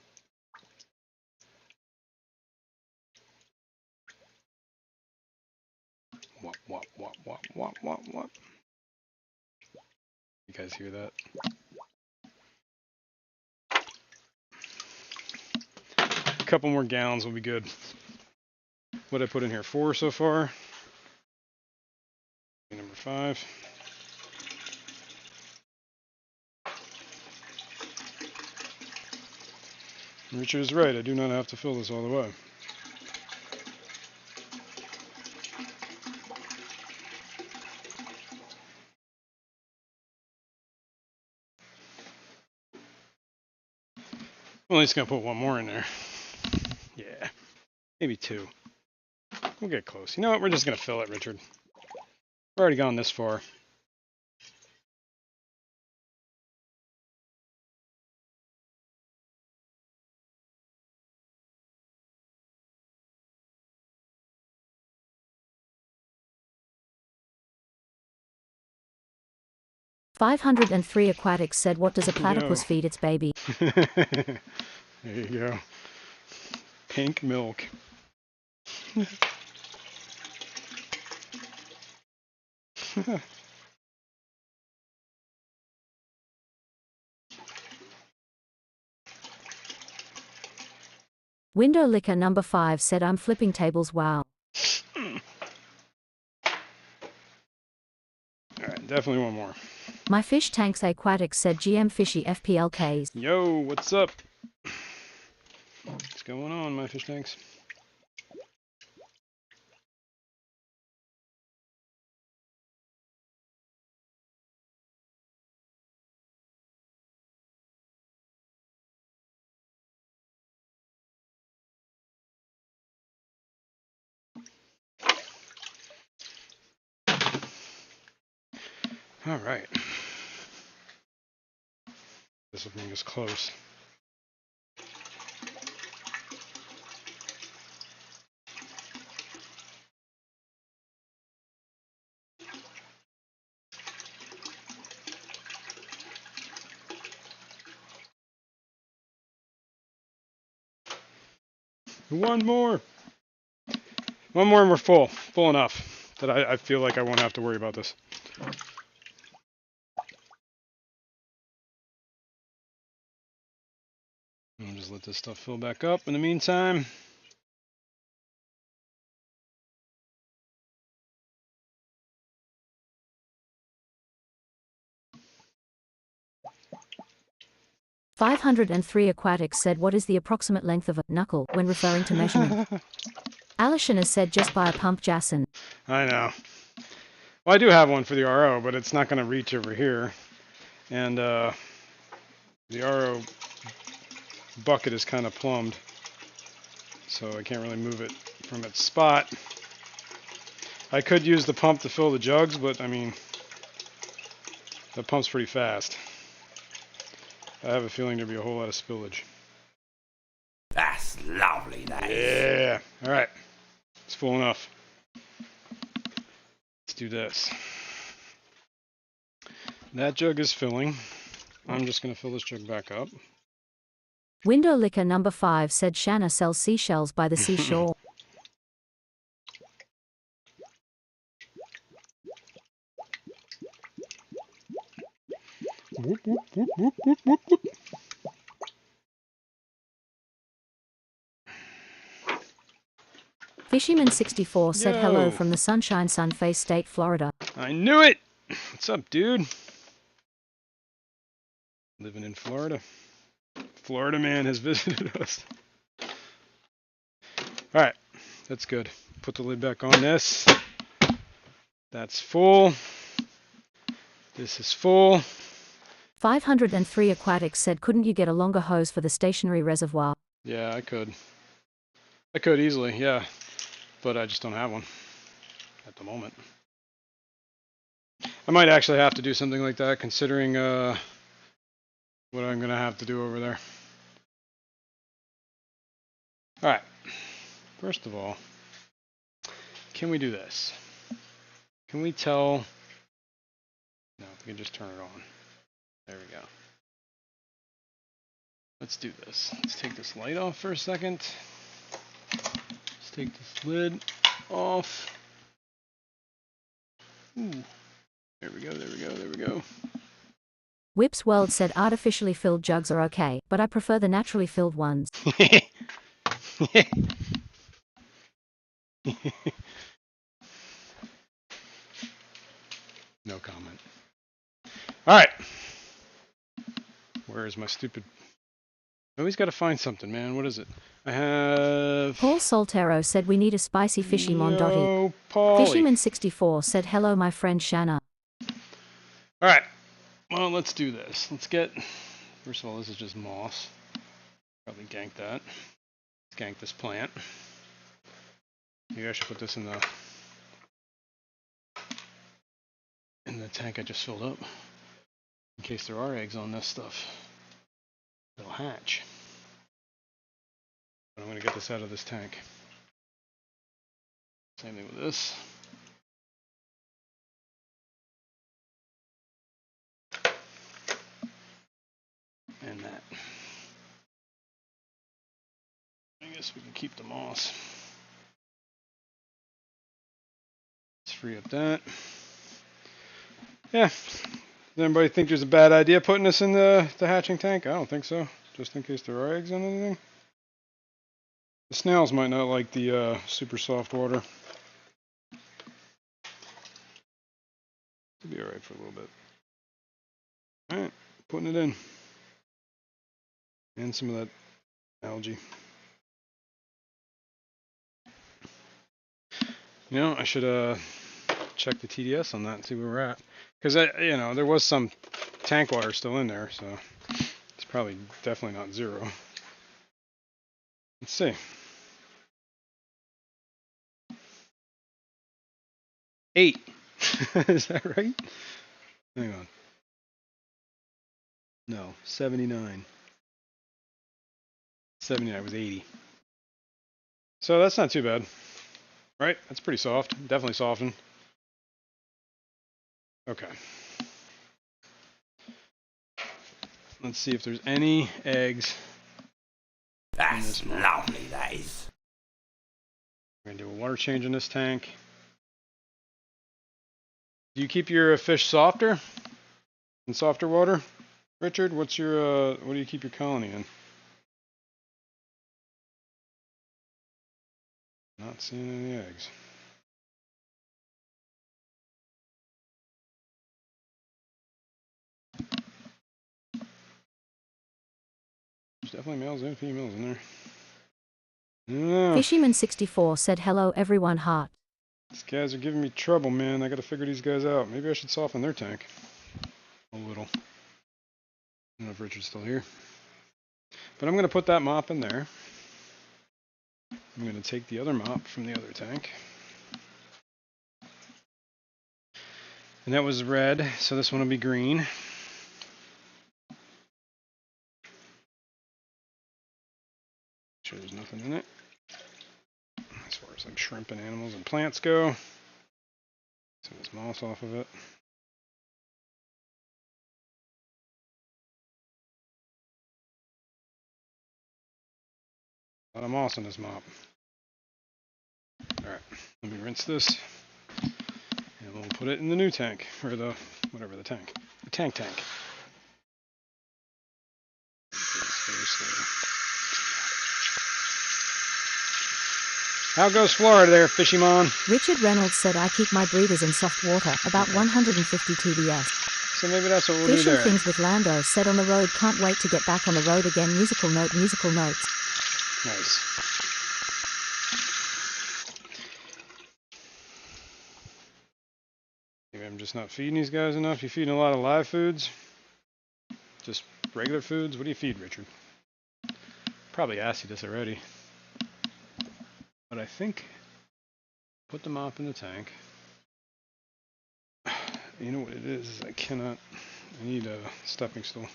Wop. You guys hear that? A couple more gallons will be good. What did I put in here? 4 so far. Number 5. Richard is right. I do not have to fill this all the way. I'm at least gonna put one more in there. Yeah, maybe 2. We'll get close. You know what? We're just gonna fill it, Richard. We've already gone this far. 503 Aquatics said, what does a There you platypus go. feed its baby? There you go. Pink milk. Window Licker number 5 said, I'm flipping tables, wow. Alright, definitely one more. My fish tanks Aquatics said, GM Fishy FPLKs. Yo, what's up? What's going on, my fish tanks? Alright. This will bring us close. One more! One more and we're full. Full enough that I feel like I won't have to worry about this. I'll just let this stuff fill back up in the meantime. $503 Aquatics said, what is the approximate length of a knuckle when referring to measurement? Alison has said, just buy a pump, Jason. I know. Well, I do have one for the RO, but it's not going to reach over here. And the RO bucket is kind of plumbed, so I can't really move it from its spot. I could use the pump to fill the jugs, but I mean, the pump's pretty fast. I have a feeling there'll be a whole lot of spillage. That's lovely, that is. Yeah. All right. It's full enough. Let's do this. That jug is filling. I'm just going to fill this jug back up. Window Licker number 5 said, Shanna sells seashells by the seashore. Whoop, whoop, whoop, whoop, whoop, whoop, whoop. Fishyman64 said, hello Yo. from the Sunshine Sunface State, Florida. I knew it! What's up, dude? Living in Florida. Florida man has visited us. Alright, that's good. Put the lid back on this. That's full. This is full. 503 Aquatics said, couldn't you get a longer hose for the stationary reservoir? Yeah, I could. I could easily, yeah. But I just don't have one at the moment. I might actually have to do something like that, considering what I'm going to have to do over there. Alright. First of all, can we do this? Can we tell... No, we can just turn it on. There we go. Let's do this. Let's take this light off for a second. Let's take this lid off. Ooh. There we go, there we go, there we go. Whips World said, artificially filled jugs are okay, but I prefer the naturally filled ones. No comment. Alright. Where is my stupid... I always gotta find something, man. What is it? I have... Paul Soltero said, we need a spicy fishy Mondotti. Yo, Paulie. Fishyman64 said, hello my friend Shanna. Alright. Well, let's do this. Let's get... First of all, this is just moss. Probably gank that. Let's gank this plant. Maybe I should put this in the tank I just filled up. In case there are eggs on this stuff. They'll hatch. But I'm going to get this out of this tank. Same thing with this. that. I guess we can keep the moss. Let's free up that. Yeah. Does anybody think there's a bad idea putting this in the hatching tank? I don't think so. Just in case there are eggs on anything. The snails might not like the super soft water. It'll be alright for a little bit. Alright, putting it in. And some of that algae. You know, I should check the TDS on that and see where we're at. Because, you know, there was some tank water still in there, so it's probably definitely not 0. Let's see. 8. Is that right? Hang on. No, 79. 79 was 80. So that's not too bad. Right? That's pretty soft. Definitely softened. Okay. Let's see if there's any eggs. That's lovely, that is. We're going to do a water change in this tank. Do you keep your fish softer? In softer water? Richard, what's your, what do you keep your colony in? Not seeing any eggs. There's definitely males and females in there. Fishyman64 said hello everyone heart. These guys are giving me trouble, man. I gotta figure these guys out. Maybe I should soften their tank. A little. I don't know if Richard's still here. But I'm gonna put that mop in there. I'm gonna take the other mop from the other tank. And that was red, so this one will be green. Sure there's nothing in it. As far as like shrimp and animals and plants go. Some of this moss off of it. A lot of moss in this mop. Alright, let me rinse this. And we'll put it in the new tank. Or the, whatever the tank. The tank. How goes Florida there, Fishymon? Richard Reynolds said I keep my breeders in soft water, about 150 TDS. So maybe that's what we'll do Fishing there. Things with Lando said on the road, can't wait to get back on the road again. Musical notes. Nice. Maybe I'm just not feeding these guys enough. You feeding a lot of live foods? Just regular foods? What do you feed, Richard? Probably asked you this already. But I think put the mop in the tank. You know what it is I cannot. I need a stepping stool.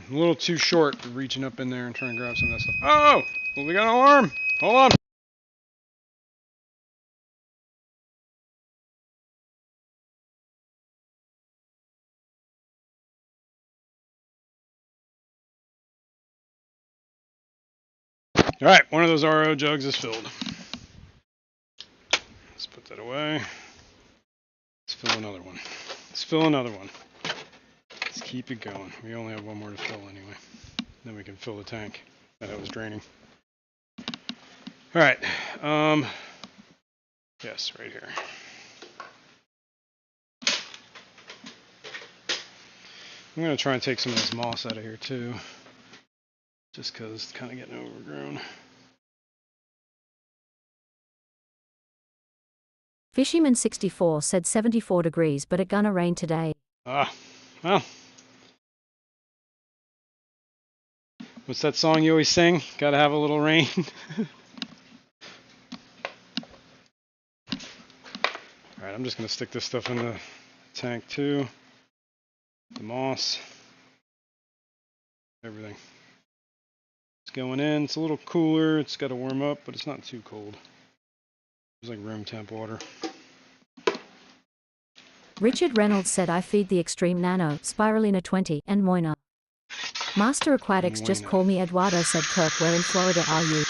I'm a little too short for reaching up in there and trying to grab some of that stuff. Oh! Well, we got an alarm! Hold on! Alright, one of those RO jugs is filled. Let's put that away. Let's fill another one. Let's keep it going. We only have one more to fill anyway. Then we can fill the tank that I was draining. Alright. Yes, right here. I'm going to try and take some of this moss out of here too. Just because it's kind of getting overgrown. Fishyman64 said 74 degrees but it gonna rain today. Ah, well. What's that song you always sing? Gotta have a little rain. Alright, I'm just going to stick this stuff in the tank too. The moss. Everything. It's going in. It's a little cooler. It's got to warm up, but it's not too cold. It's like room temp water. Richard Reynolds said I feed the Extreme Nano, Spirulina 20, and Moina. Master Aquatics just Moina. call me Eduardo, said Kirk. Where in Florida are you?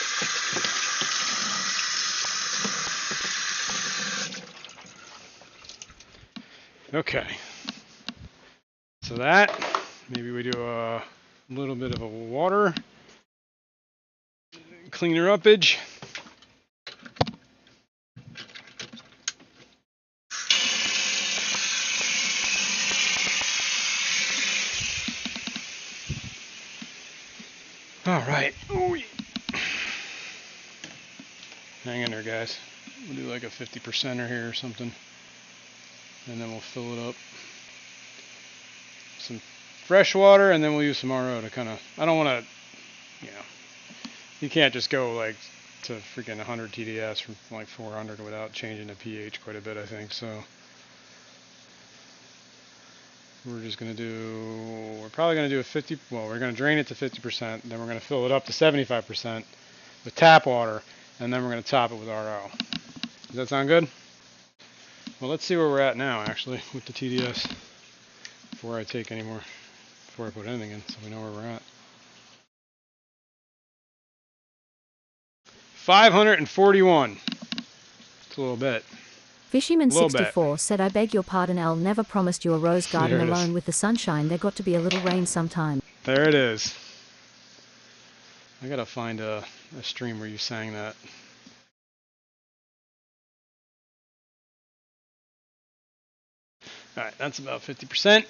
Okay. So that, maybe we do a little bit of a water cleaner uppage. All right. Ooh. Hang in there, guys. We'll do like a 50%er here or something. And then we'll fill it up. Some fresh water, and then we'll use some RO to kind of, I don't want to, you know, you can't just go like to freaking 100 TDS from like 400 without changing the pH quite a bit, I think. So we're just going to do, we're probably going to do a 50, well, we're going to drain it to 50%, then we're going to fill it up to 75% with tap water, and then we're going to top it with RO. Does that sound good? Well, let's see where we're at now, actually, with the TDS before I take any more, before I put anything in, so we know where we're at. 541. It's a little bit. Fishyman64 said I beg your pardon, Al never promised you a rose garden alone with the sunshine. There got to be a little rain sometime. There it is. I gotta find a stream where you sang that. Alright, that's about 50%. Of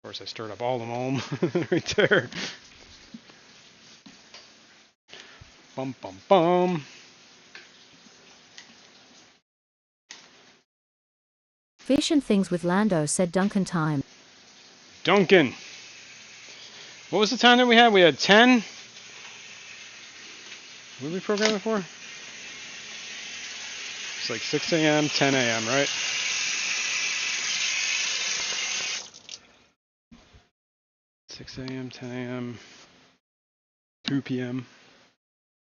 course, I stirred up all the mulm right there. Bum, bum, bum. Fish and things with Lando, said Duncan time. Duncan. What was the time that we had? We had 10. What did we program it for? It's like 6 a.m., 10 a.m., right? Six a.m., 10 a.m., 2 p.m.,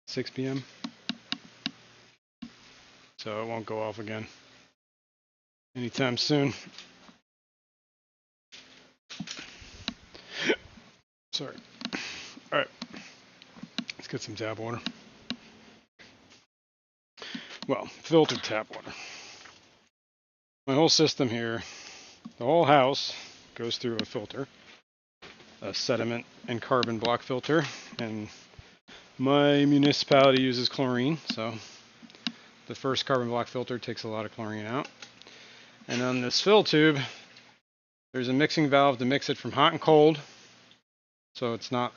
6 p.m. So it won't go off again anytime soon. Sorry. All right. Let's get some tap water. Well, filtered tap water. My whole system here, the whole house goes through a filter, a sediment and carbon block filter, and my municipality uses chlorine, so the first carbon block filter takes a lot of chlorine out. And on this fill tube, there's a mixing valve to mix it from hot and cold, so it's not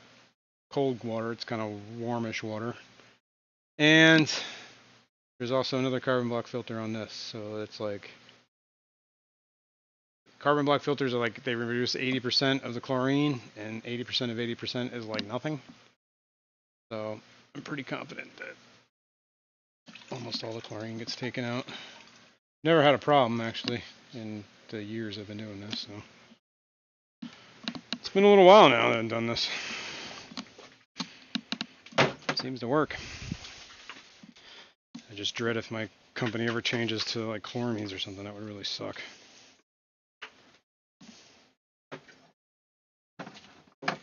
cold water, it's kind of warmish water. And there's also another carbon block filter on this, so it's like carbon block filters are like they reduce 80% of the chlorine, and 80% of 80% is like nothing. So I'm pretty confident that almost all the chlorine gets taken out. Never had a problem actually in the years I've been doing this. So it's been a little while now that I've done this. Seems to work. I just dread if my company ever changes to like chloramines or something. That would really suck. That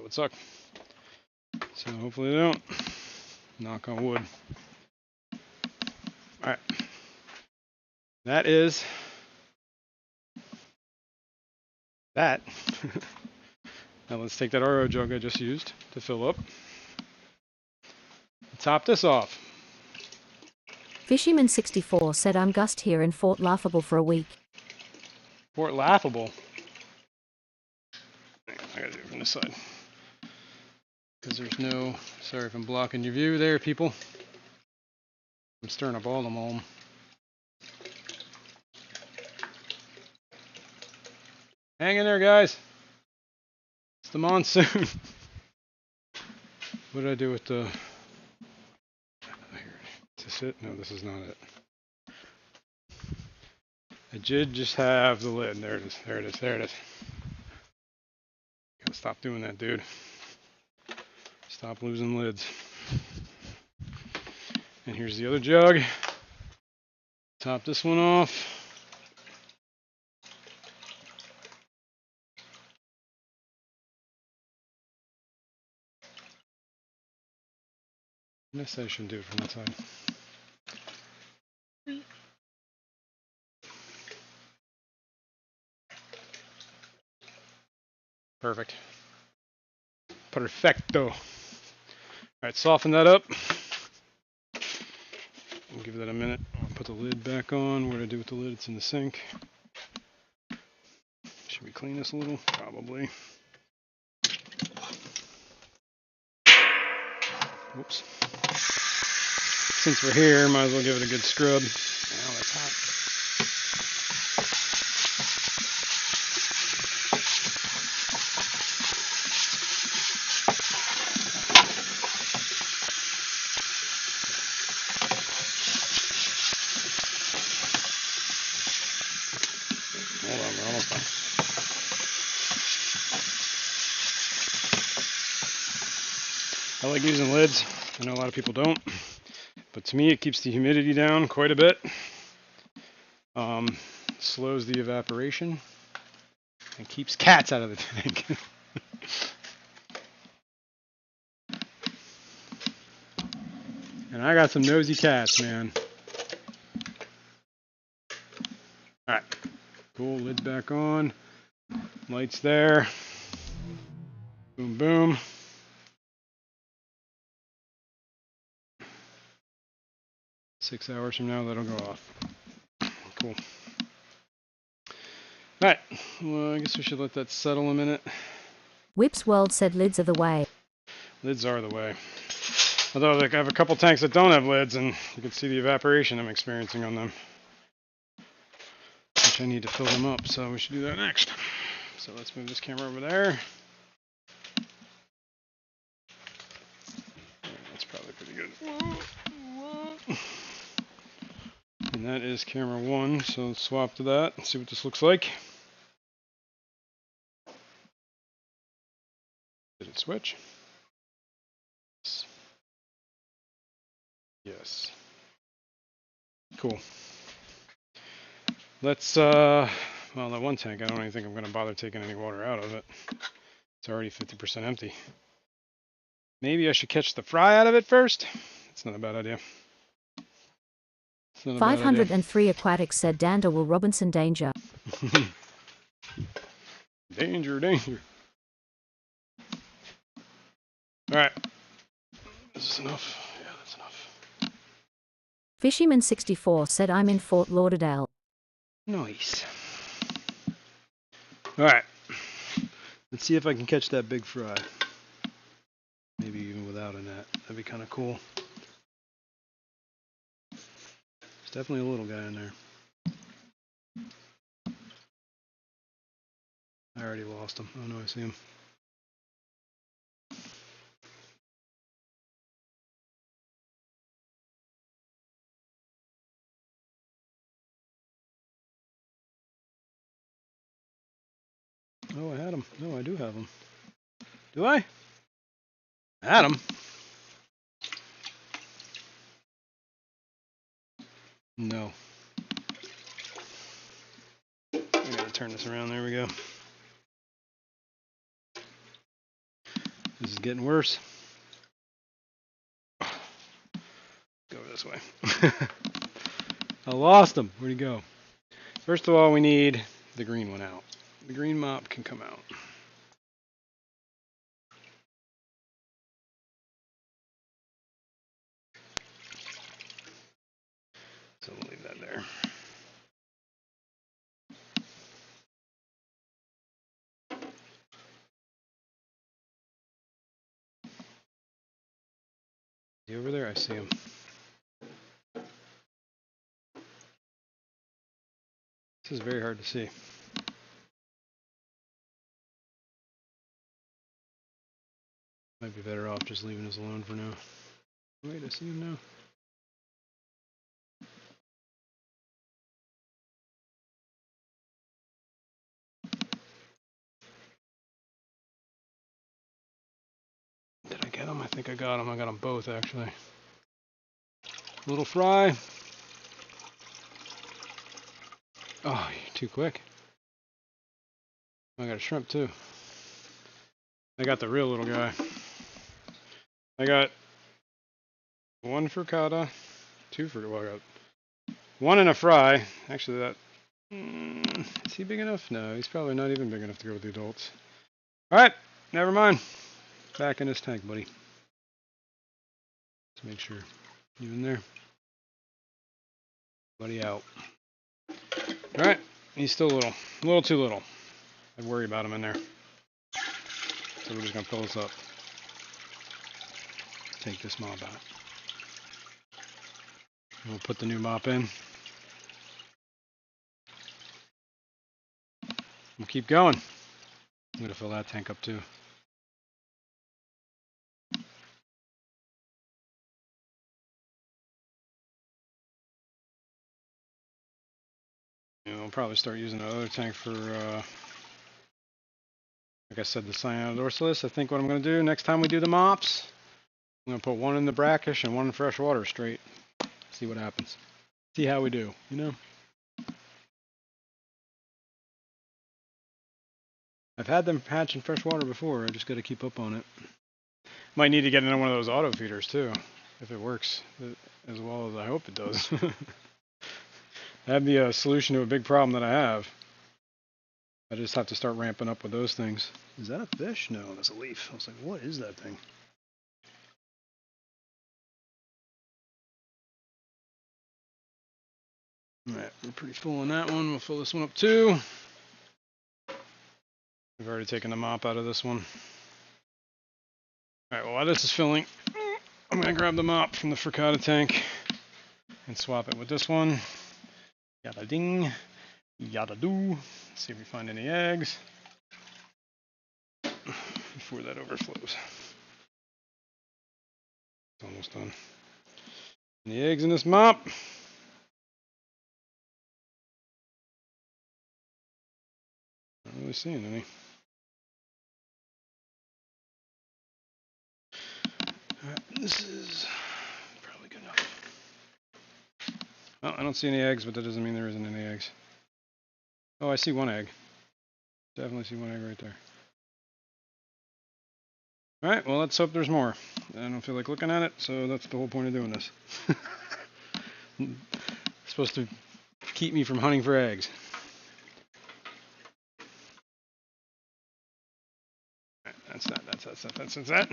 would suck. So hopefully they don't. Knock on wood. Alright. That is that. Now let's take that RO jug I just used to fill up. Top this off. Fishyman64 said I'm Gust here in Fort Laughable for a week. Fort Laughable. I gotta do it from this side. Because there's no, sorry if I'm blocking your view there, people. I'm stirring up all the mulm. Hang in there, guys. It's the monsoon. What did I do with the... Here, is this it? No, this is not it. I did just have the lid. There it is. There it is. There it is. Gotta stop doing that, dude. Stop losing lids. And here's the other jug. Top this one off. I guess I shouldn't do it from that side. Perfect. Perfecto. All right, soften that up. We'll give that a minute. I'll put the lid back on. What do I do with the lid? It's in the sink. Should we clean this a little? Probably. Whoops. Since we're here, might as well give it a good scrub. Ow, that's hot. Hold on, we're almost done. I like using lids. I know a lot of people don't, but to me it keeps the humidity down quite a bit. Slows the evaporation and keeps cats out of the tank. And I got some nosy cats, man. Alright, cool, lid back on. Lights there. Boom, boom. Six hours from now, that'll go off. Cool. Alright, well, I guess we should let that settle a minute. Whip's World said lids are the way. Lids are the way. Although like, I have a couple tanks that don't have lids, and you can see the evaporation I'm experiencing on them. Which I need to fill them up, so we should do that next. So let's move this camera over there. That's probably pretty good. And that is camera 1, so let's swap to that and see what this looks like. Did it switch? Yes. Cool. Let's, well, that one tank, I don't even think I'm going to bother taking any water out of it. It's already 50% empty. Maybe I should catch the fry out of it first? It's not a bad idea. 503 Aquatics said Dander will Robinson danger. Danger, danger. Alright. Is this enough? Yeah, that's enough. Fishyman64 said I'm in Fort Lauderdale. Nice. Alright. Let's see if I can catch that big fry. Maybe even without a net. That'd be kind of cool. There's definitely a little guy in there. I already lost him. Oh no, I see him. Oh, I had him. No, I do have him. Do I? I had him. No. I gotta turn this around. There we go. This is getting worse. Go this way. I lost him. Where'd he go? First of all, we need the green one out. The green mop can come out. So we'll leave that there. Is he over there? I see him. This is very hard to see. Might be better off just leaving us alone for now. Wait, I see him now. Did I get him? I think I got him. I got them both, actually. Little fry. Oh, you're too quick. I got a shrimp too. I got the real little guy. I got one frittata, two frittata. Well, I got one in a fry. Actually, that is he big enough? No, he's probably not even big enough to go with the adults. All right, never mind. Back in this tank, buddy. Let's make sure you in there, buddy. Out. All right, he's still a little too little. I'd worry about him in there. So we're just gonna fill this up. Take this mop out. We'll put the new mop in. We'll keep going. I'm gonna fill that tank up too. I'll probably start using another tank for, like I said, the Cyanodorsalis. I think what I'm gonna do next time we do the mops, I'm gonna put one in the brackish and one in fresh water straight. See what happens. See how we do, you know? I've had them hatch in fresh water before. I just got to keep up on it. Might need to get into one of those auto feeders too, if it works as well as I hope it does. That'd be a solution to a big problem that I have. I just have to start ramping up with those things. Is that a fish? No, that's a leaf. I was like, what is that thing? Alright, we're pretty full on that one. We'll fill this one up too. We've already taken the mop out of this one. Alright, well while this is filling, I'm going to grab the mop from the frittata tank and swap it with this one. Yada ding, yada do. See if we find any eggs before that overflows. It's almost done. Any eggs in this mop? Not really seeing any. Alright, this is probably good enough. Oh, I don't see any eggs, but that doesn't mean there isn't any eggs. Oh, I see one egg. Definitely see one egg right there. Alright, well let's hope there's more. I don't feel like looking at it, so that's the whole point of doing this. It's supposed to keep me from hunting for eggs. Alright, that's that.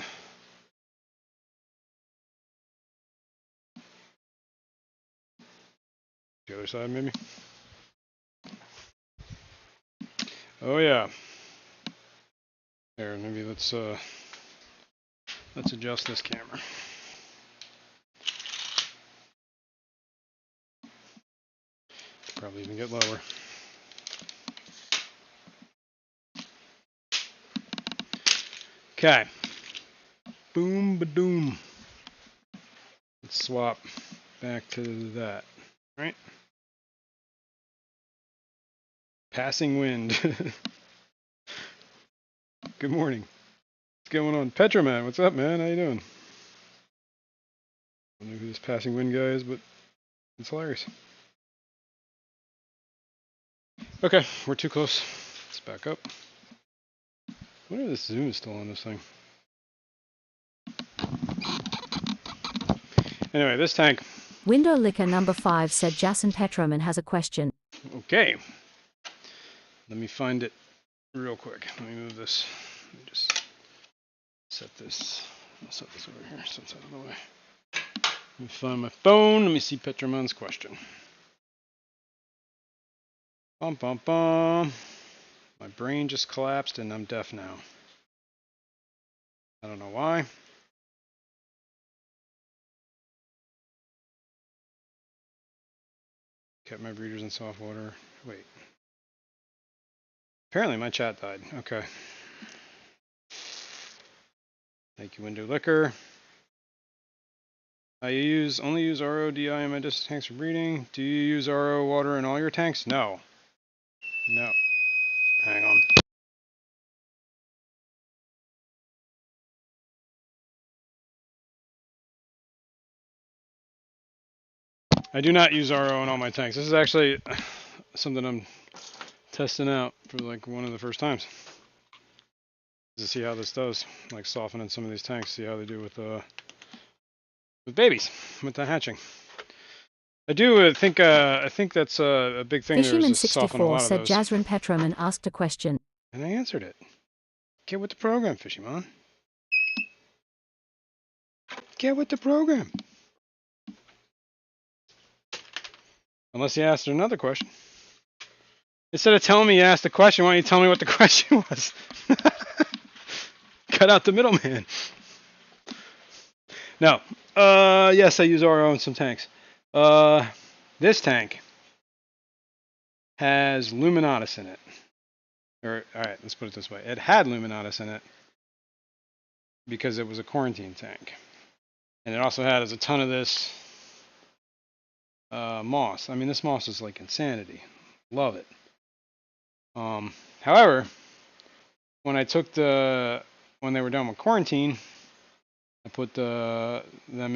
The other side, maybe? Oh yeah. There, maybe let's adjust this camera. Probably even get lower. Okay. Boom ba doom. Let's swap back to that. All right. Passing wind. Good morning. What's going on? Petroman, what's up, man? How you doing? I don't know who this passing wind guy is, but it's hilarious. Okay, we're too close. Let's back up. I wonder if this zoom is still on this thing. Anyway, this tank. Window licker number 5 said Jason Petroman has a question. Okay. Let me find it real quick. Let me move this. Let me just set this. I'll set this over here so it's out of the way. Let me find my phone. Let me see Petroman's question. Bum bum bum. My brain just collapsed and I'm deaf now. I don't know why. Kept my breeders in soft water. Wait. Apparently my chat died. Okay. Thank you, Window Liquor. I only use RO DI in my disc tanks for breeding. Do you use RO water in all your tanks? No. No. Hang on. I do not use RO in all my tanks. This is actually something I'm testing out for like one of the first times. To see how this does, like softening some of these tanks, see how they do with babies, with the hatching. I do think that's a big thing there is to soften a lot Fishyman64 of said those. Jazrin Petroman asked a question. And I answered it. Get with the program, Fishymon. Get with the program. Unless you asked another question. Instead of telling me you asked a question, why don't you tell me what the question was? Cut out the middleman. No. Yes, I use RO in some tanks. This tank has Luminatus in it. Or, alright, let's put it this way. It had Luminatus in it because it was a quarantine tank. And it also had a ton of this moss. I mean, this moss is like insanity. Love it. However, when they were done with quarantine, I put them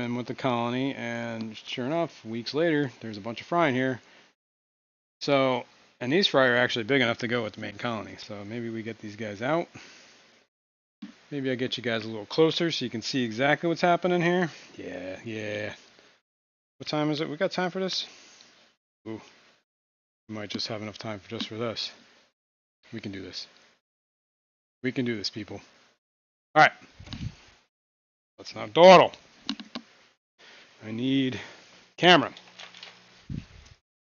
in with the colony, and sure enough, weeks later, there's a bunch of fry in here. So, and these fry are actually big enough to go with the main colony. So maybe we get these guys out. Maybe I get you guys a little closer so you can see exactly what's happening here. Yeah. What time is it? We got time for this? Ooh. We might just have enough time just for this. We can do this. We can do this, people. Alright. Let's not dawdle. I need camera.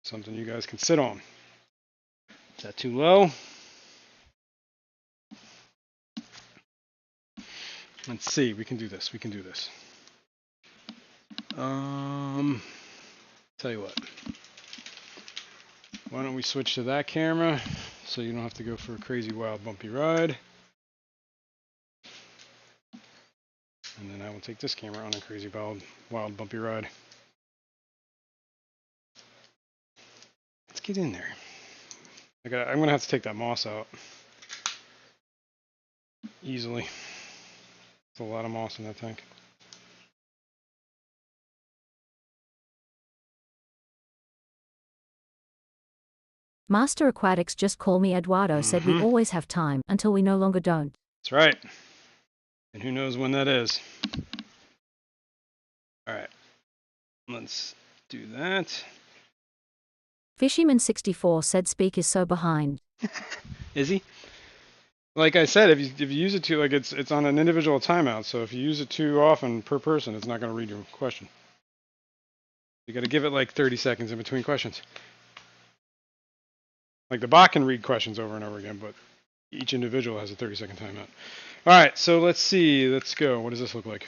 Something you guys can sit on. Is that too low? Let's see. We can do this. We can do this. Tell you what. Why don't we switch to that camera so you don't have to go for a crazy wild bumpy ride. And then I will take this camera on a crazy wild bumpy ride. Let's get in there. I'm going to have to take that moss out. Easily. There's a lot of moss in that tank. Master Aquatics just call me Eduardo said we always have time until we no longer don't. That's right. And who knows when that is. Alright. Let's do that. Fishyman64 said Speak is so behind. Is he? Like I said, if you use it too, like it's on an individual timeout, so if you use it too often per person, it's not going to read your question. You got to give it like 30 seconds in between questions. Like the bot can read questions over and over again, but each individual has a 30-second timeout. All right, so let's see. Let's go. What does this look like?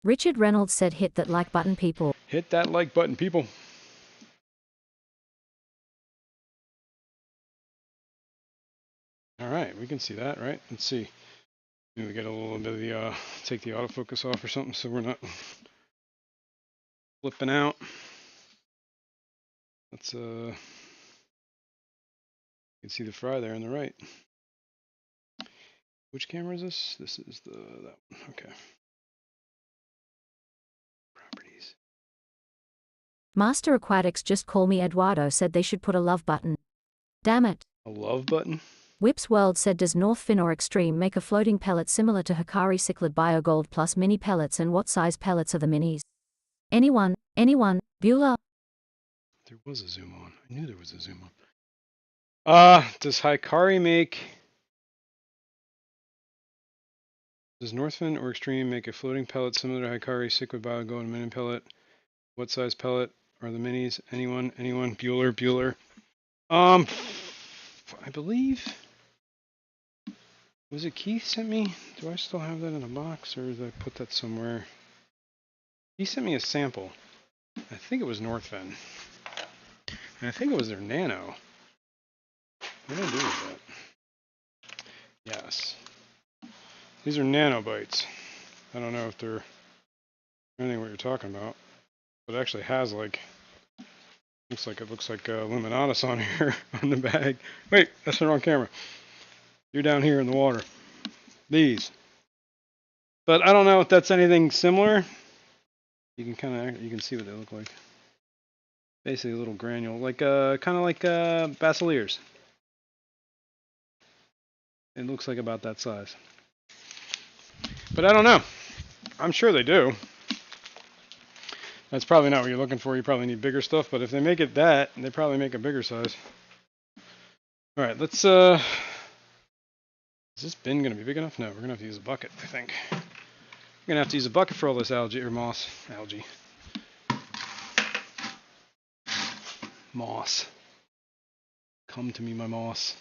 Richard Reynolds said hit that like button, people. Hit that like button, people. All right, we can see that, right? Let's see. Maybe we get a little bit of the, take the autofocus off or something so we're not flipping out. Let's, you can see the fry there on the right. Which camera is this? This is that one. Okay. Properties. Master Aquatics just call me Eduardo said they should put a love button. Damn it. A love button? Whips World said does Northfin or Extreme make a floating pellet similar to Hikari Cichlid Biogold plus mini pellets, and what size pellets are the minis? Anyone? Beulah? There was a zoom on. I knew there was a zoom on. Does Hikari make... Does Northfin or Extreme make a floating pellet similar to Hikari Cichlid Biogold mini pellet? What size pellet are the minis? Anyone? Bueller? I believe... Was it Keith sent me? Do I still have that in a box, or did I put that somewhere? He sent me a sample. I think it was Northfin. And I think it was their Nano. What did I do with that? Yes. These are nanobites. I don't know if they're anything what you're talking about. But it actually has like... looks like Luminatus on here on the bag. Wait, that's the wrong camera. You're down here in the water. These. But I don't know if that's anything similar. You can see what they look like. Basically a little granule, like kind of like Basilears. It looks like about that size. But I don't know. I'm sure they do. That's probably not what you're looking for. You probably need bigger stuff. But if they make it that, they probably make a bigger size. All right, let's. Is this bin gonna be big enough? No, we're gonna have to use a bucket. I think. We're gonna have to use a bucket for all this algae or moss. Algae. Moss. Come to me, my moss.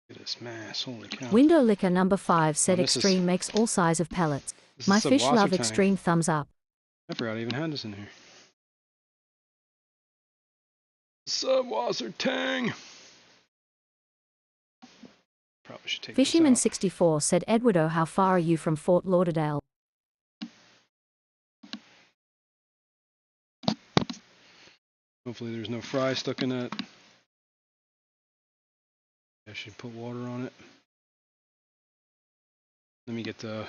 Look at this mass. Holy cow. Window Licker number 5 said this Extreme makes all size of pellets. This My is fish Subwasser love Tang. Extreme thumbs up. I forgot I even had this in here. Subwasser Tang. Probably should take this Fishyman out. 64 said Edwardo, how far are you from Fort Lauderdale? Hopefully there's no fry stuck in that. I should put water on it. Let me get the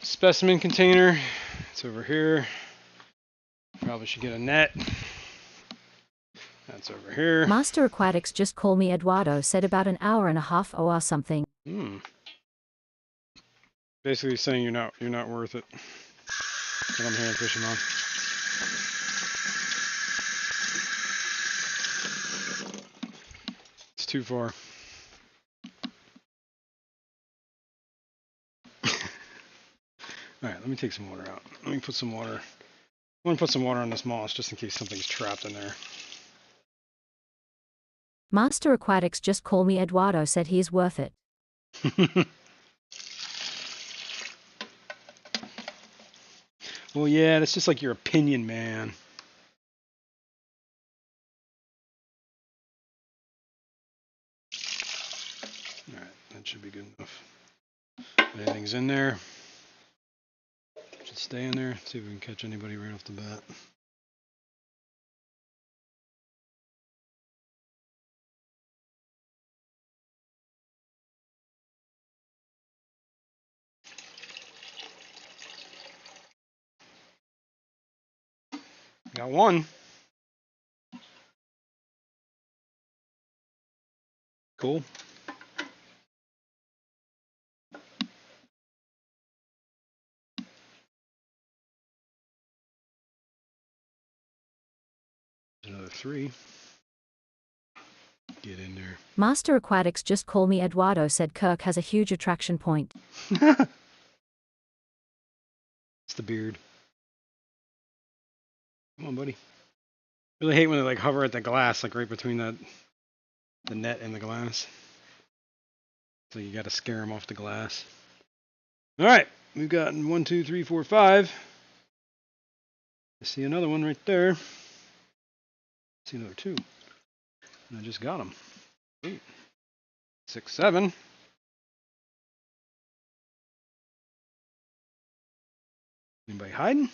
specimen container. It's over here. Probably should get a net. That's over here. Master Aquatics just call me Eduardo said about an hour and a half or something. Basically saying you're not worth it. That's what I'm hearing, Fisherman. It's too far. Alright, let me take some water out. Let me put some water. I want to put some water on this moss just in case something's trapped in there. Master Aquatics just call me Eduardo said he is worth it. Well, yeah, that's just like your opinion, man. Alright, that should be good enough. Anything's in there. Should stay in there. See if we can catch anybody right off the bat. Got one. Cool. Another 3. Get in there. Master Aquatics just call me Eduardo said Kirk has a huge attraction point. It's the beard. Come on, buddy. Really hate when they like hover at the glass, like right between the net and the glass. So you got to scare them off the glass. All right, we've got 1, 2, 3, 4, 5. I see another one right there. I see another 2. And I just got them. 8, 6, 7. Anybody hiding?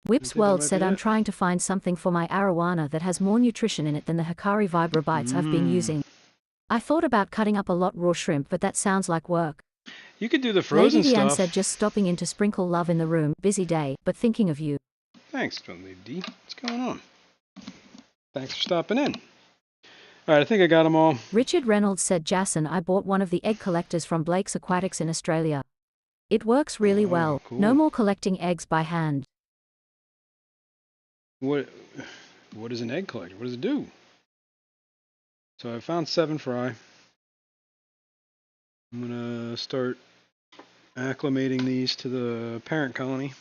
Whips think that World might said be I'm it. trying to find something for my arowana that has more nutrition in it than the Hikari Vibra bites I've been using. I thought about cutting up a lot raw shrimp, but that sounds like work. You could do the frozen Lady Diane stuff. said just stopping in to sprinkle love in the room, busy day, but thinking of you. Thanks, Lady D. What's going on? Thanks for stopping in. All right, I think I got them all. Richard Reynolds said Jason, I bought one of the egg collectors from Blake's Aquatics in Australia. It works really well. Cool. No more collecting eggs by hand. What is an egg collector? What does it do? So I found 7 fry. I'm gonna start acclimating these to the parent colony,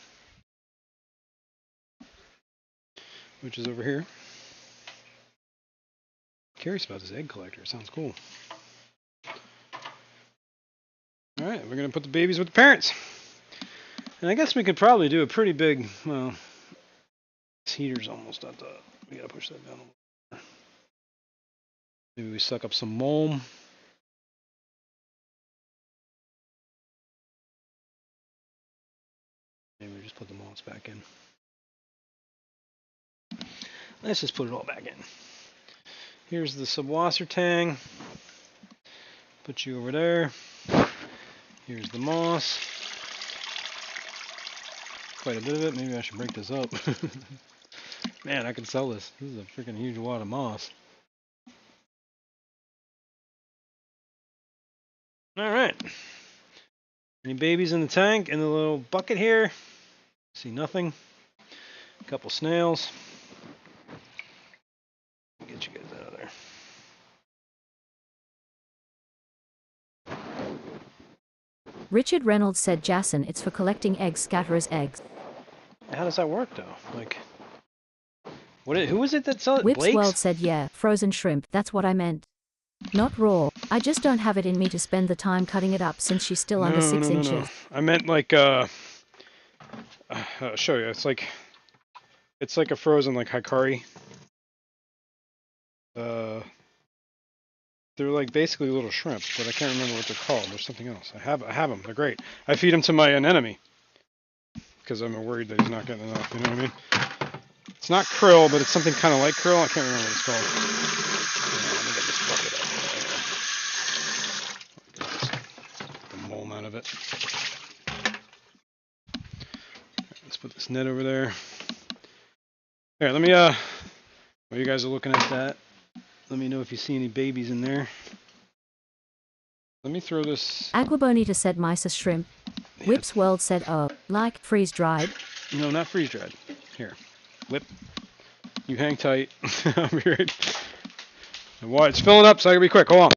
which is over here. Curious about this egg collector. It sounds cool. All right, we're gonna put the babies with the parents. And I guess we could probably do a pretty big, well, this heater's almost at the, we gotta push that down a little more. Maybe we suck up some mulm. Maybe we just put the moss back in. Let's just put it all back in. Here's the Subwasser Tang. Put you over there. Here's the moss. Quite a bit of it. Maybe I should break this up. Man, I can sell this. This is a freaking huge wad of moss. Alright. Any babies in the tank? In the little bucket here? See nothing. A couple snails. Get you guys out of there. Richard Reynolds said, Jason, it's for collecting eggs, scatterers' eggs. How does that work, though? Like, who was it that sold it? Whips Blake's? World said, yeah, frozen shrimp, that's what I meant. Not raw. I just don't have it in me to spend the time cutting it up since she's still under 6 inches. No. I meant like, I'll show you. It's like a frozen, like, hikari. They're like basically little shrimp, but I can't remember what they're called. There's something else. I have them. They're great. I feed them to my anemone because I'm worried that he's not getting enough. You know what I mean? It's not krill, but it's something kind of like krill. I can't remember what it's called. Let me get this bucket up. Get the mulm out of it. Let's put this net over there. Here, let me while you guys are looking at that, let me know if you see any babies in there. Let me throw this. Aguabonita said Mysis shrimp. Whips World said, oh, like freeze dried. No, not freeze dried. Here, Whip. You hang tight. I'll be right. It's filling up, so I gotta be quick. Hold on.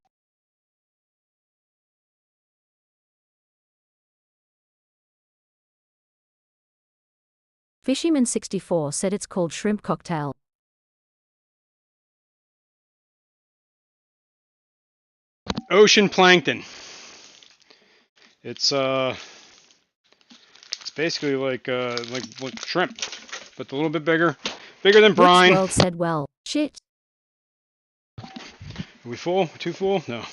Fishyman64 said it's called shrimp cocktail. Ocean plankton. It's basically like shrimp, but a little bit bigger than brine. Whips World said, well, shit. Are we full? Too full? No.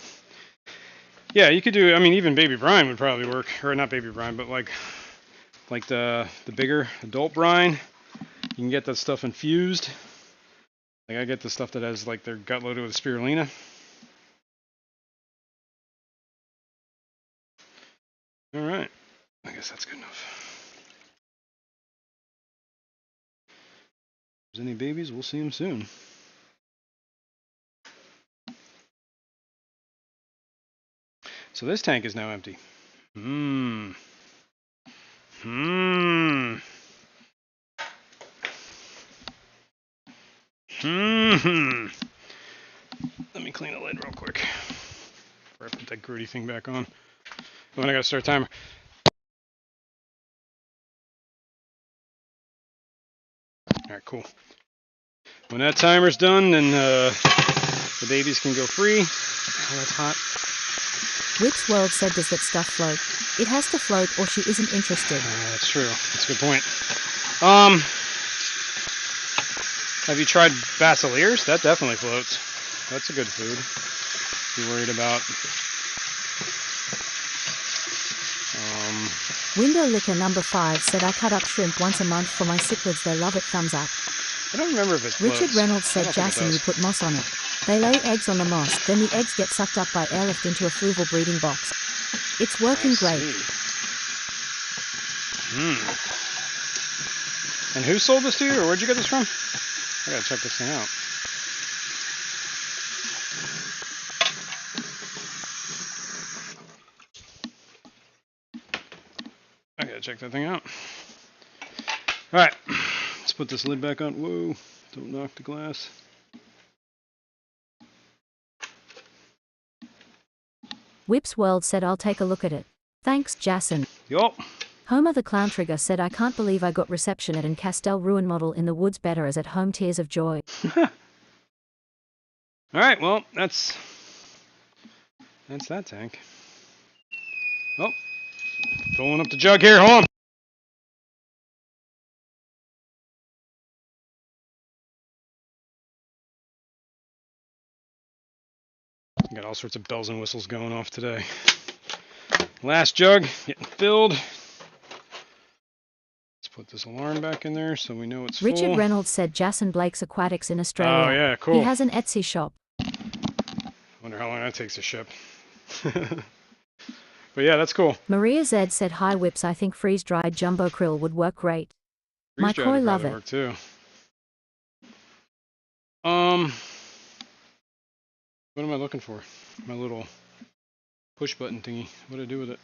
Yeah, you could do. I mean, even baby brine would probably work, or not baby brine, but like the bigger adult brine. You can get that stuff infused. Like I get the stuff that has like their gut loaded with spirulina. All right, I guess that's good enough. If there's any babies, we'll see them soon. So this tank is now empty. Let me clean the lid real quick before I put that gritty thing back on. When I gotta start timer. Alright, cool. When that timer's done, then the babies can go free. Oh, that's hot. Whips World said, does that stuff float? It has to float or she isn't interested. That's true. That's a good point. Have you tried basilears? That definitely floats. That's a good food. If you're worried about. Window Liquor number 5 said, I cut up shrimp once a month for my cichlids. They love it. Thumbs up. I don't remember if it floats. Richard Reynolds said, Jason, you put moss on it. They lay eggs on the moss, then the eggs get sucked up by airlift into a fruval breeding box. It's working great. And who sold this to you, or where'd you get this from? I gotta check this thing out. I gotta check that thing out. Alright, let's put this lid back on. Whoa, don't knock the glass. Whips World said, I'll take a look at it. Thanks, Jason. Yup. Homer the Clown Trigger said, I can't believe I got reception at an Castell Ruin model in the woods better as at home. Tears of joy. Alright, well, that's that tank. Oh, filling up the jug here. Hold on. Got all sorts of bells and whistles going off today. Last jug getting filled. Let's put this alarm back in there so we know it's full. Richard Reynolds said, Jason Blake's Aquatics in Australia. Oh yeah, cool. He has an Etsy shop. Wonder how long that takes to ship. But yeah, that's cool. Maria Zed said, "Hi Whips, I think freeze-dried jumbo krill would work great. My Freeze-dried koi would love probably it." work too. What am I looking for? My little push button thingy. What do I do with it?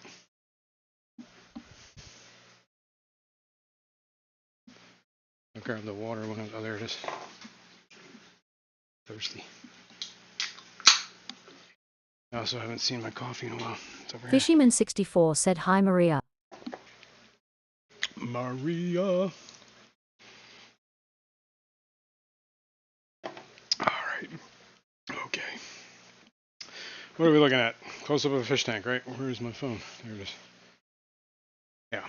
I'll grab the water when oh, there it is. Thirsty. I also haven't seen my coffee in a while. It's over here. Fishyman64 said, "Hi Maria." Maria. Alright. Okay. What are we looking at? Close up of a fish tank, right? Where is my phone? There it is. Yeah.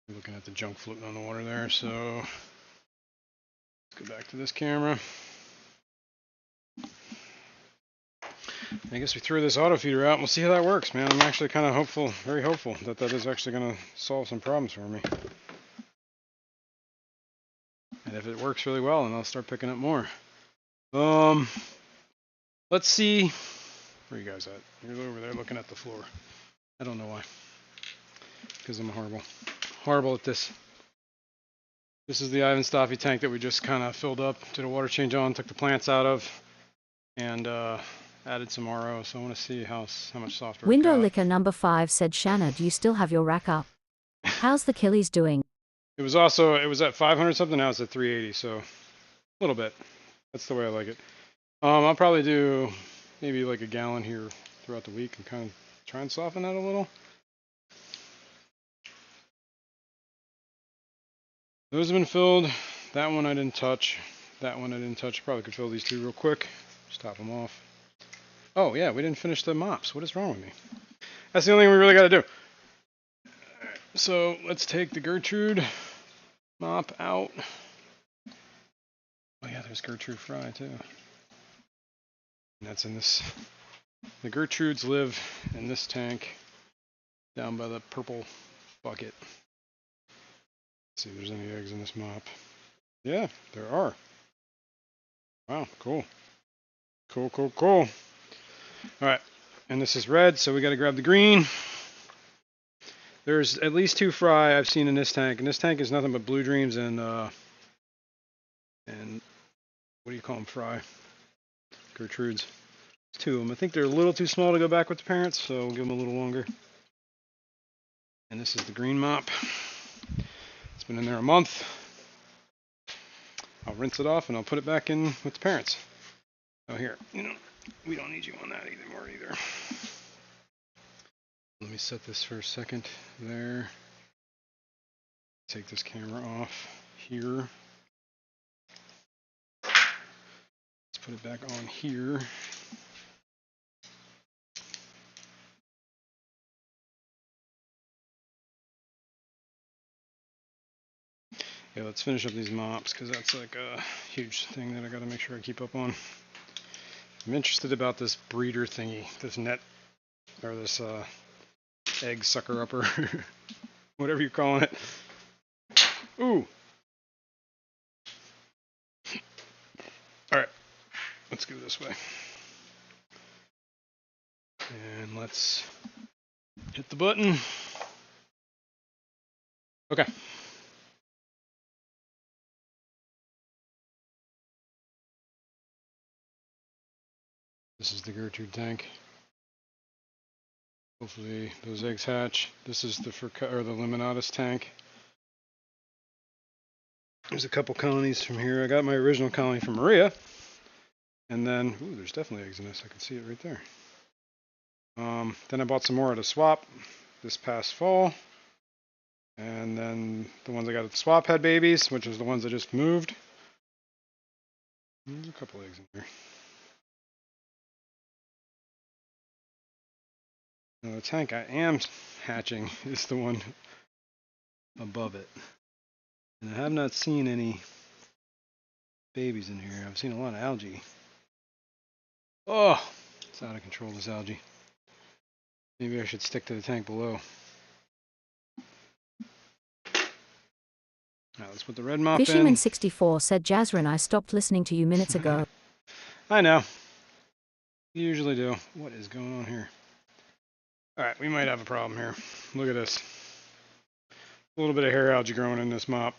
We're looking at the junk floating on the water there, so let's go back to this camera. I guess we threw this auto feeder out and we'll see how that works, man. I'm actually kind of hopeful, very hopeful, that that is actually going to solve some problems for me. And if it works really well, then I'll start picking up more. Let's see. Where are you guys at? You're over there looking at the floor. I don't know why. Because I'm horrible. Horrible at this. This is the Ivan Staffy tank that we just kind of filled up, did a water change on, took the plants out of, and added some RO. So I want to see how much softer Window it got. Licker number 5 said, "Shanna, do you still have your rack up? How's the killies doing?" It was at 500 something, now it's at 380, so a little bit. That's the way I like it. I'll probably do maybe like a gallon here throughout the week and kind of try and soften that a little. Those have been filled. That one I didn't touch. That one I didn't touch. Probably could fill these two real quick. Just top them off. Oh yeah, we didn't finish the mops. What is wrong with me? That's the only thing we really got to do. Alright, so let's take the Gertrude mop out. Oh yeah, there's Gertrude Fry too. And that's in this. The Gertrudes live in this tank down by the purple bucket. Let's see if there's any eggs in this mop. Yeah, there are. Wow, cool. Cool, cool, cool. Alright, and this is red, so we got to grab the green. There's at least 2 fry I've seen in this tank, and this tank is nothing but blue dreams and what do you call them, fry? Gertrudes. 2 of them. I think they're a little too small to go back with the parents, so we'll give them a little longer. And this is the green mop. It's been in there a month. I'll rinse it off and I'll put it back in with the parents. Oh, here, we don't need you on that anymore either. Let me set this for a second there. Take this camera off here. Let's put it back on here. Yeah, let's finish up these mops because that's like a huge thing that I got to make sure I keep up on. I'm interested about this breeder thingy, this net, or this egg sucker upper, whatever you're calling it. Ooh. Alright, let's go this way. And let's hit the button. Okay. This is the Gertrude tank. Hopefully those eggs hatch. This is the Lemonatus tank. There's a couple colonies from here. I got my original colony from Maria. And then, ooh, there's definitely eggs in this. I can see it right there. Then I bought some more at a swap this past fall. And then the ones I got at the swap had babies, which is the ones I just moved. There's a couple eggs in there. Now the tank I am hatching is the one above it. And I have not seen any babies in here. I've seen a lot of algae. Oh, it's out of control, this algae. Maybe I should stick to the tank below. Now let's put the red mop in. Fishyman64 said, "Jazrin, I stopped listening to you minutes ago." I know. Usually do. What is going on here? Alright, we might have a problem here. Look at this. A little bit of hair algae growing in this mop.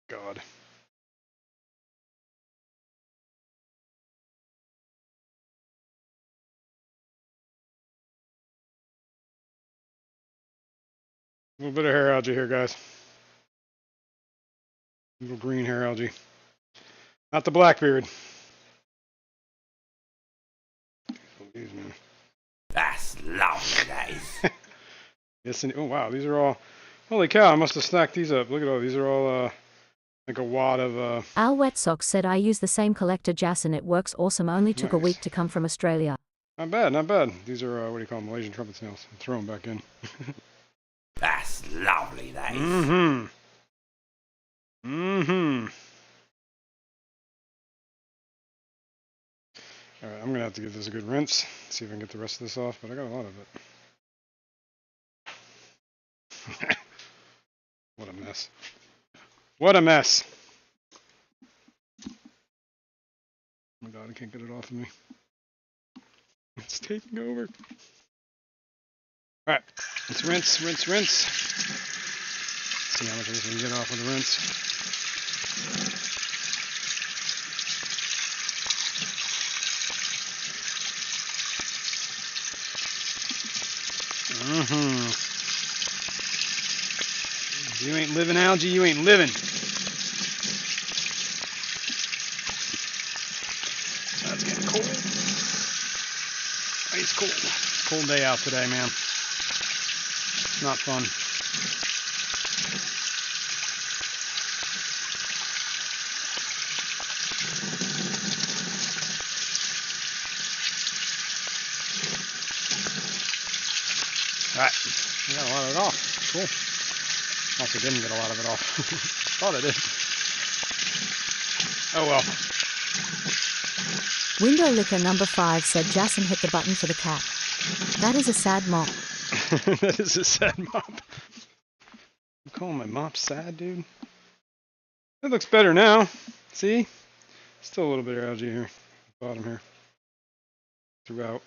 God. A little bit of hair algae here, guys. Little green hair algae. Not the Blackbeard. Please, man. That's lovely, that is. Yes, and, oh wow, these are all. Holy cow! I must have stacked these up. Look at all these are all like a wad of. Al Wet Socks said I use the same collector Jas and it works awesome. Only took a Nice. week to come from Australia. Not bad, not bad. These are what do you call them? Malaysian trumpet snails. Throw them back in. That's lovely, that is. Mm-hmm. Mm-hmm. All right, I'm gonna have to give this a good rinse. See if I can get the rest of this off, but I got a lot of it. What a mess. What a mess. Oh my God, I can't get it off of me. It's taking over. All right, let's rinse, rinse, rinse. See how much of this we can get off with the rinse. Mm-hmm. You ain't living, algae, you ain't living. That's getting cold. Ice cold. Cold day out today, man. Not fun. Alright, I got a lot of it off. Cool. Also didn't get a lot of it off. Thought I did. Oh well. Window Licker number 5 said Jason hit the button for the cat. That is a sad mop. That is a sad mop. I'm calling my mop sad, dude. That looks better now. See? Still a little bit of algae here. Bottom here. Throughout.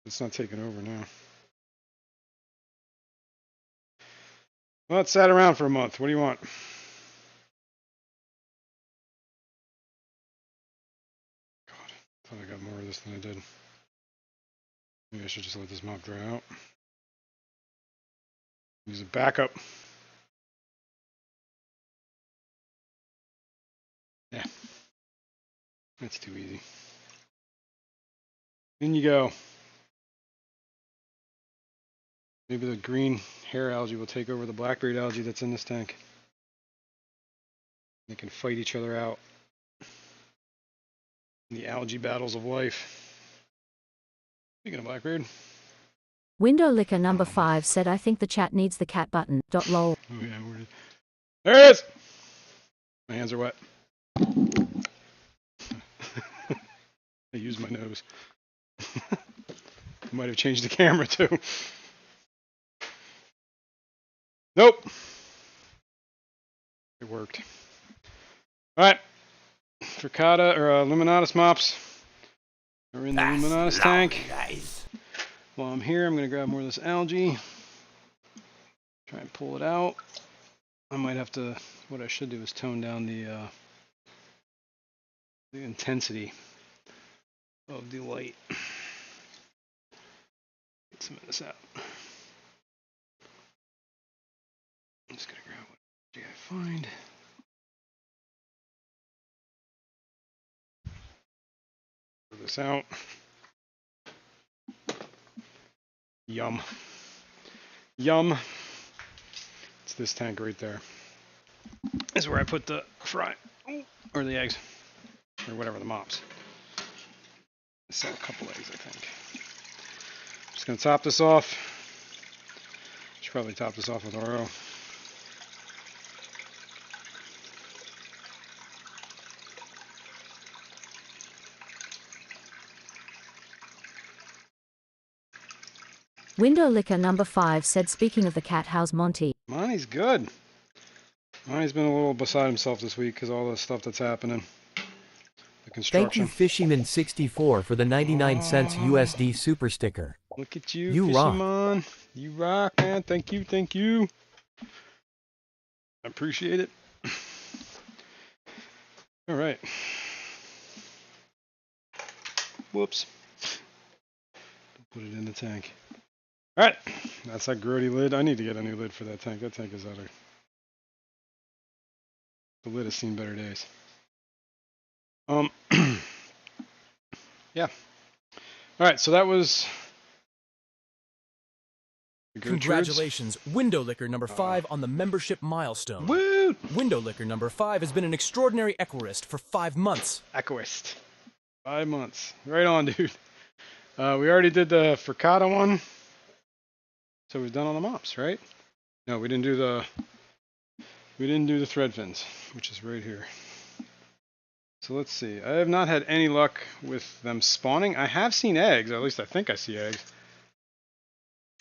It's not taking over now. Well, it sat around for a month. What do you want? God, I thought I got more of this than I did. Maybe I should just let this mop dry out. Use a backup. Yeah. That's too easy. In you go. Maybe the green hair algae will take over the blackberry algae that's in this tank. They can fight each other out. In the algae battles of life. Speaking of Blackbeard. Window Licker number 5 said I think the chat needs the cat button. Lol. Oh yeah, where did... There it is! My hands are wet. I used my nose. I might have changed the camera too. Nope. It worked. Alright. Fricata or Luminatus mops. We're in the Luminatus tank. While I'm here, I'm going to grab more of this algae. Try and pull it out. I might have to, what I should do is tone down the intensity of the light. Get some of this out. I'm just going to grab what I find. Pull this out. Yum. Yum. It's this tank right there. This is where I put the fry. Or the eggs. Or whatever, the mops. I sell a couple eggs, I think. Just going to top this off. Should probably top this off with RO. Window Licker number 5 said speaking of the cat, how's Monty? Monty's good. Monty's been a little beside himself this week because all the stuff that's happening. Thank you, construction. Fishyman64, for the 99 cents Oh, USD super sticker. look at you, You rock. Fishymon. You rock, man. Thank you, thank you. I appreciate it. All right. Whoops. Put it in the tank. All right. That's that grody lid. I need to get a new lid for that tank. That tank is out of... The lid has seen better days. Yeah. All right, so that was... Congratulations, Window Licker number 5 on the membership milestone. Woo! Window Licker number 5 has been an extraordinary equerist for 5 months. Echoist. 5 months. Right on, dude. We already did the frittata one. So we've done all the mops, right? No, we didn't do the thread fins, which is right here. So let's see. I have not had any luck with them spawning. I have seen eggs, or at least I think I see eggs.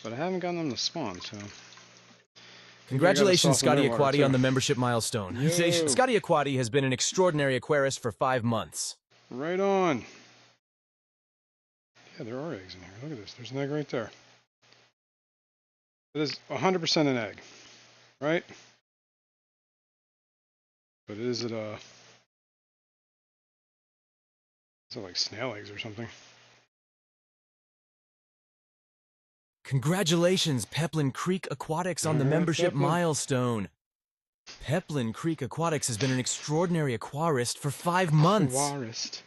But I haven't gotten them to spawn, so... Congratulations, soften Scotty their water, Aquati, too. on the membership milestone. Yo. Scotty Aquati has been an extraordinary aquarist for 5 months. Right on. Yeah, there are eggs in here. Look at this. There's an egg right there. It is 100% an egg, right? But is it like snail eggs or something? Congratulations, Peplin Creek Aquatics, on the membership Peplin. milestone. Peplin Creek Aquatics has been an extraordinary aquarist for 5 months. Aquarist.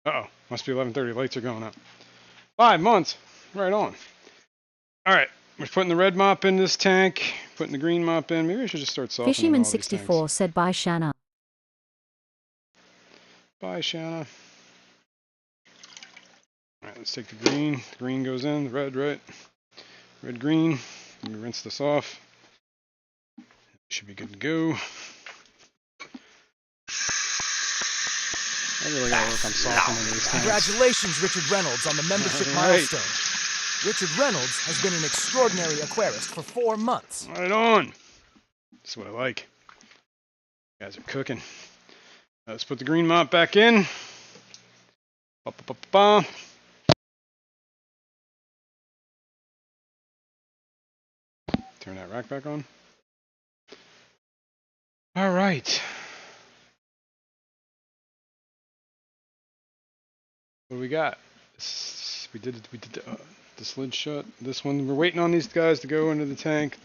Uh-oh. Must be 11:30. Lights are going up. 5 months. Right on. All right. We're putting the red mop in this tank. Putting the green mop in. Maybe I should just start softening all these tanks. Fishyman64 said bye Shanna. Bye, Shanna. All right, let's take the green. The green goes in. The red, right? Red, green. Let me rinse this off. Should be good to go. I really gotta work on softening these tanks. Congratulations, Richard Reynolds, on the membership All right. milestone. Richard Reynolds has been an extraordinary aquarist for 4 months. Right on. That's what I like. You guys are cooking. Let's put the green mop back in. Ba, ba, ba, ba, ba. Turn that rack back on. All right. What do we got? We did the slid shut. This one, we're waiting on these guys to go into the tank.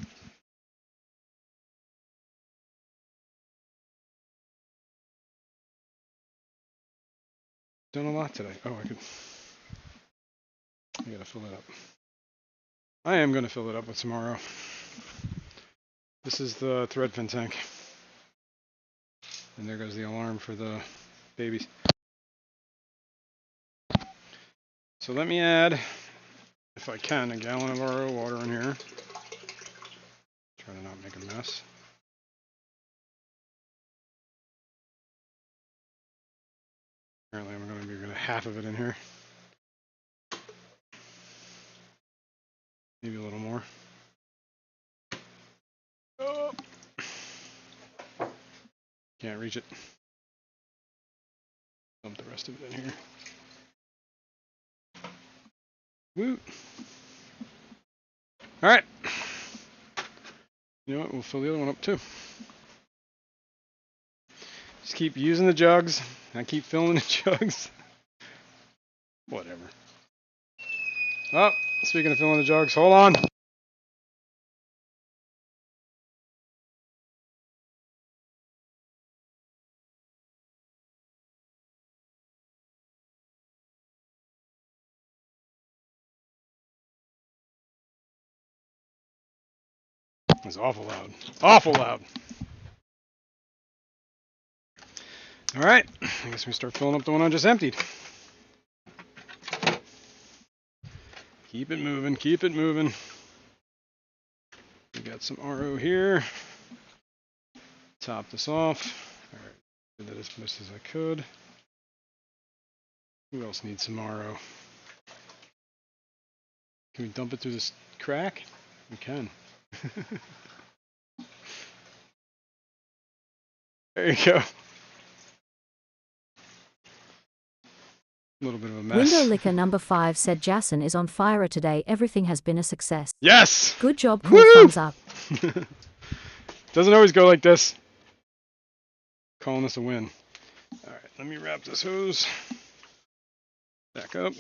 Done a lot today. Oh, I gotta fill it up. I am gonna fill it up with tomorrow. This is the thread fin tank. And there goes the alarm for the babies. So let me add, if I can, a gallon of RO water in here. Try to not make a mess. Apparently I'm going to be getting half of it in here. Maybe a little more. Oh. Can't reach it. Dump the rest of it in here. Woo. All right. You know what? We'll fill the other one up too. Just keep using the jugs. I keep filling the jugs. Whatever. Oh, speaking of filling the jugs, hold on. It was awful loud. Awful loud. All right. I guess we start filling up the one I just emptied. Keep it moving. Keep it moving. We got some RO here. Top this off. All right. Did that as best as I could. Who else needs some RO? Can we dump it through this crack? We can. There you go. A little bit of a mess. Window Licker number 5 said Jason is on fire today. Everything has been a success. Yes! Good job, cool Woo! thumbs up. Doesn't always go like this. Calling this a win. Alright, let me wrap this hose back up.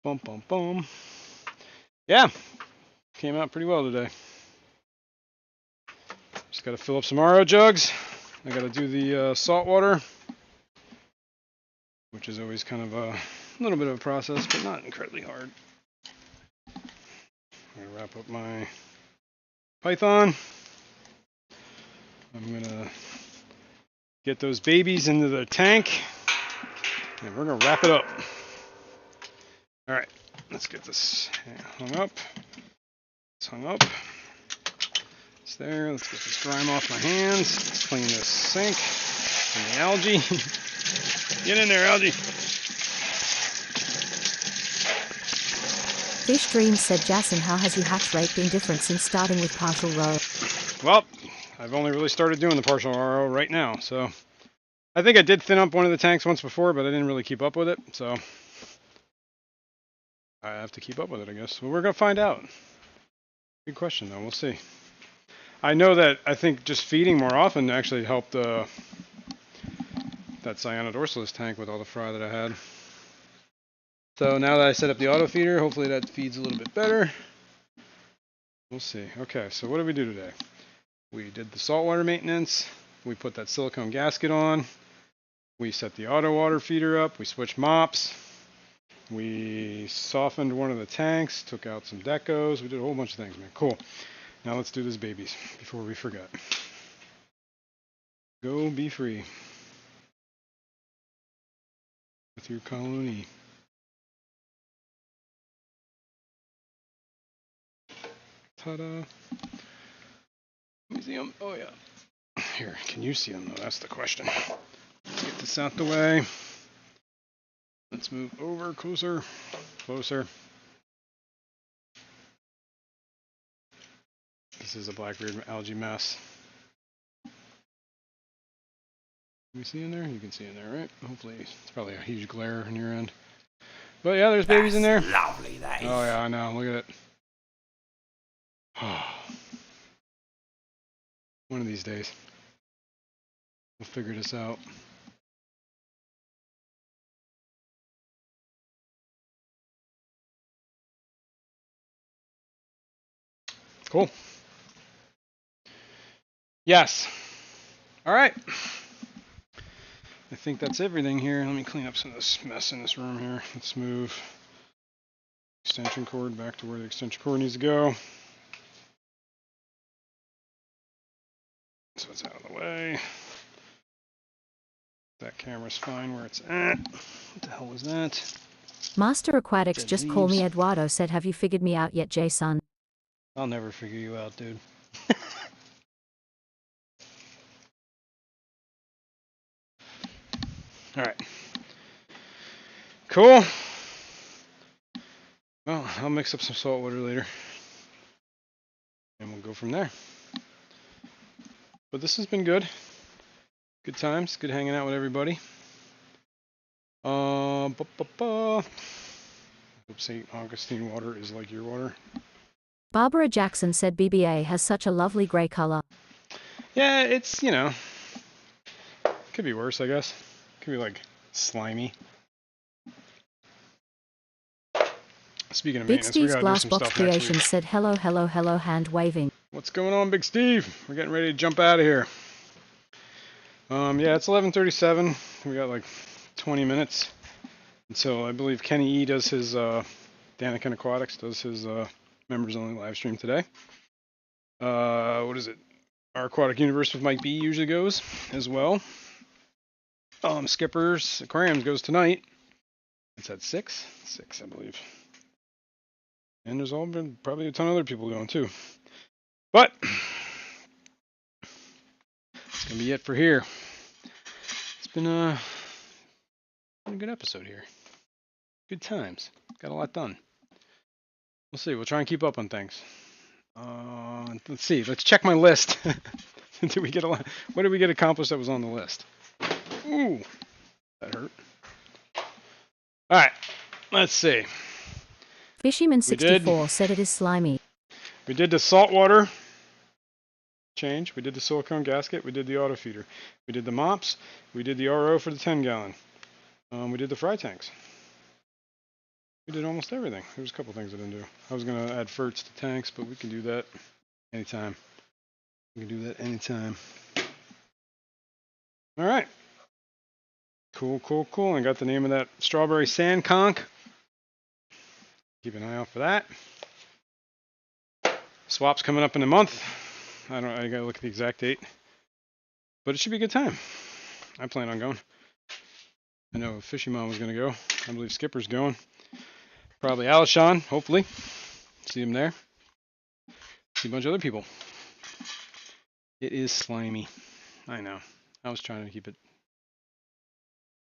Bum, bum, bum. Yeah, came out pretty well today. Just got to fill up some RO jugs. I got to do the salt water, which is always kind of a little bit of a process, but not incredibly hard. I'm going to wrap up my Python. I'm going to get those babies into the tank, and we're going to wrap it up. All right, let's get this hung up. It's hung up. It's there. Let's get this grime off my hands. Let's clean this sink and the algae. Get in there, algae. Fish Dreams said, Jason, how has your hatch rate been different since starting with partial row? Well, I've only really started doing the partial RO right now, so I think I did thin up one of the tanks once before, but I didn't really keep up with it, so I have to keep up with it, I guess. Well, we're going to find out. Good question, though. We'll see. I know that I think just feeding more often actually helped that cyanodorsalis tank with all the fry that I had. So now that I set up the auto feeder, hopefully that feeds a little bit better. We'll see. Okay, so what did we do today? We did the saltwater maintenance. We put that silicone gasket on. We set the auto water feeder up. We switched mops. We softened one of the tanks, took out some decos. We did a whole bunch of things, man. Cool. Now let's do this, babies, before we forget. Go be free with your colony. Ta-da. Let me see them. Oh, yeah. Here, can you see them, though? That's the question. Let's get this out the way. Let's move over closer. Closer. This is a blackbeard algae mess. Can you see in there? You can see in there, right? Hopefully, it's probably a huge glare on your end. But yeah, there's babies in there. Lovely, that is. Oh yeah, I know. Look at it. One of these days, we'll figure this out. Cool. Yes. All right. I think that's everything here. Let me clean up some of this mess in this room here. Let's move extension cord back to where the extension cord needs to go. So it's out of the way. That camera's fine where it's at. What the hell was that? Master Aquatics Dead just call me leaves. Eduardo said, have you figured me out yet, Jason? I'll never figure you out, dude. All right. Cool. Well, I'll mix up some salt water later. And we'll go from there. But this has been good. Good times. Good hanging out with everybody. Hope St. Augustine water is like your water. Barbara Jackson said BBA has such a lovely grey color. Yeah, it's, you know, could be worse, I guess. Could be like slimy. Speaking of Big maintenance, we Steve's gotta do Glass some Box stuff next Creations week. said hello, hello, hello, hand waving. What's going on, Big Steve? We're getting ready to jump out of here. Yeah, it's 11:37. We got like 20 minutes until I believe Kenny E does his Daniken Aquatics does his members only live stream today. What is it? Our Aquatic Universe with Mike B usually goes as well. Skipper's Aquariums goes tonight. It's at 6, I believe. And there's all been probably a ton of other people going too. But it's gonna be it for here. It's been a good episode here. Good times. Got a lot done. We'll see. We'll try and keep up on things. Let's see. Let's check my list Did we get a lot? What did we get accomplished that was on the list? Ooh, that hurt. All right, let's see. Fishyman64 said it is slimy. We did the saltwater change. We did the silicone gasket. We did the auto feeder. We did the mops. We did the RO for the 10-gallon. We did the fry tanks. We did almost everything. There was a couple things I didn't do. I was going to add ferts to tanks, but we can do that anytime. We can do that anytime. All right. Cool, cool, cool. I got the name of that strawberry sand conch. Keep an eye out for that. Swap's coming up in a month. I gotta look at the exact date. But it should be a good time. I plan on going. I know Fishy Mom was gonna go. I believe Skipper's going. Probably Alishon, hopefully. See him there. See a bunch of other people. It is slimy. I know. I was trying to keep it.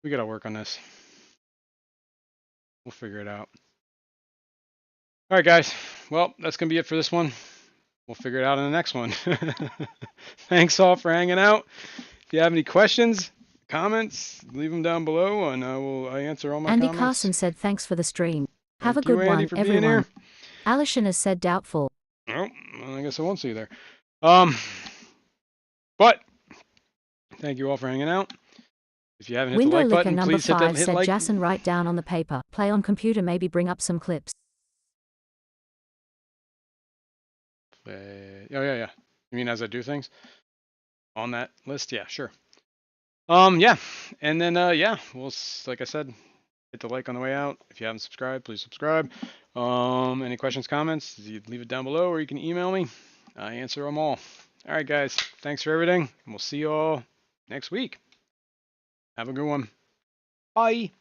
We gotta work on this. We'll figure it out. All right, guys. Well, that's gonna be it for this one. We'll figure it out in the next one. Thanks all for hanging out. If you have any questions, comments, leave them down below, and I answer all my Andy comments. Carson said thanks for the stream. Have Thank a good you, Andy, one, for being everyone. here. Alishan has said doubtful. Oh, well, I guess I won't see you there. But thank you all for hanging out. If you haven't hit the Window like Licker button, number please hit 5 that said like. Jason write down on the paper. Play on computer, maybe bring up some clips. Yeah. You mean as I do things on that list? Yeah, sure. Yeah, and then yeah, we'll like I said, hit the like on the way out. If you haven't subscribed, please subscribe. Any questions, comments, you leave it down below, or you can email me. I answer them all. All right, guys. Thanks for everything, and we'll see you all next week. Have a good one. Bye.